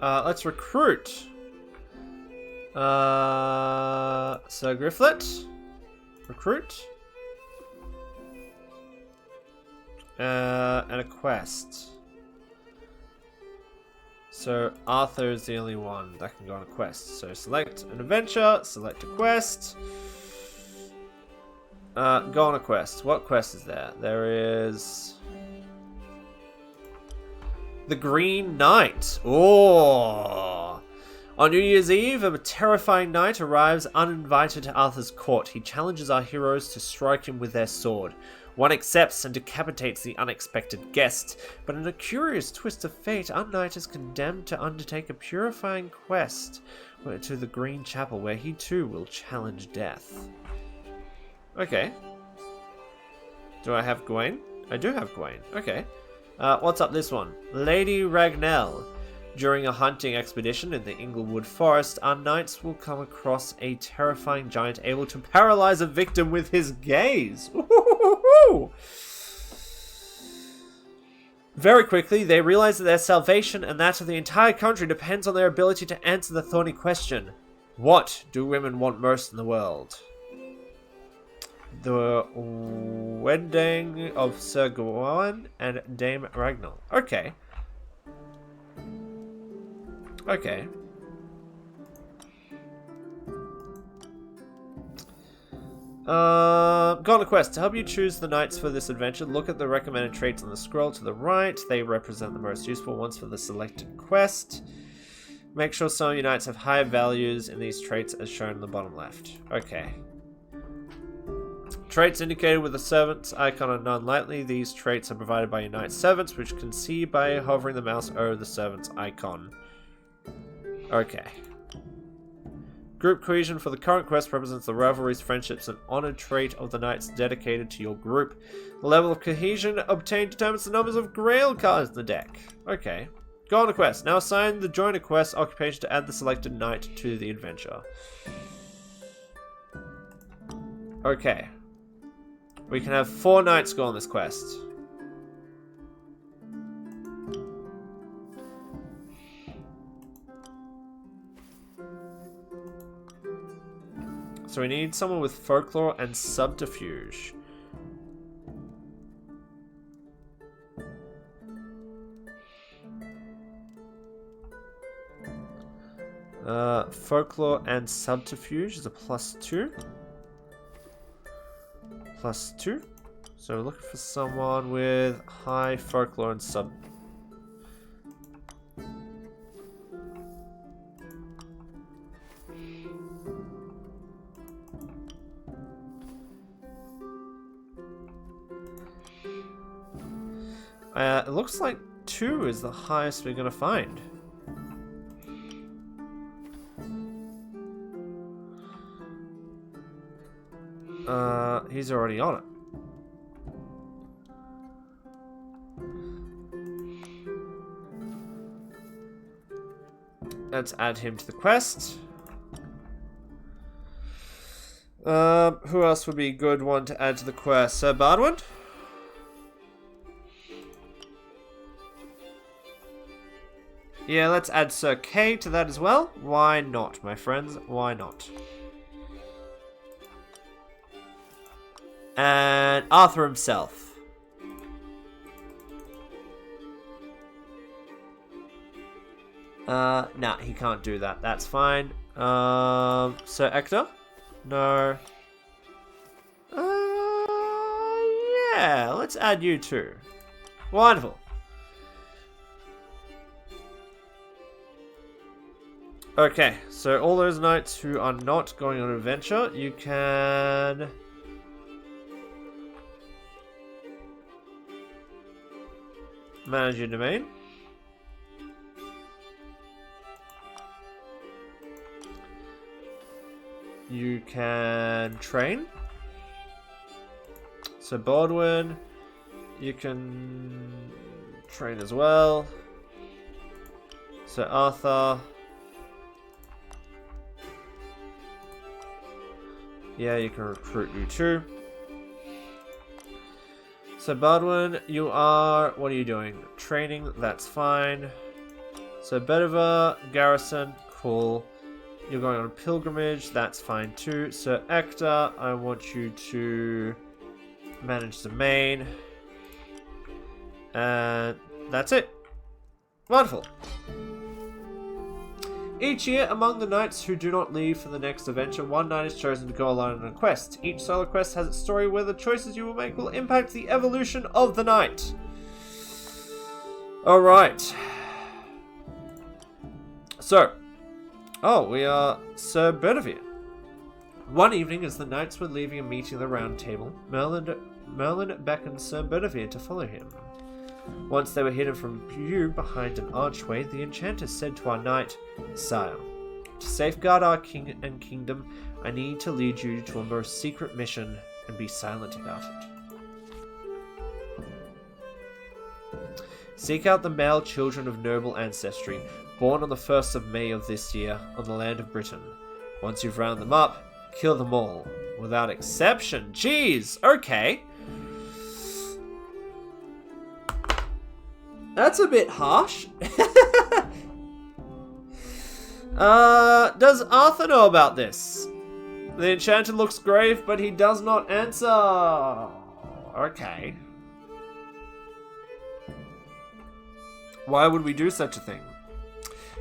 Let's recruit. Sir Grifflet. Recruit. And a quest. So Arthur is the only one that can go on a quest. So select an adventure, select a quest. Go on a quest. What quest is there? There is the Green Knight. Oh! On New Year's Eve, a terrifying knight arrives uninvited to Arthur's court. He challenges our heroes to strike him with their sword. One accepts and decapitates the unexpected guest, but in a curious twist of fate, our knight is condemned to undertake a purifying quest to the Green Chapel, where he too will challenge death. Okay. Do I have Gawain? I do have Gawain. Okay. What's up this one? Lady Ragnell. During a hunting expedition in the Inglewood Forest, our knights will come across a terrifying giant able to paralyze a victim with his gaze. Ooh. Very quickly, they realize that their salvation and that of the entire country depends on their ability to answer the thorny question: what do women want most in the world? The wedding of Sir Gawain and Dame Ragnell. Okay. Okay. Go on a quest. To help you choose the knights for this adventure, look at the recommended traits on the scroll to the right. They represent the most useful ones for the selected quest. Make sure some of your knights have higher values in these traits as shown in the bottom left. Okay. Traits indicated with the servant's icon are none lightly. These traits are provided by your knight servants, which can see by hovering the mouse over the servant's icon. Okay. Group cohesion for the current quest represents the rivalries, friendships, and honor trait of the knights dedicated to your group. The level of cohesion obtained determines the numbers of grail cards in the deck. Okay. Go on a quest. Now assign the join a quest occupation to add the selected knight to the adventure. Okay. We can have 4 knights go on this quest. So we need someone with folklore and subterfuge. Folklore and subterfuge is a +2. +2. So we're looking for someone with high folklore and sub. It looks like 2 is the highest we're gonna find. He's already on it. Let's add him to the quest. Who else would be a good one to add to the quest? Sir Bardwin? Yeah, let's add Sir Kay to that as well. Why not, my friends? Why not? And Arthur himself. Nah, he can't do that. That's fine. Sir Ector? No. Yeah, let's add you too. Wonderful. Okay, so all those knights who are not going on an adventure, you can... manage your domain. You can train. So Baldwin, you can train as well. So Arthur, yeah, you can recruit you too. So Baldwin, you are, what are you doing? Training, that's fine. So Bedivere, Garrison, cool. You're going on a pilgrimage, that's fine too. So Ector, I want you to manage the main. And that's it. Wonderful. Each year, among the knights who do not leave for the next adventure, one knight is chosen to go alone on a quest. Each solo quest has its story where the choices you will make will impact the evolution of the knight. Alright. So, we are Sir Bedivere. One evening, as the knights were leaving a meeting of the Round Table, Merlin beckoned Sir Bedivere to follow him. Once they were hidden from view behind an archway, the enchanter said to our knight, "Sire, to safeguard our king and kingdom, I need to lead you to a most secret mission and be silent about it. Seek out the male children of noble ancestry, born on the 1st of May of this year on the land of Britain. Once you've rounded them up, kill them all, without exception." Jeez, okay. That's a bit harsh. Does Arthur know about this? The enchanter looks grave, but he does not answer. Okay. Why would we do such a thing?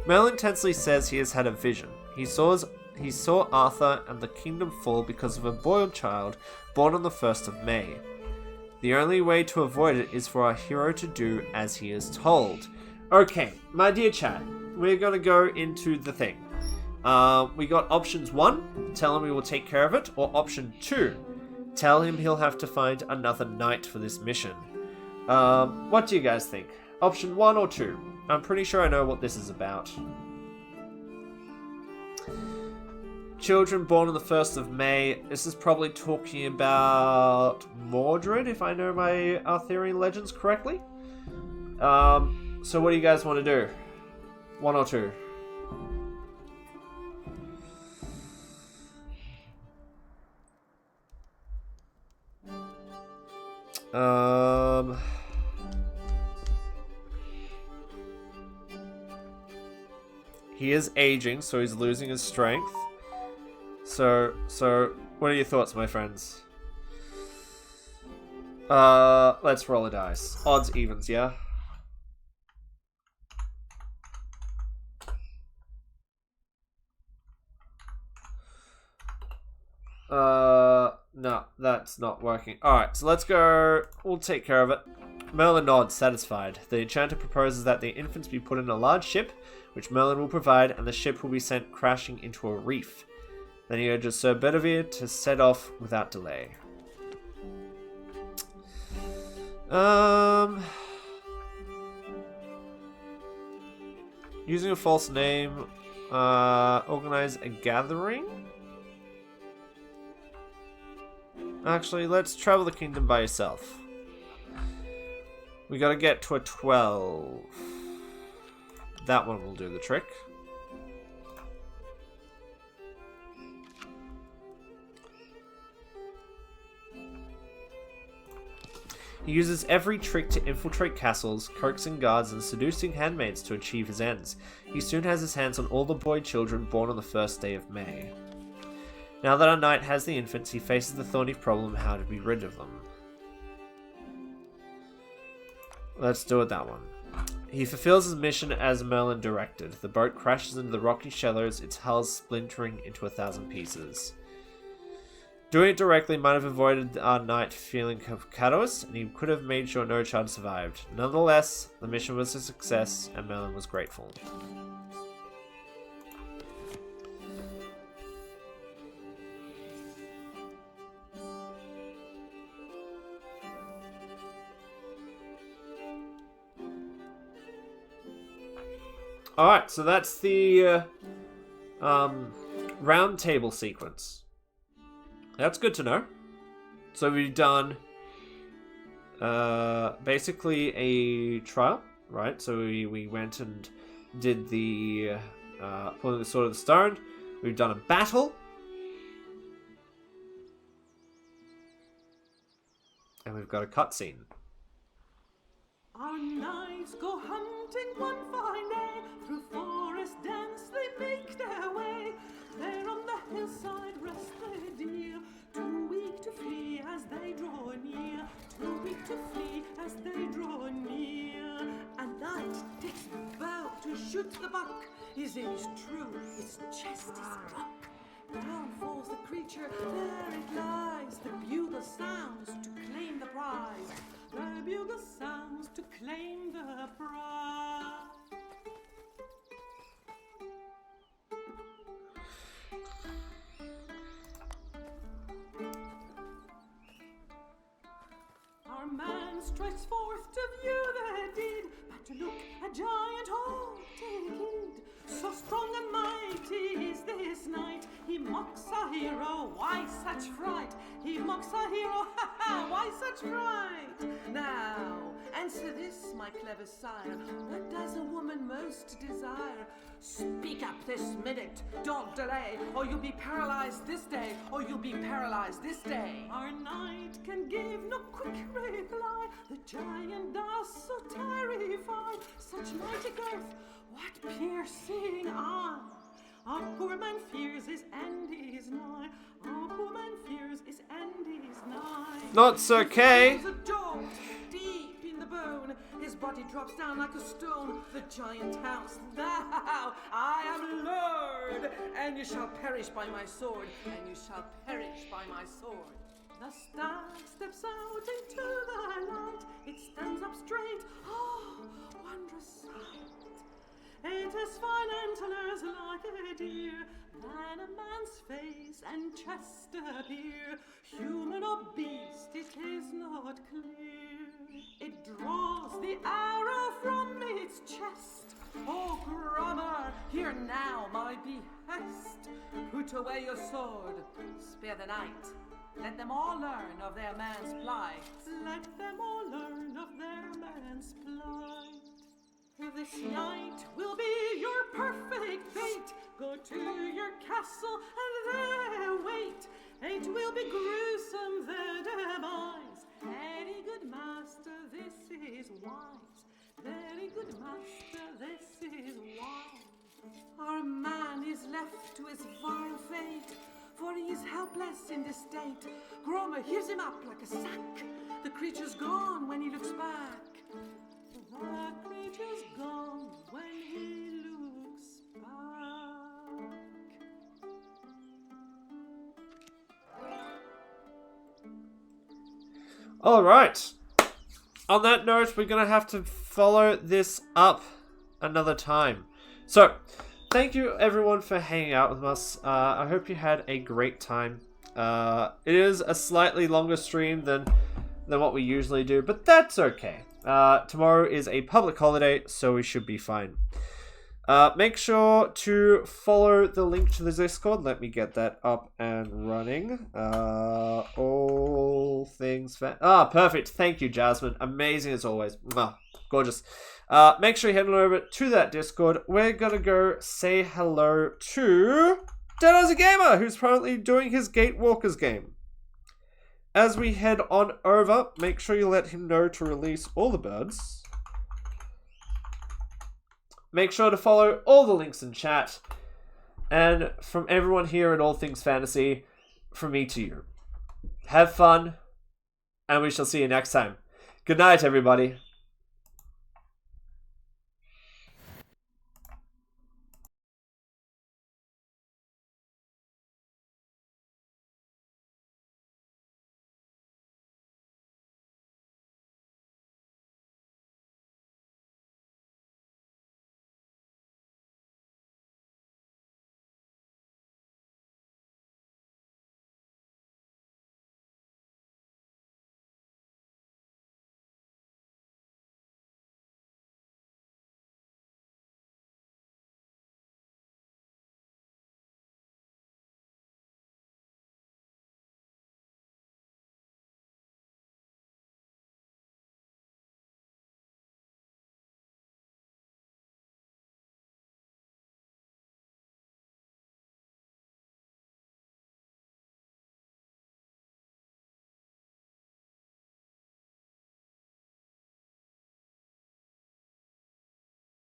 Mel intensely says he has had a vision. He saw Arthur and the kingdom fall because of a boy child born on the 1st of May. The only way to avoid it is for our hero to do as he is told. Okay, my dear chat, we're going to go into the thing. We got options 1, tell him we will take care of it, or option 2, tell him he'll have to find another knight for this mission. What do you guys think? Option 1 or 2? I'm pretty sure I know what this is about. Children born on the 1st of May. This is probably talking about Mordred, if I know my Arthurian legends correctly. So what do you guys want to do? 1 or 2? He is aging, so he's losing his strength. So, what are your thoughts, my friends? Let's roll a dice. Odds, evens, yeah? No, that's not working. Alright, so let's go. We'll take care of it. Merlin nods, satisfied. The enchanter proposes that the infants be put in a large ship, which Merlin will provide, and the ship will be sent crashing into a reef. Then he urges Sir Bedivere to set off without delay. Using a false name, organize a gathering? Actually, let's travel the kingdom by yourself. We gotta get to a 12. That one will do the trick. He uses every trick to infiltrate castles, coaxing guards and seducing handmaids to achieve his ends. He soon has his hands on all the boy children born on the 1st day of May. Now that our knight has the infants, he faces the thorny problem how to be rid of them. Let's do it that one. He fulfills his mission as Merlin directed. The boat crashes into the rocky shallows, its hull splintering into 1,000 pieces. Doing it directly might have avoided our knight feeling callous, and he could have made sure no child survived. Nonetheless, the mission was a success, and Merlin was grateful. Alright, so that's the round table sequence. That's good to know. So we've done basically a trial, right? So we went and did the pulling the sword of the stone. We've done a battle. And we've got a cutscene. Our knights go hunting one fine day, through forest dense they make their way. There on the hillside rest the deer, too weak to flee as they draw near, too weak to flee as they draw near. A knight takes bow to shoot the buck, his aim is true, his chest is struck. Down falls the creature, there it lies. The bugle sounds to claim the prize. The bugle sounds to claim the prize. Our man strides forth to view the deed, but to look a giant, oh, take heed. So strong and mighty is this knight, he mocks a hero, why such fright? He mocks a hero, ha ha, why such fright? Now, answer this, my clever sire, what does a woman most desire? Speak up this minute, don't delay, or you'll be paralyzed this day, or you'll be paralyzed this day. Our knight can give no quick reply, the giant does so terrify, such mighty girth, what piercing eye! Our poor man fears his end is nigh. Our poor man fears his end is nigh. Not so okay. He feels a jolt deep in the bone. His body drops down like a stone. The giant house. Now I am Lord, and you shall perish by my sword. And you shall perish by my sword. The stag steps out into the light. It stands up straight. Oh, wondrous sight. It has fine antlers like a deer, than a man's face and chest appear. Human or beast, it is not clear. It draws the arrow from its chest. Oh, Grummer, hear now my behest. Put away your sword, spare the night. Let them all learn of their man's plight. Let them all learn of their man's plight. This night will be your perfect bait. Go to your castle and there wait. It will be gruesome, the demise. Very good master, this is wise. Very good master, this is wise. Our man is left to his vile fate, for he is helpless in this state. Gromer heaves him up like a sack. The creature's gone when he looks back. The creature's gone when he looks back. Alright. On that note, we're going to have to follow this up another time. So, thank you everyone for hanging out with us. I hope you had a great time. It is a slightly longer stream than what we usually do, but that's okay. Tomorrow is a public holiday, so we should be fine. Make sure to follow the link to the Discord. Let me get that up and running. All things perfect. Thank you, Jasmine. Amazing as always. Gorgeous. Make sure you head on over to that Discord. We're gonna go say hello to Dead as a Gamer, who's currently doing his Gatewalkers game. As we head on over, make sure you let him know to release all the birds. Make sure to follow all the links in chat. And from everyone here at All Things Fantasy, from me to you. Have fun, and we shall see you next time. Good night, everybody.